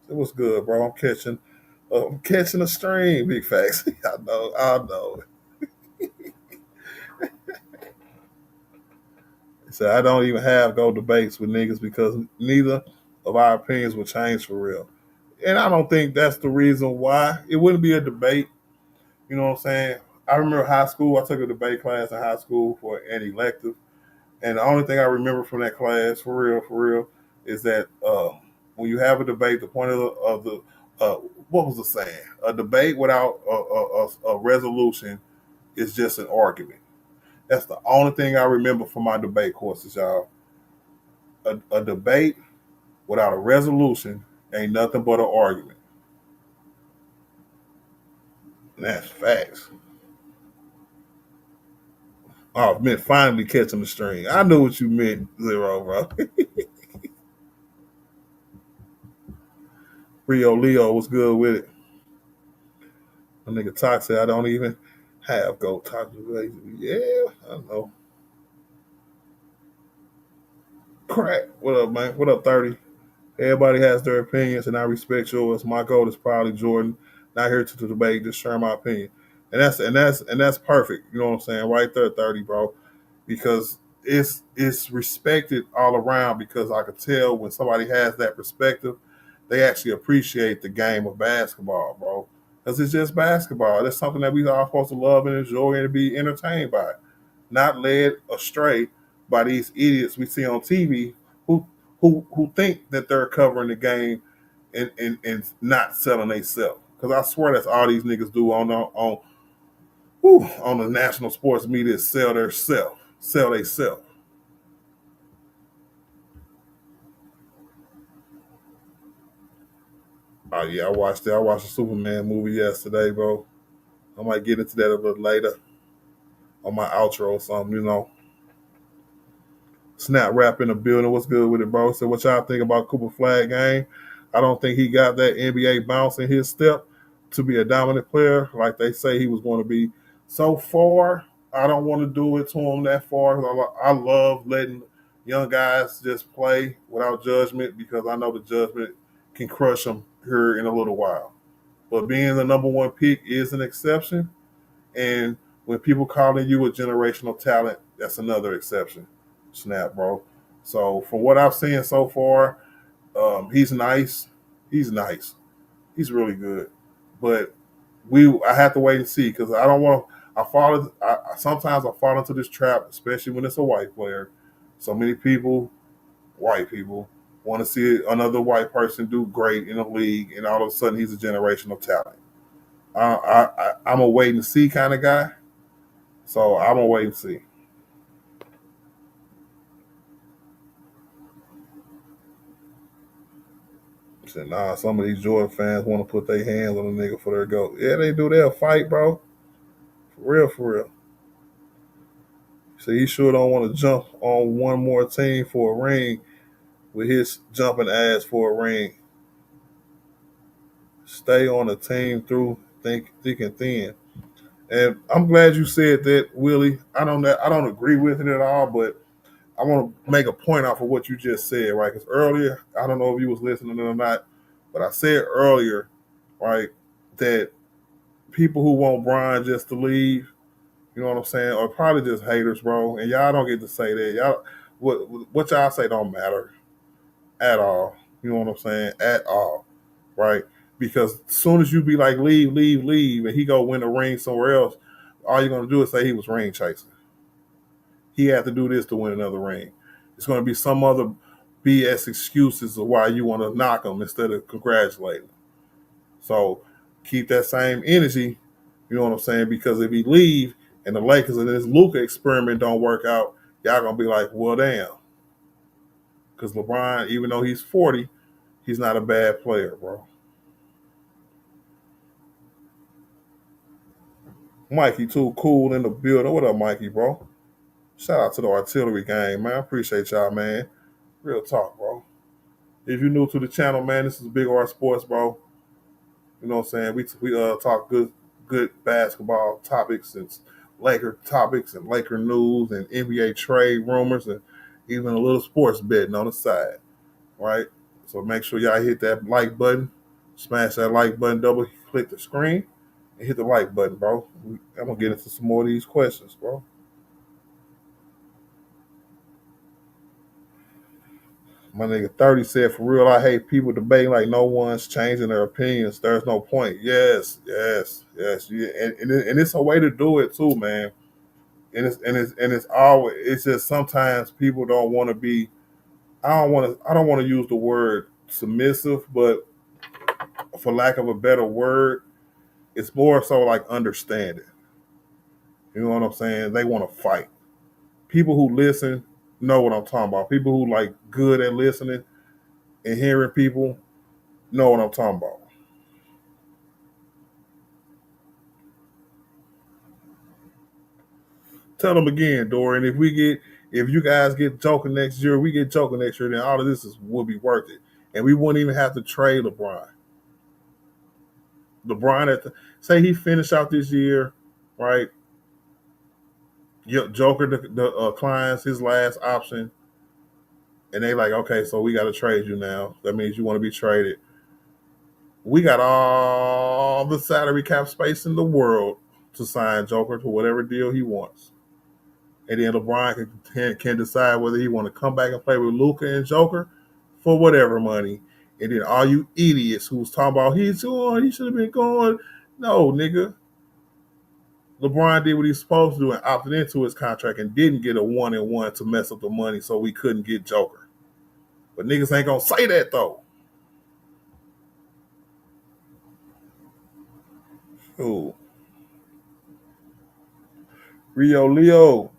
It was good, bro. I'm catching a stream, big facts. I know. So I don't even have go debates with niggas because neither of our opinions will change for real. And I don't think that's the reason why. It wouldn't be a debate. You know what I'm saying? I remember high school. I took a debate class in high school for an elective. And the only thing I remember from that class, for real, is that when you have a debate, the point of the uh, what was the saying? A debate without a resolution is just an argument. That's the only thing I remember from my debate courses, y'all. A debate without a resolution ain't nothing but an argument. And that's facts. Oh, meant finally catching the string. I knew what you meant, Zero, bro. Rio Leo was good with it. A nigga Talk said I don't even have goat talk. Yeah, I know. Crack. What up, man? What up, 30? Everybody has their opinions, and I respect yours. My goal is probably Jordan. Not here to debate, just share my opinion, and that's perfect. You know what I'm saying? Right there, 30, bro. Because it's respected all around. Because I could tell when somebody has that perspective, they actually appreciate the game of basketball, bro. Because it's just basketball. That's something that we are supposed to love and enjoy and be entertained by, not led astray by these idiots we see on TV who who think that they're covering the game and not selling themselves. Because I swear that's all these niggas do on the national sports media is sell their self, sell they self. Oh yeah, I watched that. I watched the Superman movie yesterday, bro. I might get into that a little later on my outro or something, you know. Snap rap in the building. What's good with it, bro? So what y'all think about Cooper Flag game? I don't think he got that NBA bounce in his step to be a dominant player like they say he was going to be. So far, I don't want to do it to him that far. I love letting young guys just play without judgment because I know the judgment can crush them here in a little while. But being the number one pick is an exception. And when people calling you a generational talent, that's another exception. Snap, bro. So from what I've seen so far, he's nice. He's nice. He's really good. But I have to wait and see because I don't want to. Sometimes I fall into this trap, especially when it's a white player. So many people, white people, want to see another white person do great in the league, and all of a sudden he's a generational talent. I'm a wait and see kind of guy. So I'm gonna wait and see. Said, nah, some of these Jordan fans want to put their hands on a nigga for their goat. Yeah, they do. They'll fight, bro. For real, for real. So he sure don't want to jump on one more team for a ring with his jumping ass for a ring. Stay on the team through thick and thin. And I'm glad you said that, Willie. I don't agree with it at all, but I want to make a point off of what you just said, right? Because earlier, I don't know if you was listening or not, but I said earlier, right, that people who want Brian just to leave, you know what I'm saying, are probably just haters, bro. And y'all don't get to say that. Y'all, what y'all say don't matter at all. You know what I'm saying? At all, right? Because as soon as you be like, leave, leave, leave, and he go win a ring somewhere else, all you're gonna do is say he was ring chasing. He had to do this to win another ring. It's going to be some other BS excuses of why you want to knock him instead of congratulating him. So keep that same energy, you know what I'm saying? Because if he leave and the Lakers and this Luka experiment don't work out, y'all going to be like, well, damn. Because LeBron, even though he's 40, he's not a bad player, bro. Mikey, too cool in the building. What up, Mikey, bro? Shout out to the artillery game, man. I appreciate y'all, man. Real talk, bro. If you're new to the channel, man, this is Big R Sports, bro. You know what I'm saying? We talk good basketball topics and Laker topics and Laker news and NBA trade rumors and even a little sports betting on the side, right? So make sure y'all hit that like button, smash that like button, double click the screen, and hit the like button, bro. I'm gonna get into some more of these questions, bro. My nigga 30 said, for real, I hate people debating like no one's changing their opinions. There's no point. Yes, yes, yes. Yeah. And it's a way to do it too, man. And it's always, it's just sometimes people don't want to be, I don't want to use the word submissive, but for lack of a better word, it's more so like understanding. You know what I'm saying? They want to fight. People who listen know what I'm talking about. People who like good at listening and hearing people know what I'm talking about. Tell them again, Dorian. If you guys get Joker next year, we get Joker next year, then all of this will be worth it, and we wouldn't even have to trade LeBron. LeBron say he finished out this year, right? Joker declines his last option, and they like, okay, so we got to trade you now. That means you want to be traded. We got all the salary cap space in the world to sign Joker to whatever deal he wants. And then LeBron can decide whether he want to come back and play with Luka and Joker for whatever money. And then all you idiots who's talking about he should have been going. No, nigga. LeBron did what he's supposed to do and opted into his contract and didn't get a 1-and-1 to mess up the money so we couldn't get Joker. But niggas ain't gonna say that though. Ooh. Rio Leo.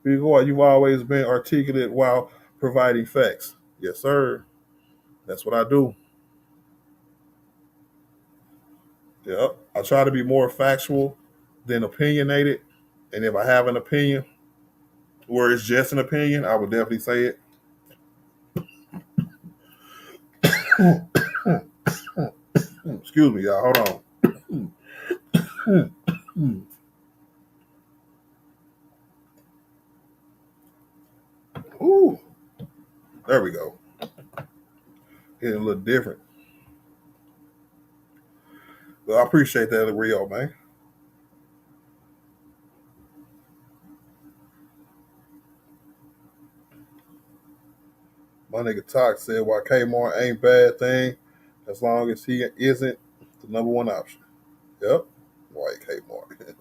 Big boy, you've always been articulate while providing facts. Yes, sir. That's what I do. Yep. I try to be more factual than opinionated. And if I have an opinion where it's just an opinion, I would definitely say it. Excuse me, y'all. Hold on. Ooh. There we go. Getting a little different. But I appreciate that, Rio, man. My nigga Talk said, "Why Kmart ain't bad thing, as long as he isn't the number one option." Yep. Why Kmart?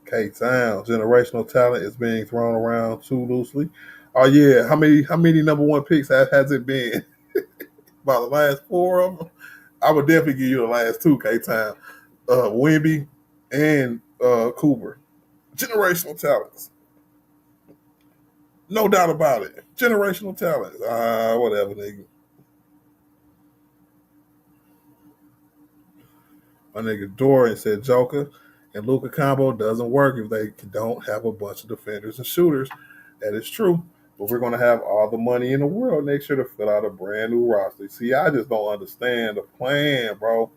K Town generational talent is being thrown around too loosely. Oh yeah, how many number one picks has it been? About the last four of them. I would definitely give you the last two, K Town, Wimby and Cooper. Generational talents. No doubt about it. Generational talent. Whatever, nigga. My nigga Dorian said Joker and Luka combo doesn't work if they don't have a bunch of defenders and shooters. That is true. But we're going to have all the money in the world next year to fill out a brand new roster. See, I just don't understand the plan, bro.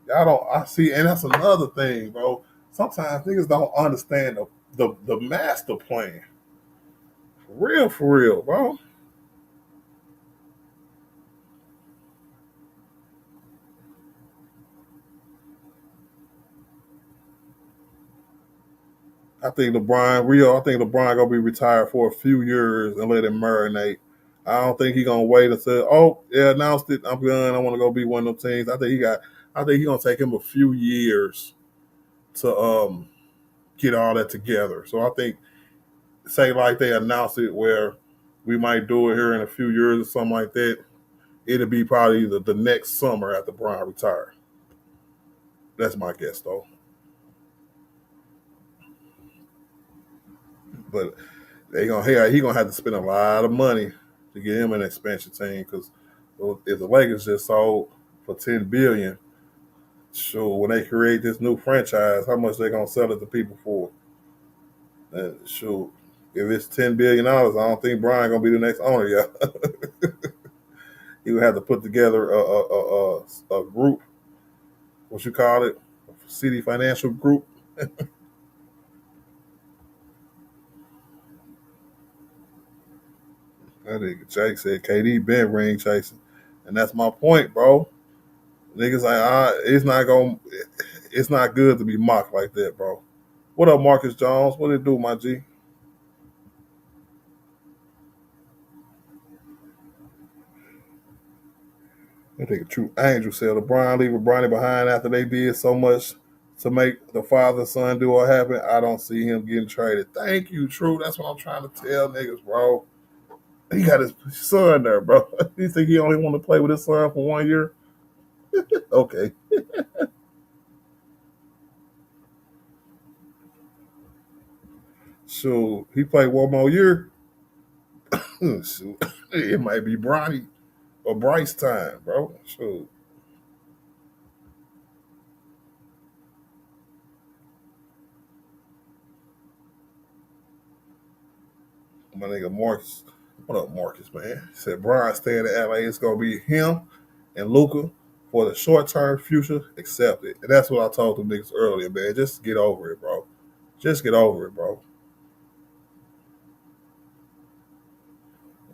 Y'all don't. I see, and that's another thing, bro. Sometimes niggas don't understand the master plan. For real, bro. I think LeBron gonna be retired for a few years and let him marinate. I don't think he gonna wait and say, "Oh, yeah, announced it. I'm done. I want to go be one of them teams." I think he gonna take him a few years to get all that together. So I think, say like they announced it where we might do it here in a few years or something like that. It'll be probably the next summer after Bron retire. That's my guess though. But he gonna have to spend a lot of money to get him an expansion team because if the Lakers just sold for $10 billion, sure, when they create this new franchise, how much they gonna sell it to people for? And sure, if it's $10 billion, I don't think Brian gonna be the next owner. Yeah, he would have to put together a group. What you call it? A city financial group. I think Jake said KD been ring chasing, and that's my point, bro. Niggas like it's not good to be mocked like that, bro. What up, Marcus Jones? What it do, my G? I think a true angel said LeBron leaving Bronny behind after they did so much to make the father-son duo happen. I don't see him getting traded. Thank you, True. That's what I'm trying to tell niggas, bro. He got his son there, bro. You think he only want to play with his son for 1 year? Okay. So he played one more year. Shoot. It might be Bronny or Bryce time, bro. Shoot. My nigga Marcus. What up, Marcus, man? He said Brian staying in LA. It's gonna be him and Luka for the short term future. Accept it. And that's what I told them niggas earlier, man. Just get over it, bro. Just get over it, bro.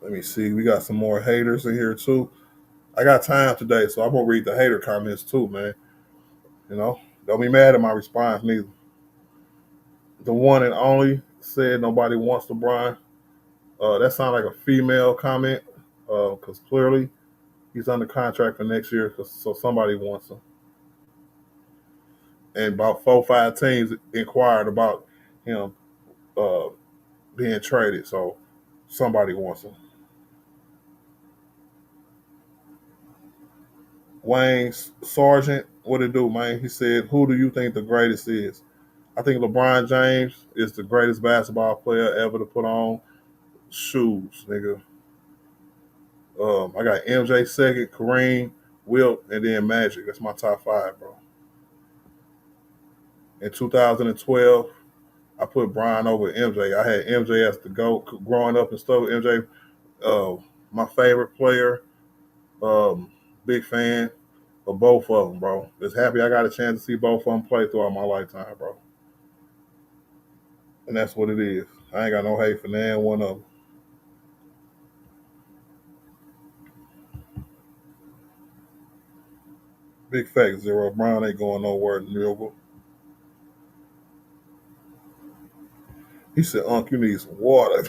Let me see. We got some more haters in here too. I got time today, so I'm gonna read the hater comments too, man. You know, don't be mad at my response neither. The one and only said nobody wants LeBron. That sounds like a female comment, because clearly he's under contract for next year, so somebody wants him. And about 4 or 5 teams inquired about him uh, being traded, so somebody wants him. Wayne Sargent, what it do, man? He said, "Who do you think the greatest is?" I think LeBron James is the greatest basketball player ever to put on shoes, nigga. I got MJ second, Kareem, Wilt, and then Magic. That's my top 5, bro. In 2012, I put Brian over MJ. I had MJ as the GOAT growing up and stuff. MJ, uh, my favorite player. Um, Big fan of both of them, bro. Just happy I got a chance to see both of them play throughout my lifetime, bro. And that's what it is. I ain't got no hate for none one of them. Big fact, Zero. Brown ain't going nowhere renewable. He said, Unc, you need some water.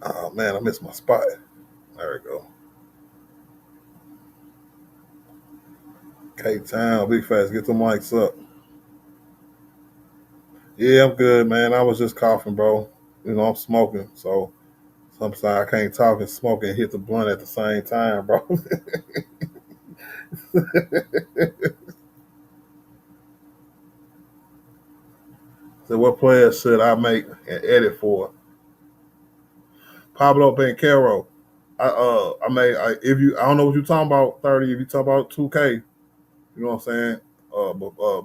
Oh, man, I missed my spot. There we go. K-Town, Big Fast, get the mics up. Yeah, I'm good, man. I was just coughing, bro. You know, I'm smoking, so sometimes I can't talk and smoke and hit the blunt at the same time, bro. So what players should I make and edit for? Pablo Banquero. I made if you I don't know what you're talking about 30. If you talk about 2K, you know what I'm saying.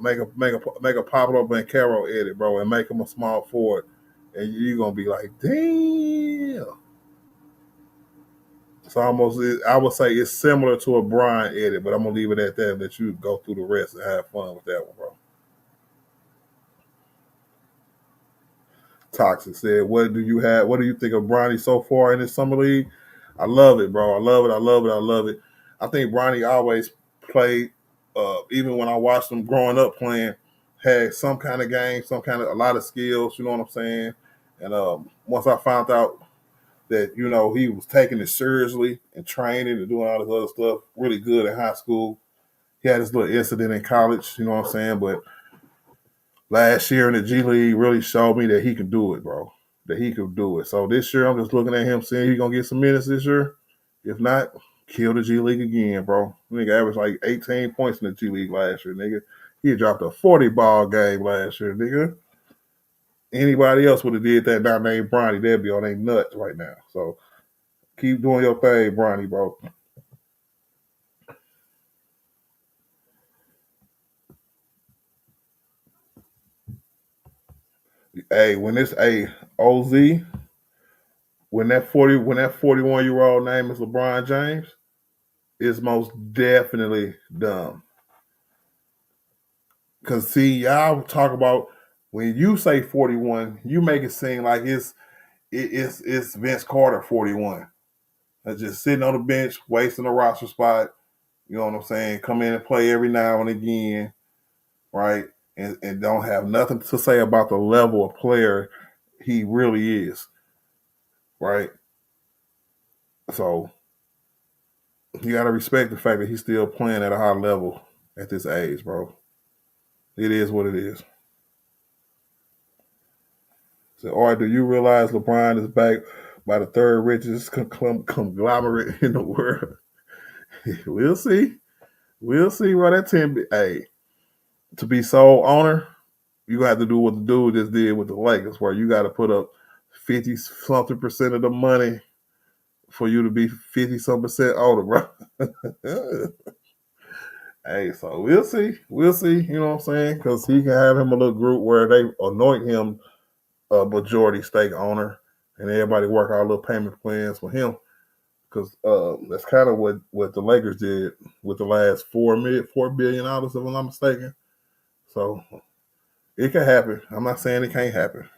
Make a Pablo Banquero edit, bro, and make him a small forward, and you're gonna be like, damn. So almost, I would say it's similar to a Brian edit, but I'm gonna leave it at that. And let you go through the rest and have fun with that one, bro. Toxic said, "What do you have? What do you think of Bronny so far in this summer league?" I love it, bro. I love it. I love it. I love it. I think Bronny always played, even when I watched him growing up playing, had some kind of game, some kind of a lot of skills. You know what I'm saying? And once I found out that he was taking it seriously and training and doing all this other stuff, really good in high school. He had this little incident in college. You know what I'm saying? But last year in the G League really showed me that he could do it, bro. That he could do it. So this year, I'm just looking at him, seeing he's gonna get some minutes this year. If not, kill the G League again, bro. Nigga averaged like 18 points in the G League last year, nigga. He dropped a 40-ball game last year, nigga. Anybody else would have did that now named Bronny, they'd be on their nuts right now. So keep doing your thing, Bronny, bro. Hey, when this OZ, when that 41-year-old name is LeBron James, it's most definitely dumb. Cause see, y'all talk about when you say 41, you make it seem like it's Vince Carter 41. That's just sitting on the bench, wasting a roster spot. You know what I'm saying? Come in and play every now and again, right? And don't have nothing to say about the level of player he really is, right? So you got to respect the fact that he's still playing at a high level at this age, bro. It is what it is. So, all right, do you realize LeBron is back by the third richest conglomerate in the world? We'll see. We'll see where that 10 hey, to be sole owner, you have to do what the dude just did with the Lakers, where you got to put up 50 something percent of the money for you to be 50 some percent older, bro. Hey, so we'll see. We'll see. You know what I'm saying? Because he can have him a little group where they anoint him a majority stake owner, and everybody work out little payment plans for him. Because that's kind of what the Lakers did with the last $4 billion, if I'm not mistaken. So it can happen. I'm not saying it can't happen.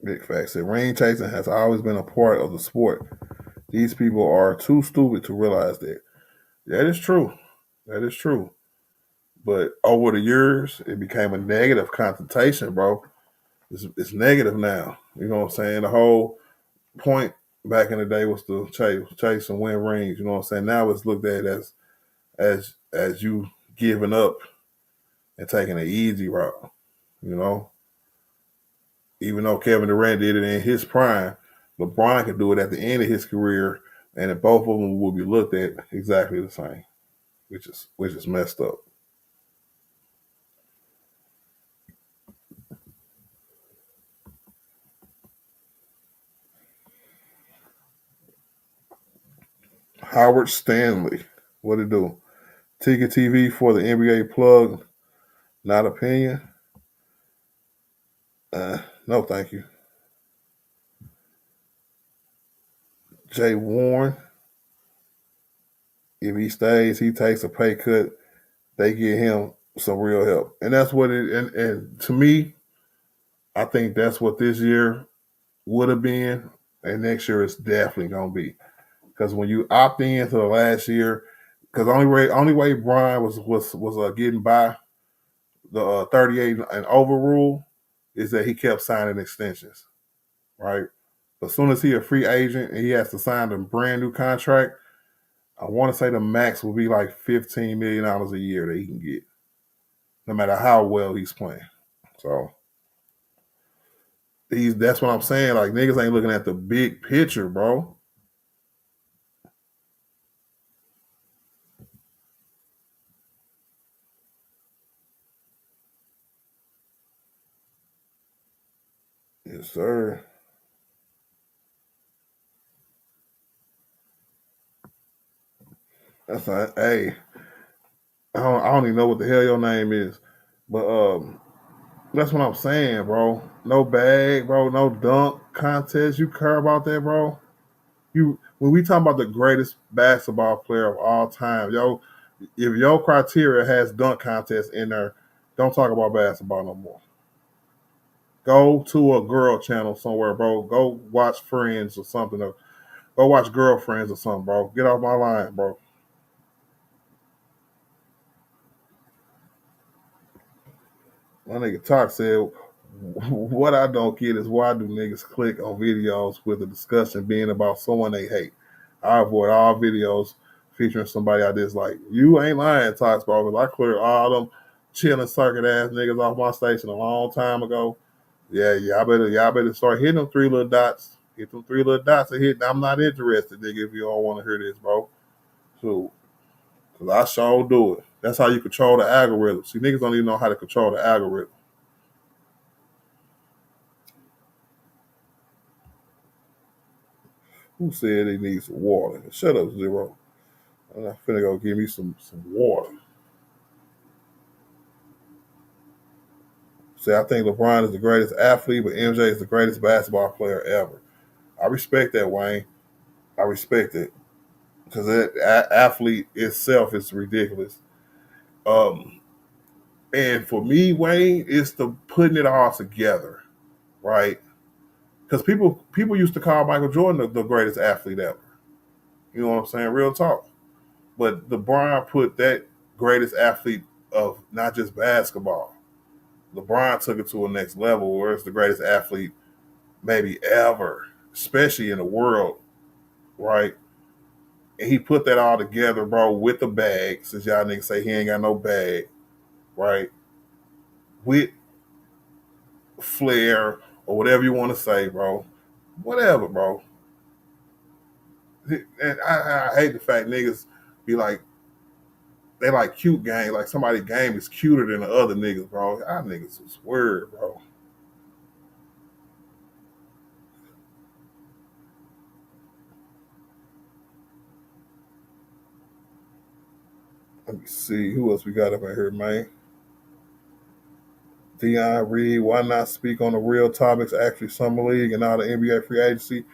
Big facts. Said ring chasing has always been a part of the sport. These people are too stupid to realize that. That is true. That is true. But over the years, it became a negative connotation, bro. It's negative now. You know what I'm saying? The whole point back in the day was to chase and win rings. You know what I'm saying? Now it's looked at as you giving up and taking an easy route. You know, even though Kevin Durant did it in his prime, LeBron could do it at the end of his career, and if both of them will be looked at exactly the same, which is messed up. Howard Stanley, what it do? Ticket TV for the NBA plug, not opinion. No, thank you. Jay Warren, if he stays, he takes a pay cut. They get him some real help, and that's what it. And to me, I think that's what this year would have been, and next year it's definitely gonna be. Because when you opt in to the last year, because only way Brian was getting by the 38 and over rule is that he kept signing extensions, right? As soon as he a free agent and he has to sign a brand new contract, I want to say the max will be like $15 million a year that he can get, no matter how well he's playing. So that's what I'm saying. Like niggas ain't looking at the big picture, bro. Yes, sir. That's not. Hey, I don't even know what the hell your name is, but that's what I'm saying, bro. No bag, bro. No dunk contest. You care about that, bro? You when we talk about the greatest basketball player of all time, yo, if your criteria has dunk contest in there, don't talk about basketball no more. Go to a girl channel somewhere, bro. Go watch Friends or something. Or go watch Girlfriends or something, bro. Get off my line, bro. My nigga Talk said, what I don't get is why do niggas click on videos with the discussion being about someone they hate? I avoid all videos featuring somebody I dislike. You ain't lying, Talks, bro, because I cleared all them chilling circuit ass niggas off my station a long time ago. Yeah, y'all better start hitting them three little dots. Hit them three little dots and hit. I'm not interested, nigga, if you don't want to hear this, bro. So, because I sure do it. That's how you control the algorithm. See, niggas don't even know how to control the algorithm. Who said they need some water? Shut up, Zero. I'm finna go give me some water. Say, I think LeBron is the greatest athlete, but MJ is the greatest basketball player ever. I respect that, Wayne. I respect it because that athlete itself is ridiculous. Um, and for me, Wayne, it's the putting it all together, right? Because people used to call Michael Jordan the greatest athlete ever. You know what I'm saying? Real talk. But LeBron put that greatest athlete of not just basketball. LeBron took it to a next level where it's the greatest athlete maybe ever, especially in the world, right? And he put that all together, bro, with the bag, since y'all niggas say he ain't got no bag, right? With flair or whatever you want to say, bro. Whatever, bro. And I hate the fact niggas be like, they like cute game. Like somebody's game is cuter than the other niggas, bro. Our niggas is weird, bro. Let me see. Who else we got up in here, man? Dion Reed, why not speak on the real topics, actually Summer League and all the NBA free agency?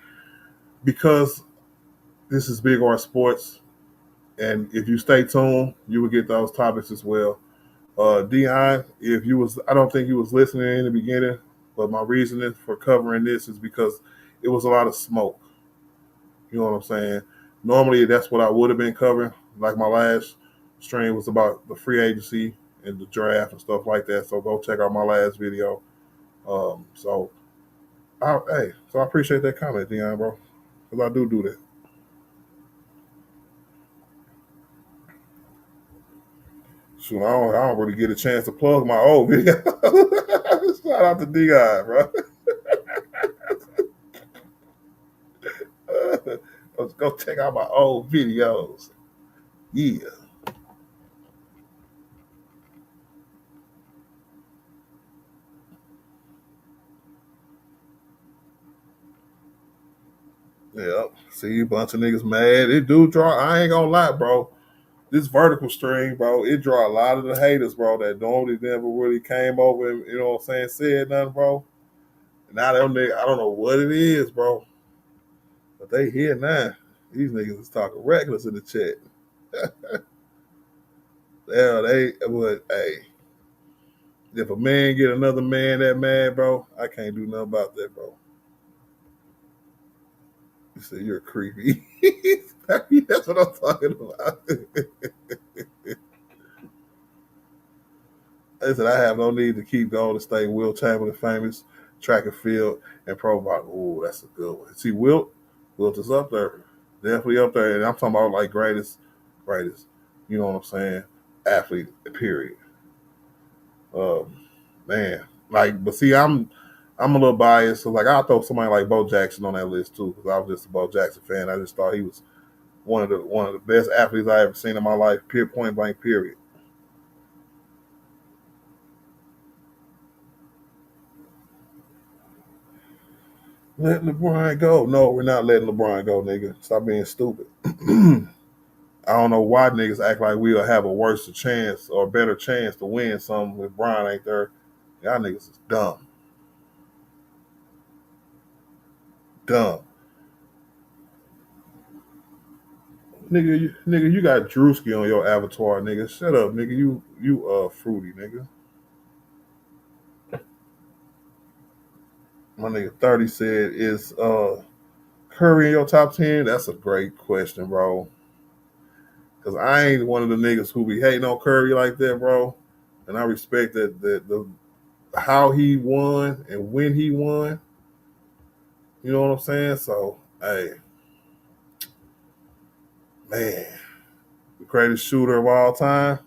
Because this is Big R Sports, and if you stay tuned, you will get those topics as well. Dion, if you was, I don't think you was listening in the beginning, but my reasoning for covering this is because it was a lot of smoke. You know what I'm saying? Normally, that's what I would have been covering. Like my last stream was about the free agency and the draft and stuff like that. So go check out my last video. So I appreciate that comment, Dion, bro, because I do that. Shoot, I don't really get a chance to plug my old video. Shout out to Dion, bro. Let's go check out my old videos. Yeah. Yeah. See a bunch of niggas mad. It do draw. I ain't gonna lie, bro. This vertical stream, bro, it draw a lot of the haters, bro, that normally never really came over and, you know what I'm saying, said nothing, bro. Now them niggas, I don't know what it is, bro. But they here now. These niggas is talking reckless in the chat. Yeah, they would, hey, if a man get another man that mad, bro, I can't do nothing about that, bro. You say you're creepy. That's what I'm talking about. I said I have no need to keep going to stay Will Chamberlain famous track and field and pro ball. Oh, that's a good one. See, Wilt is up there, definitely up there, and I'm talking about like greatest. You know what I'm saying? Athlete, period. Um, man, like, but see, I'm a little biased. So like, I'll throw somebody like Bo Jackson on that list too, because I was just a Bo Jackson fan. I just thought he was one of the best athletes I ever seen in my life. Point blank. Period. Let LeBron go. No, we're not letting LeBron go, nigga. Stop being stupid. I don't know why niggas act like we'll have a worse chance or better chance to win something if Brian ain't there. Y'all niggas is dumb. Dumb. Nigga, you got Drewski on your avatar, nigga. Shut up, nigga. You fruity, nigga. My nigga 30 said, is Curry in your top 10? That's a great question, bro. Cause I ain't one of the niggas who be hating on Curry like that, bro. And I respect that the how he won and when he won. You know what I'm saying? So, hey, man, the greatest shooter of all time,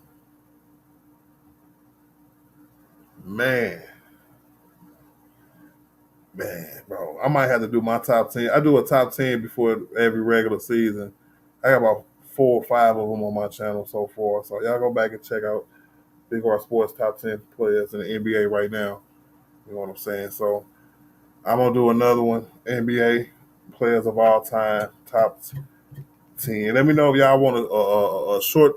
man, bro. I might have to do my top 10. I do a top 10 before every regular season. I got about 4 or 5 of them on my channel so far. So y'all go back and check out Big R Sports top 10 players in the NBA right now. You know what I'm saying? So I'm gonna do another one, NBA players of all time, top 10. Let me know if y'all want a short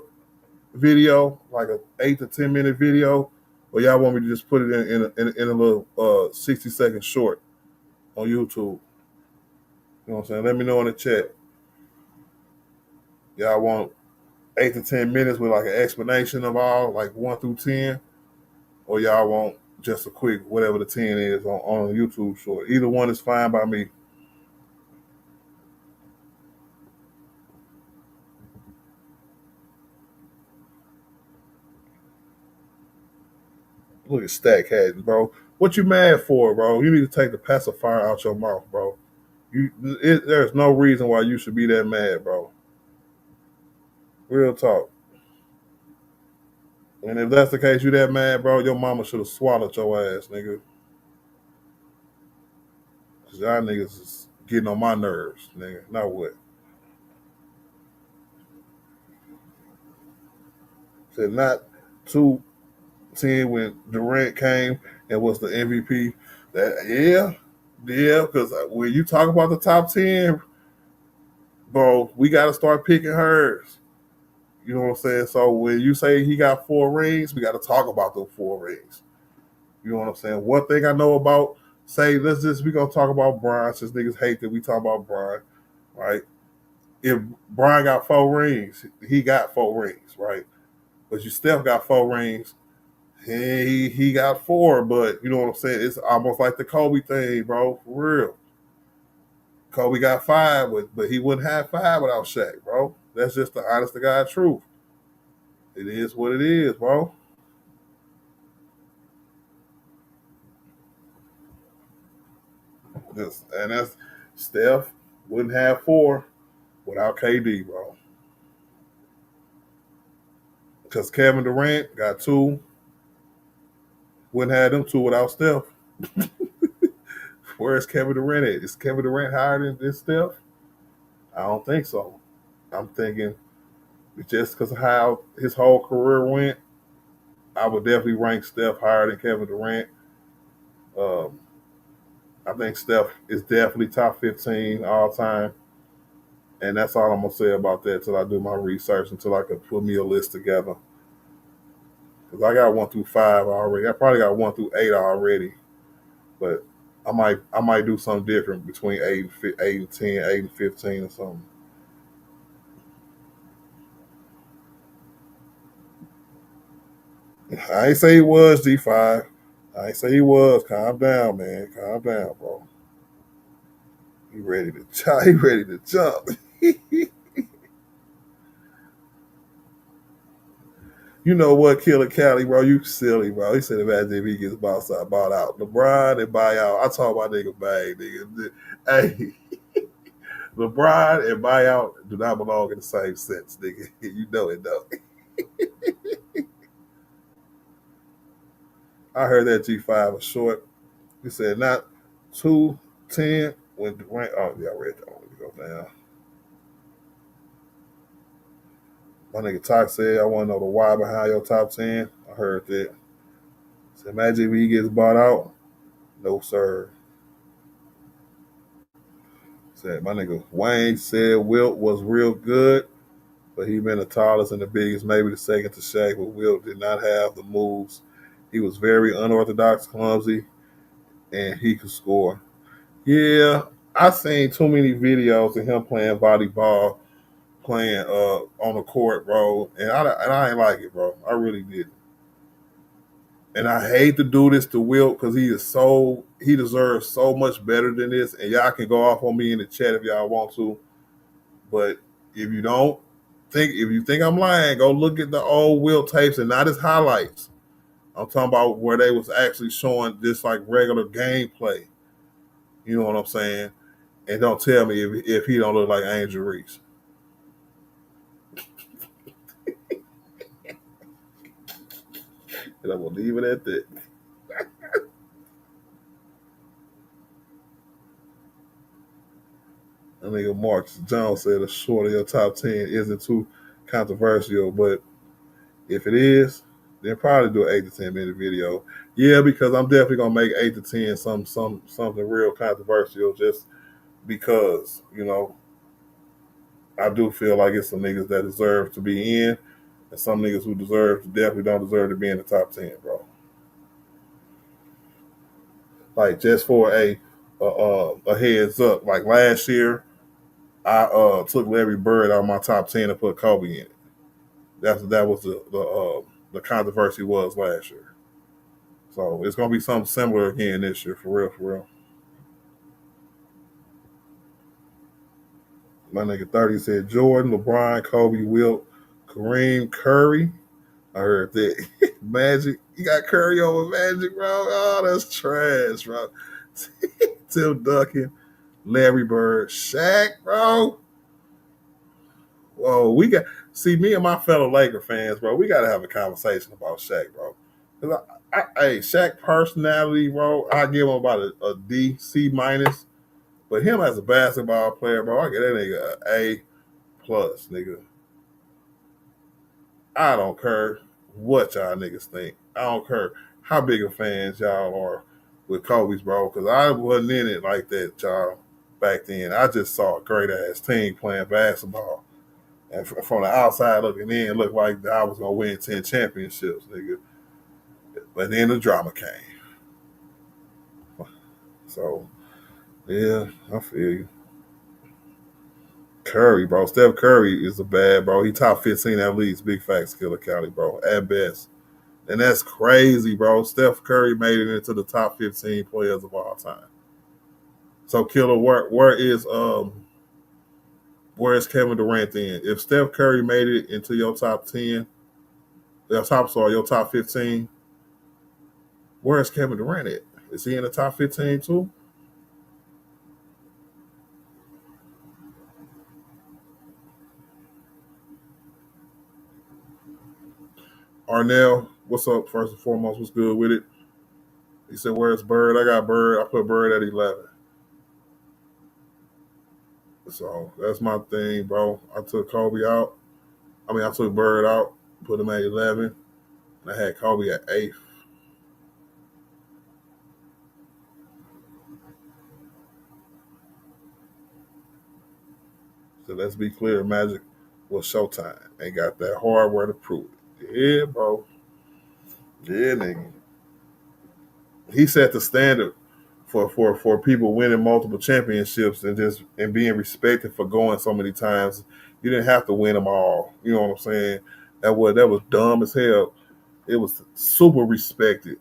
video, like a 8 to 10 minute video, or y'all want me to just put it in a little 60-second short on YouTube. You know what I'm saying? Let me know in the chat. Y'all want 8 to 10 minutes with like an explanation of all, like 1 through 10, or y'all want just a quick whatever the 10 is on YouTube short. Either one is fine by me. Look at Stack Hatton, bro. What you mad for, bro? You need to take the pacifier out your mouth, bro. There's no reason why you should be that mad, bro. Real talk. And if that's the case, you that mad, bro, your mama should have swallowed your ass, nigga. Cause y'all niggas is getting on my nerves, nigga. Now what? Said not 2-10 when Durant came and was the MVP. Yeah, because when you talk about the top 10, bro, we got to start picking hers. You know what I'm saying? So when you say he got 4 rings, we got to talk about those 4 rings. You know what I'm saying? One thing I know about, we gonna talk about Brian, since niggas hate that we talk about Brian, right? If Brian got 4 rings, he got 4 rings, right? But you Steph got 4 rings, he got 4, but you know what I'm saying? It's almost like the Kobe thing, bro, for real. Kobe got 5, but he wouldn't have 5 without Shaq, bro. That's just the honest to God truth. It is what it is, bro. And that's Steph wouldn't have 4 without KD, bro. Because Kevin Durant got 2, wouldn't have them 2 without Steph. Where's Kevin Durant at? Is Kevin Durant higher than Steph? I don't think so. I'm thinking just because of how his whole career went, I would definitely rank Steph higher than Kevin Durant. Um, I think Steph is definitely top 15 all time. And that's all I'm going to say about that until I do my research, until I can put me a list together. Because I got 1 through 5 already. I probably got 1 through 8 already. But I might do something different between 8 and 10, 8 and 15 or something. I ain't say he was G5. I ain't say he was. Calm down, man. Calm down, bro. He ready to jump. He ready to jump. You know what, Killer Cali, bro? You silly, bro. He said imagine if he gets bought out. LeBron and buyout. I talk about nigga bang, nigga. Hey, LeBron and buyout do not belong in the same sense, nigga. You know it, though. I heard that G5 was short. He said not 2-10 when Durant. Oh, yeah, I read that one. Let me go down. My nigga Talk said, I want to know the why behind your top 10. I heard that. So imagine if he gets bought out. No, sir. Said my nigga Wayne said Wilt was real good, but he been the tallest and the biggest, maybe the second to Shaq, but Wilt did not have the moves. He was very unorthodox, clumsy, and he could score. Yeah, I seen too many videos of him playing volleyball, playing on the court, bro, and I ain't like it, bro. I really didn't. And I hate to do this to Wilt because he deserves so much better than this. And y'all can go off on me in the chat if y'all want to. But if you think I'm lying, go look at the old Wilt tapes and not his highlights. I'm talking about where they was actually showing just like regular gameplay. You know what I'm saying? And don't tell me if he don't look like Angel Reese. And I'm gonna leave it at that. I think Mark Jones said a short of your top 10 isn't too controversial, but if it is, then probably do an 8 to 10 minute video. Yeah, because I'm definitely gonna make 8 to 10 something real controversial just because, I do feel like it's some niggas that deserve to be in and some niggas who definitely don't deserve to be in the top 10, bro. Like just for a heads up, like last year, I took Larry Bird out of my top 10 and put Kobe in it. That was the controversy was last year. So it's gonna be something similar again this year, for real, for real. My nigga 30 said Jordan, LeBron, Kobe, Wilt, Kareem, Curry, I heard that. Magic. You got Curry over Magic, bro. Oh, that's trash, bro. Tim Duncan, Larry Bird, Shaq, bro. Whoa, we got see me and my fellow Laker fans, bro. We got to have a conversation about Shaq, bro. 'Cause hey, Shaq personality, bro. I give him about a D, C minus. But him as a basketball player, bro, I get that nigga A plus, nigga. I don't care what y'all niggas think. I don't care how big of fans y'all are with Kobe's, bro, because I wasn't in it like that, y'all, back then. I just saw a great ass team playing basketball. And from the outside looking in, it looked like I was going to win 10 championships, nigga. But then the drama came. So, yeah, I feel you. Curry, bro. Steph Curry is a bad, bro. He top 15 at least. Big facts, Killer Cali, bro. At best. And that's crazy, bro. Steph Curry made it into the top 15 players of all time. So, Killer, where is Kevin Durant then? If Steph Curry made it into your top 10, your top 15, where is Kevin Durant at? Is he in the top 15 too? Arnell, what's up? First and foremost, what's good with it? He said, "Where's Bird?" I got Bird. I put Bird at 11. So that's my thing, bro. I took Kobe out. I took Bird out, put him at 11. And I had Kobe at 8. So let's be clear, Magic was Showtime. Ain't got that hardware to prove it. Yeah, bro. Yeah, nigga. He set the standard for people winning multiple championships and being respected for going so many times. You didn't have to win them all. You know what I'm saying? That was dumb as hell. It was super respected,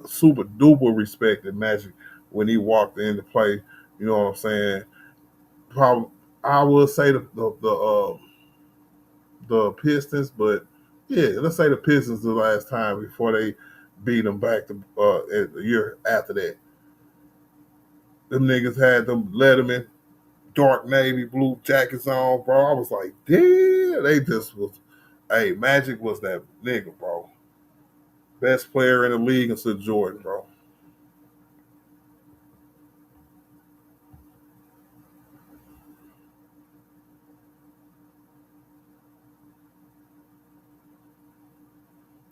super duper respected Magic when he walked into play. You know what I'm saying? Probably I would say the Pistons, but yeah, let's say the Pistons the last time before they beat them back to the year after that. Them niggas had them Letterman dark navy blue jackets on, bro. I was like, damn, they just was. Hey, Magic was that nigga, bro. Best player in the league until Jordan, bro.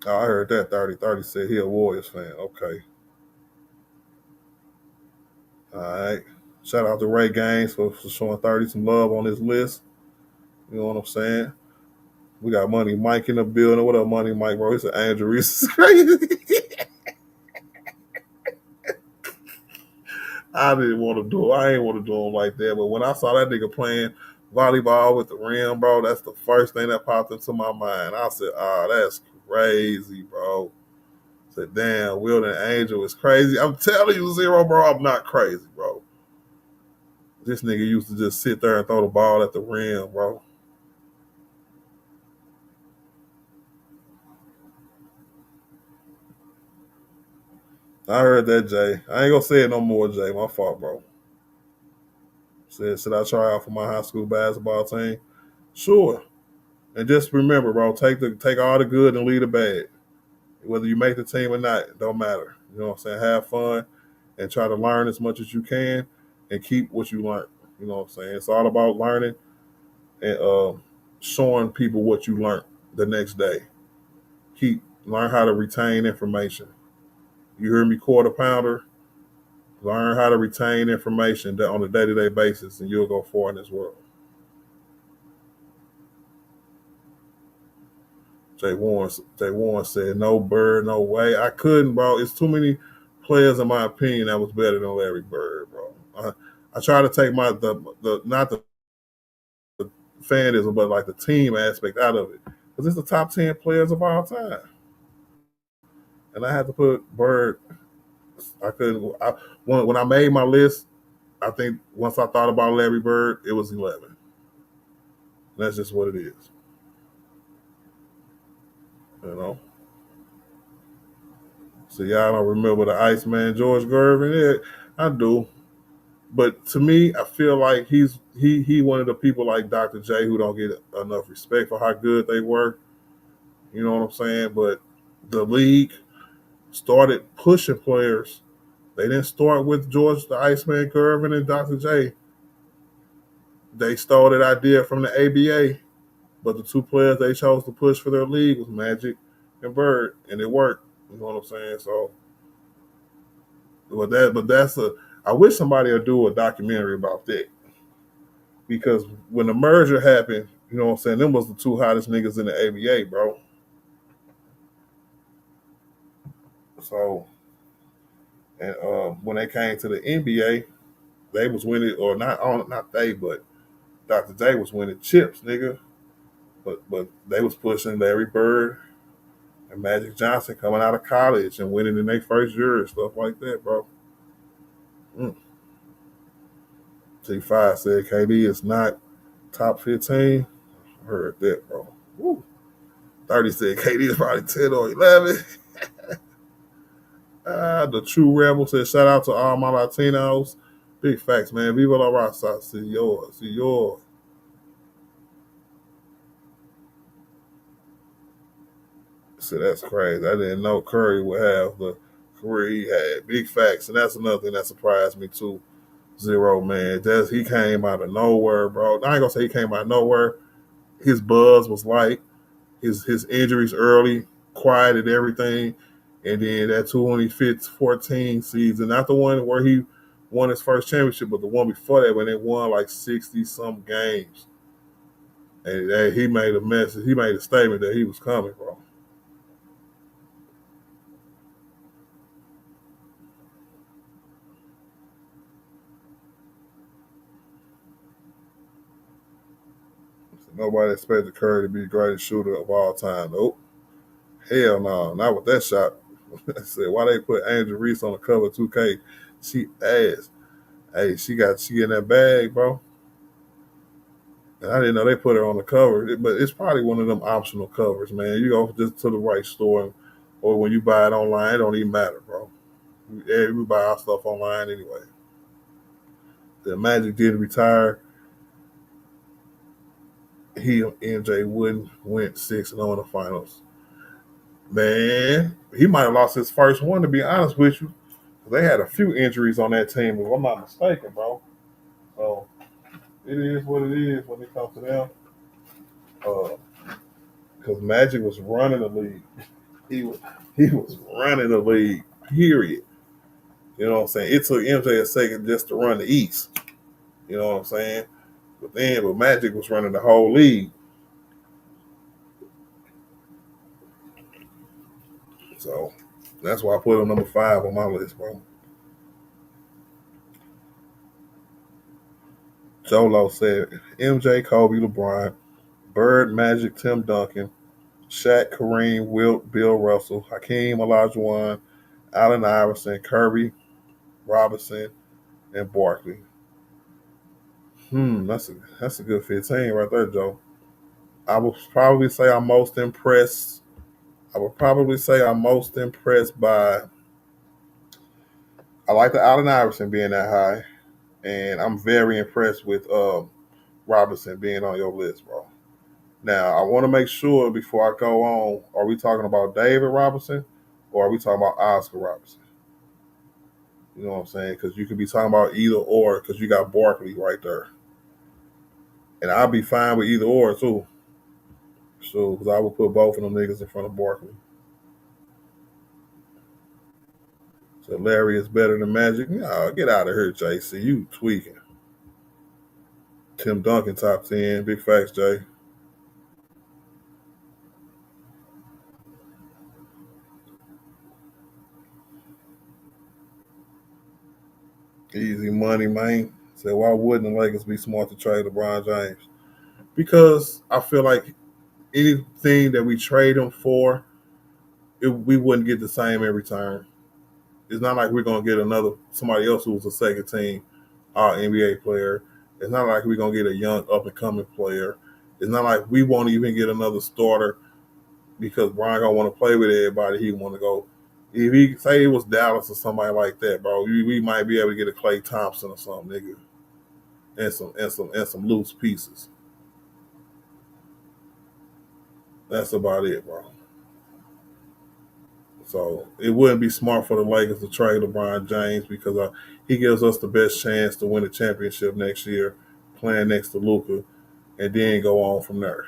Oh, I heard that 30-30 said he a Warriors fan. Okay. All right. Shout out to Ray Gaines for showing 30 some love on his list. You know what I'm saying? We got Money Mike in the building. What up, Money Mike, bro? He said Andrew Reese is crazy. I didn't want to do it. I ain't want to do him like that. But when I saw that nigga playing volleyball with the rim, bro, that's the first thing that popped into my mind. I said, that's crazy, bro. I said, damn, Wilden Angel is crazy. I'm telling you, Zero, bro, I'm not crazy, bro. This nigga used to just sit there and throw the ball at the rim, bro. I heard that, Jay. I ain't gonna say it no more, Jay. My fault, bro. Said, should I try out for my high school basketball team? Sure. And just remember, bro, take all the good and leave the bad. Whether you make the team or not, it don't matter. You know what I'm saying? Have fun and try to learn as much as you can and keep what you learn. You know what I'm saying? It's all about learning and showing people what you learned the next day. Learn how to retain information. You hear me, quarter pounder? Learn how to retain information on a day-to-day basis, and you'll go far in this world. Jay Warren said, "No Bird, no way. I couldn't, bro. It's too many players, in my opinion, that was better than Larry Bird, bro. I try to take the not the fanism, but like the team aspect out of it, because it's the top 10 players of all time, and I had to put Bird. I couldn't. When I made my list, I think once I thought about Larry Bird, it was 11. That's just what it is. You know. So y'all don't remember the Iceman George Gervin? Yeah, I do. But to me, I feel like he one of the people like Dr. J who don't get enough respect for how good they were. You know what I'm saying? But the league started pushing players. They didn't start with George the Iceman Gervin and Dr. J. They stole that idea from the ABA, but the two players they chose to push for their league was Magic and Bird, and it worked. You know what I'm saying? So, but that's a. I wish somebody would do a documentary about that because when the merger happened, you know what I'm saying, them was the two hottest niggas in the ABA, bro. So, and when they came to the NBA, they was winning, or not they, but Dr. J was winning chips, nigga. But they was pushing Larry Bird and Magic Johnson coming out of college and winning in their first year and stuff like that, bro. Mm. T5 said KD is not top 15. I heard that, bro. Woo. 30 said KD is probably 10 or 11. The True Rebel said, shout out to all my Latinos. Big facts, man. Viva la raza. Senor. Senor. So that's crazy. I didn't know Curry would have the career he had. Big facts. And that's another thing that surprised me, too. Zero, man. He came out of nowhere, bro. I ain't gonna say he came out of nowhere. His buzz was light. His injuries early quieted everything. And then that 2014 season, not the one where he won his first championship, but the one before that when they won like 60-some games. And he made a message. He made a statement that he was coming, bro. Nobody expected Curry to be the greatest shooter of all time. Nope. Hell no, not with that shot. I said, why they put Angel Reese on the cover of 2K? She ass. Hey, she in that bag, bro. And I didn't know they put her on the cover, but it's probably one of them optional covers, man. You go just to the right store, or when you buy it online, it don't even matter, bro. We buy our stuff online anyway. The Magic did retire. He and MJ wouldn't went 6-0 in the finals. Man, he might have lost his first one, to be honest with you. They had a few injuries on that team, if I'm not mistaken, bro. So it is what it is when it comes to them. Because Magic was running the league. He was running the league, period. You know what I'm saying? It took MJ a second just to run the East. You know what I'm saying? But Magic was running the whole league. So that's why I put him number 5 on my list, bro. Jolo said MJ, Kobe, LeBron, Bird, Magic, Tim Duncan, Shaq, Kareem, Wilt, Bill Russell, Hakeem Olajuwon, Allen Iverson, Kirby, Robinson, and Barkley. That's a good 15 right there, Joe. I would probably say I'm most impressed. I would probably say I'm most impressed by. I like the Allen Iverson being that high, and I'm very impressed with Robinson being on your list, bro. Now, I want to make sure before I go on, are we talking about David Robinson or are we talking about Oscar Robinson? You know what I'm saying? Because you could be talking about either or because you got Barkley right there. And I'll be fine with either or, too. So, because I would put both of them niggas in front of Barkley. So, Larry is better than Magic. No, get out of here, JC. You tweaking. Tim Duncan, top 10. Big facts, Jay. Easy money, man. So, why wouldn't the Lakers be smart to trade LeBron James? Because I feel like anything that we trade him for, we wouldn't get the same every time. It's not like we're gonna get somebody else who's a second team All NBA player. It's not like we're gonna get a young up and coming player. It's not like we won't even get another starter because Brian gonna want to play with everybody. He want to go. If he say it was Dallas or somebody like that, bro, we might be able to get a Klay Thompson or something, nigga, and some loose pieces. That's about it, bro. So it wouldn't be smart for the Lakers to trade LeBron James because he gives us the best chance to win a championship next year, playing next to Luka, and then go on from there.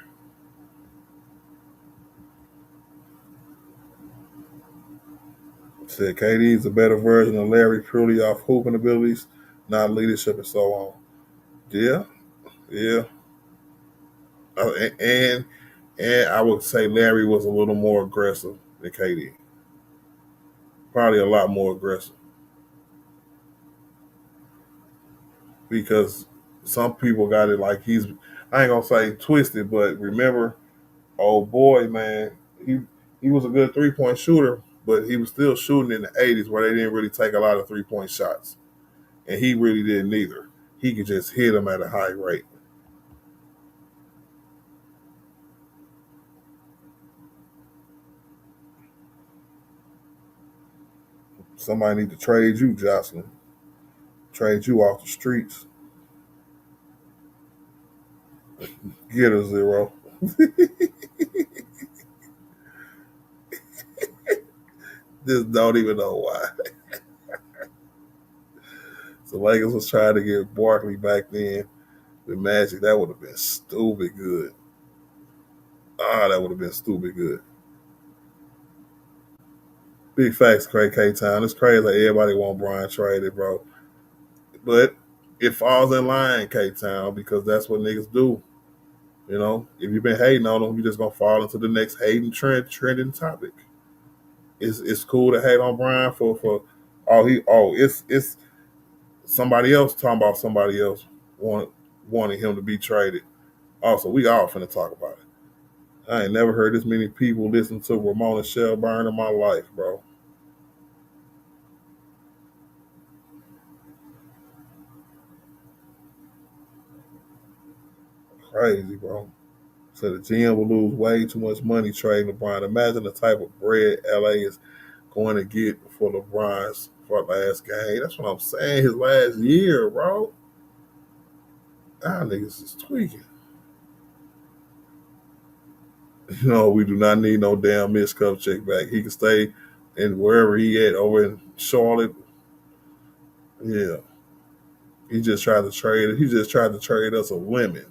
Said KD is a better version of Larry purely off hooping abilities, not leadership and so on. Yeah, yeah. And I would say Larry was a little more aggressive than KD. Probably a lot more aggressive because some people got it like he's. I ain't gonna say twisted, but remember, old boy, man, he was a good 3-point shooter, but he was still shooting in the 80s where they didn't really take a lot of 3-point shots, and he really didn't either. He could just hit them at a high rate. Somebody need to trade you, Jocelyn. Trade you off the streets. Get a zero. Just don't even know why. So Lakers was trying to get Barkley back then with Magic. That would have been stupid good. That would have been stupid good. Big facts, Craig K Town. It's crazy that everybody want Brian traded, bro. But it falls in line, K Town, because that's what niggas do. You know, if you've been hating on them, you're just gonna fall into the next hating trending topic. It's cool to hate on Brian for it's somebody else talking about somebody else wanting him to be traded. Also, we all finna talk about it. I ain't never heard this many people listen to Ramona Shelburne in my life, bro. Crazy, bro. So the GM will lose way too much money trading LeBron. Imagine the type of bread LA is going to get for LeBron's for last game. That's what I'm saying. His last year, bro. Niggas is tweaking. You know, we do not need no damn Mitch check back. He can stay in wherever he at over in Charlotte. Yeah. He just tried to trade it. He just tried to trade us a women.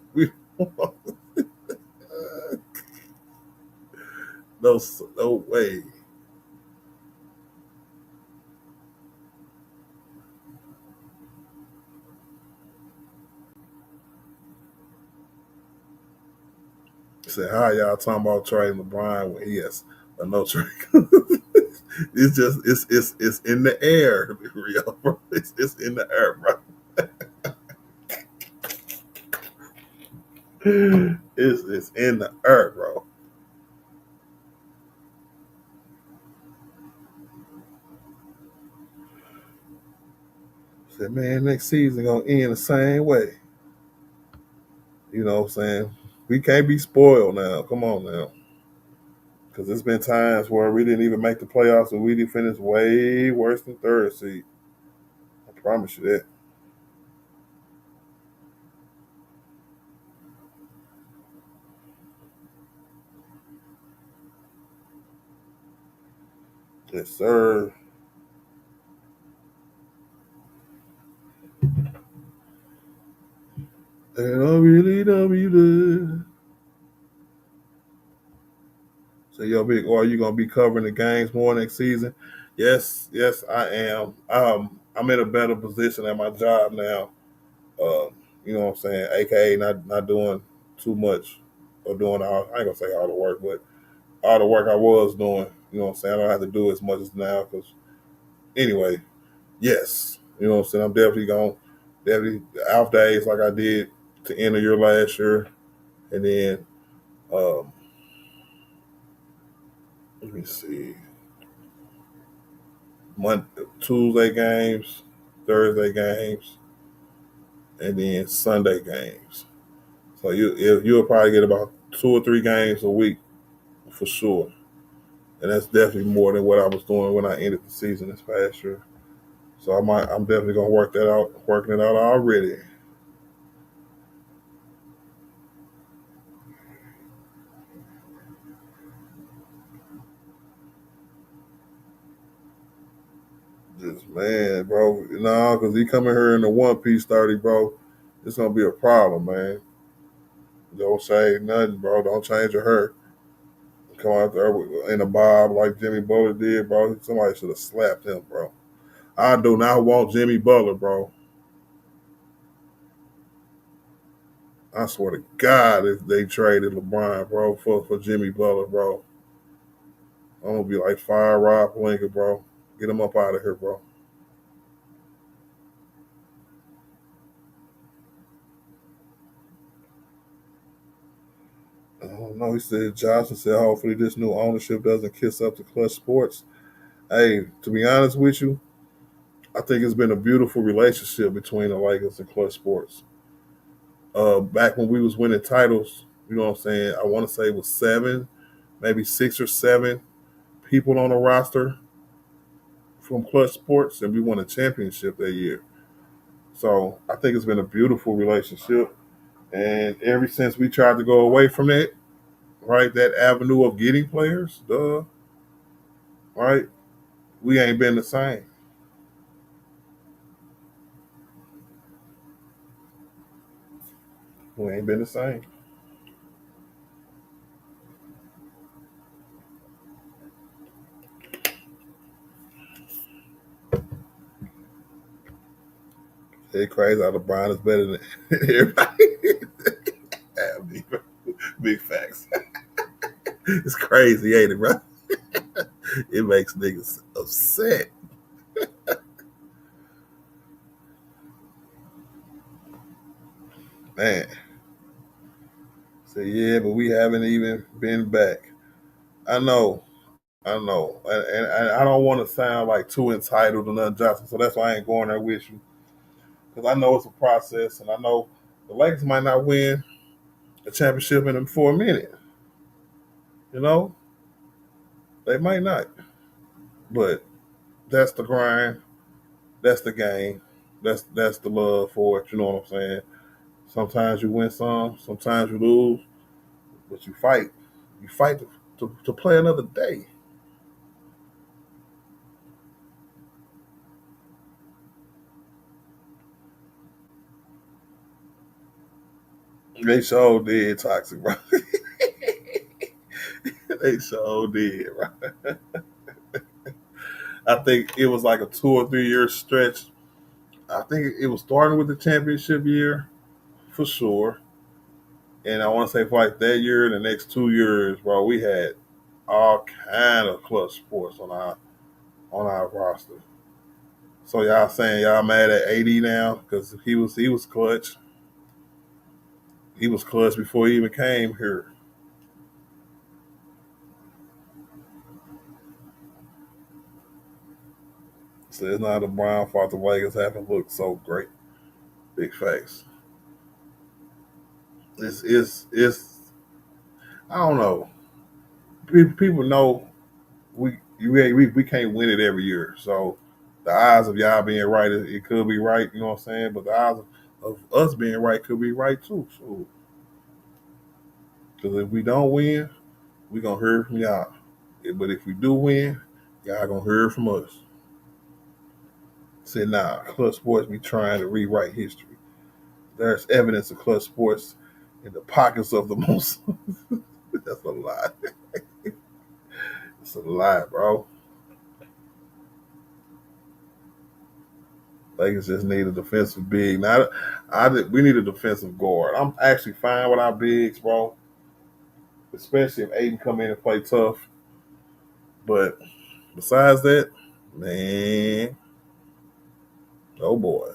No way. Said, how y'all talking about trading LeBron when he has a no trade? It's in the air, real bro. It's in the air, bro. It's in the air, bro. Said, man, next season gonna end the same way. You know what I'm saying? We can't be spoiled now. Come on now. Because there's been times where we didn't even make the playoffs and we did finish way worse than third seed. I promise you that. Yes, sir. And I really don't be there. So, yo, big, are you gonna be covering the games more next season? Yes, I am. I'm in a better position at my job now. You know what I'm saying? AKA not doing too much or doing all. I ain't gonna say all the work, but all the work I was doing. You know what I'm saying? I don't have to do as much as now because anyway, yes. You know what I'm saying? I'm definitely going definitely off days like I did to end of year last year, and then um, let me see, Monday, Tuesday games, Thursday games, and then Sunday games. So you'll probably get about 2 or 3 games a week for sure. And that's definitely more than what I was doing when I ended the season this past year. So I'm definitely gonna work that out, working it out already. Just man, bro. Nah, because he coming here in the one piece 30, bro. It's gonna be a problem, man. Don't say nothing, bro. Don't change your hair. Come out there in a bob like Jimmy Butler did, bro. Somebody should have slapped him, bro. I do not want Jimmy Butler, bro. I swear to God, if they traded LeBron, bro, for Jimmy Butler, bro, I'm gonna be like fire Rob Lincoln, bro. Get him up out of here, bro. I don't know. He said Johnson said hopefully this new ownership doesn't kiss up to Clutch Sports. Hey, to be honest with you, I think it's been a beautiful relationship between the Lakers and Clutch Sports. Back when we was winning titles, you know what I'm saying? I want to say it was seven, maybe 6 or 7 people on the roster from Clutch Sports, and we won a championship that year. So I think it's been a beautiful relationship. And ever since we tried to go away from that, right, that avenue of getting players, right, we ain't been the same. We ain't been the same. It's crazy how LeBron is better than everybody. Yeah, big facts. It's crazy, ain't it, bro? It makes niggas upset. Man. So yeah, but we haven't even been back. I know, I know. And I don't want to sound like too entitled or nothing, Johnson. So that's why I ain't going there with you. Because I know it's a process and I know the Lakers might not win a championship in them for a minute. You know? They might not. But that's the grind. That's the game. That's the love for it. You know what I'm saying? Sometimes you win some, sometimes you lose, but you fight. You fight to play another day. They sure did toxic, bro. They sure did, bro. I think it was like a 2 or 3 year stretch. I think it was starting with the championship year for sure. And I want to say for like that year and the next 2 years, bro, we had all kind of clutch sports on our roster. So y'all saying y'all mad at AD now because he was clutch. He was clutch before he even came here. So it's not the Brown fault the Lakers haven't looked so great. Big face. It's I don't know. People know we can't win it every year. So the odds of y'all being right, it could be right. You know what I'm saying? But the odds of us being right could be right too. So because if we don't win, we gonna hear from y'all. But if we do win, y'all gonna hear from us. Say nah, Clutch Sports be trying to rewrite history. There's evidence of Clutch Sports in the pockets of the most. That's a lie. It's a lie, bro. Lakers just need a defensive big. Now, we need a defensive guard. I'm actually fine with our bigs, bro. Especially if Aiden come in and play tough. But besides that, man, oh boy.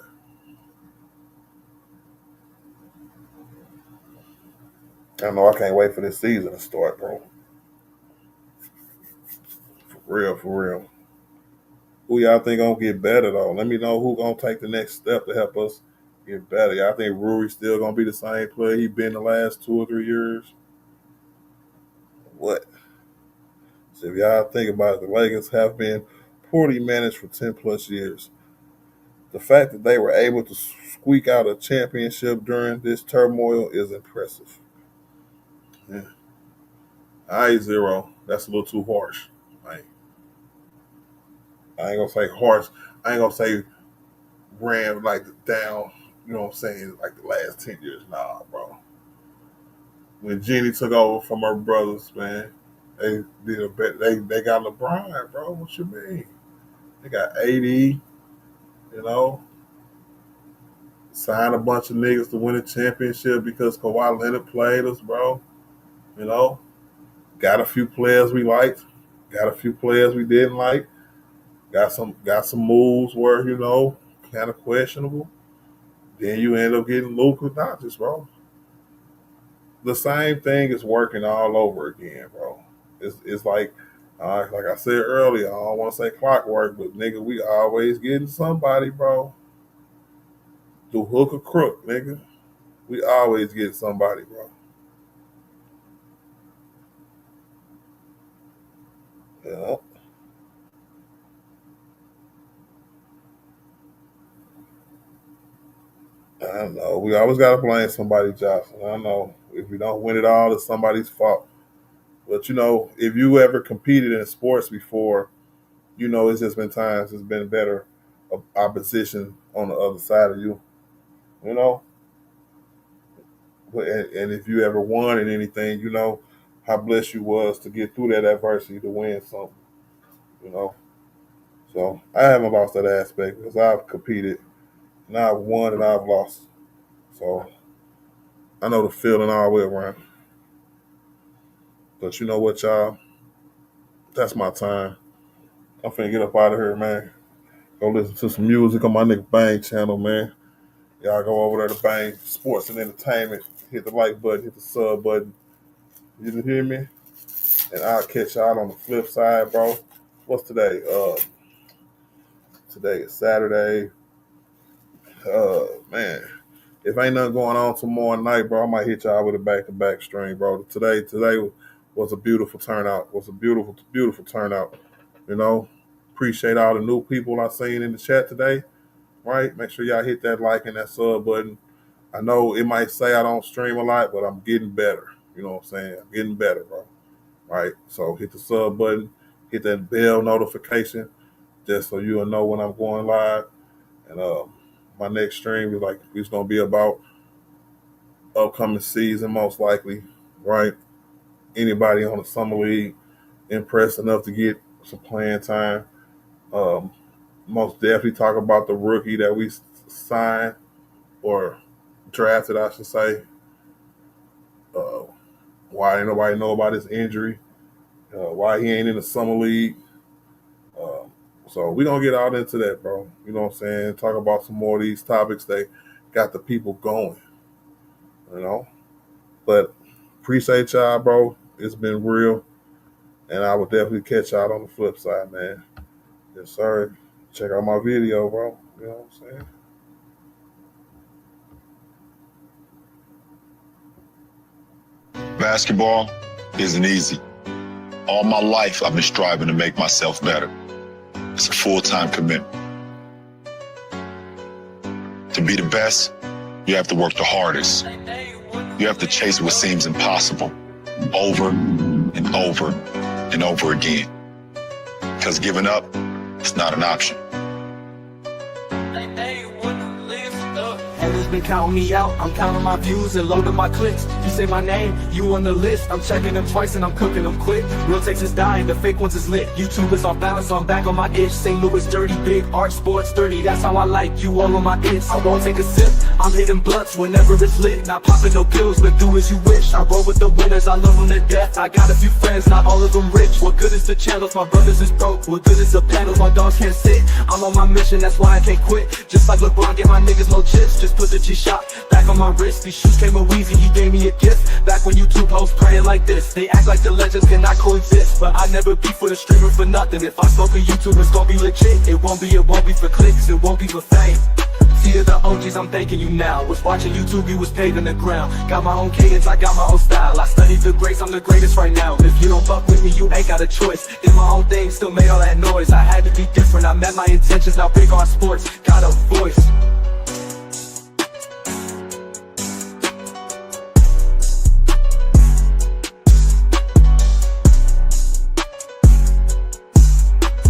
I know I can't wait for this season to start, bro. For real, for real. Who y'all think gonna get better though? Let me know who gonna take the next step to help us get better. Y'all think Rury's still gonna be the same player he been the last 2 or 3 years? What? So if y'all think about it, the Lakers have been poorly managed for 10 plus years. The fact that they were able to squeak out a championship during this turmoil is impressive. Yeah. I-0, that's a little too harsh. Like, I ain't gonna say harsh. I ain't gonna say ran like down, you know what I'm saying, like the last 10 years. Nah, bro. When Jenny took over from her brothers, man, they did a bet. They got LeBron, bro. What you mean? They got AD, you know, signed a bunch of niggas to win a championship because Kawhi Leonard played us, bro. You know, got a few players we liked, got a few players we didn't like, got some moves where, you know, kind of questionable. Then you end up getting Luka Doncic, bro. The same thing is working all over again, bro. It's like I said earlier, I don't want to say clockwork, but nigga, we always getting somebody, bro. Through hook or crook, nigga. We always get somebody, bro. You know? I don't know. We always got to blame somebody, Johnson. I know. If we don't win it all, it's somebody's fault. But, you know, if you ever competed in sports before, you know, it's just been times it's been better opposition on the other side of you, you know? And if you ever won in anything, you know how blessed you was to get through that adversity to win something, you know? So I haven't lost that aspect because I've competed and I've won and I've lost. So I know the feeling all the way around. But you know what, y'all? That's my time. I'm finna get up out of here, man. Go listen to some music on my nigga Bang channel, man. Y'all go over there to Bang Sports and Entertainment. Hit the like button, hit the sub button. You can hear me? And I'll catch y'all on the flip side, bro. What's today? Today is Saturday. Man. If ain't nothing going on tomorrow night, bro, I might hit y'all with a back-to-back stream, bro. Today was a beautiful turnout. Was a beautiful, beautiful turnout. You know, appreciate all the new people I seen in the chat today. Right? Make sure y'all hit that like and that sub button. I know it might say I don't stream a lot, but I'm getting better. You know what I'm saying? I'm getting better, bro. Right? So hit the sub button, hit that bell notification, just so you'll know when I'm going live. And my next stream is it's gonna be about upcoming season, most likely, right? Anybody on the summer league impressed enough to get some playing time. Most definitely talk about the rookie that we signed or drafted, I should say. Why ain't nobody know about his injury? Why he ain't in the summer league? So we're going to get out into that, bro. You know what I'm saying? Talk about some more of these topics that got the people going, you know? But appreciate y'all, bro. It's been real. And I will definitely catch y'all on the flip side, man. Yes, sir. Check out my video, bro. You know what I'm saying? Basketball isn't easy. All my life, I've been striving to make myself better. It's a full-time commitment. To be the best, you have to work the hardest. You have to chase what seems impossible over and over and over again. Because giving up is not an option. Haters been counting me out, I'm counting my views and loading my clicks. You say my name, you on the list. I'm checking them twice and I'm cooking them quick. Real takes is dying, the fake ones is lit. YouTube is off balance, so I'm back on my itch. St. Louis dirty, big art, sports 30. That's how I like you all on my itch. I won't take a sip, I'm hitting blunts whenever it's lit. Not popping no pills, but do as you wish. I roll with the winners, I love them to death. I got a few friends, not all of them rich. What good is the channels, my brothers is broke. What good is the panels, my dogs can't sit. I'm on my mission, that's why I can't quit. Just like LeBron, get my niggas no chips. Just put the G-Shot back on my wrist. These shoes came with Weezy, he gave me a gift. Back when YouTube hosts praying like this. They act like the legends cannot coexist, but I never beef with a streamer for nothing. If I smoke a YouTube, it's gonna be legit. It won't be for clicks, it won't be for fame. See the OG apologies, I'm thanking you now. Was watching YouTube, you was paving the ground. Got my own cadence, I got my own style. I studied the greats, I'm the greatest right now. If you don't fuck with me, you ain't got a choice. Did my own thing, still made all that noise. I had to be different, I met my intentions, now big on sports. Got a voice.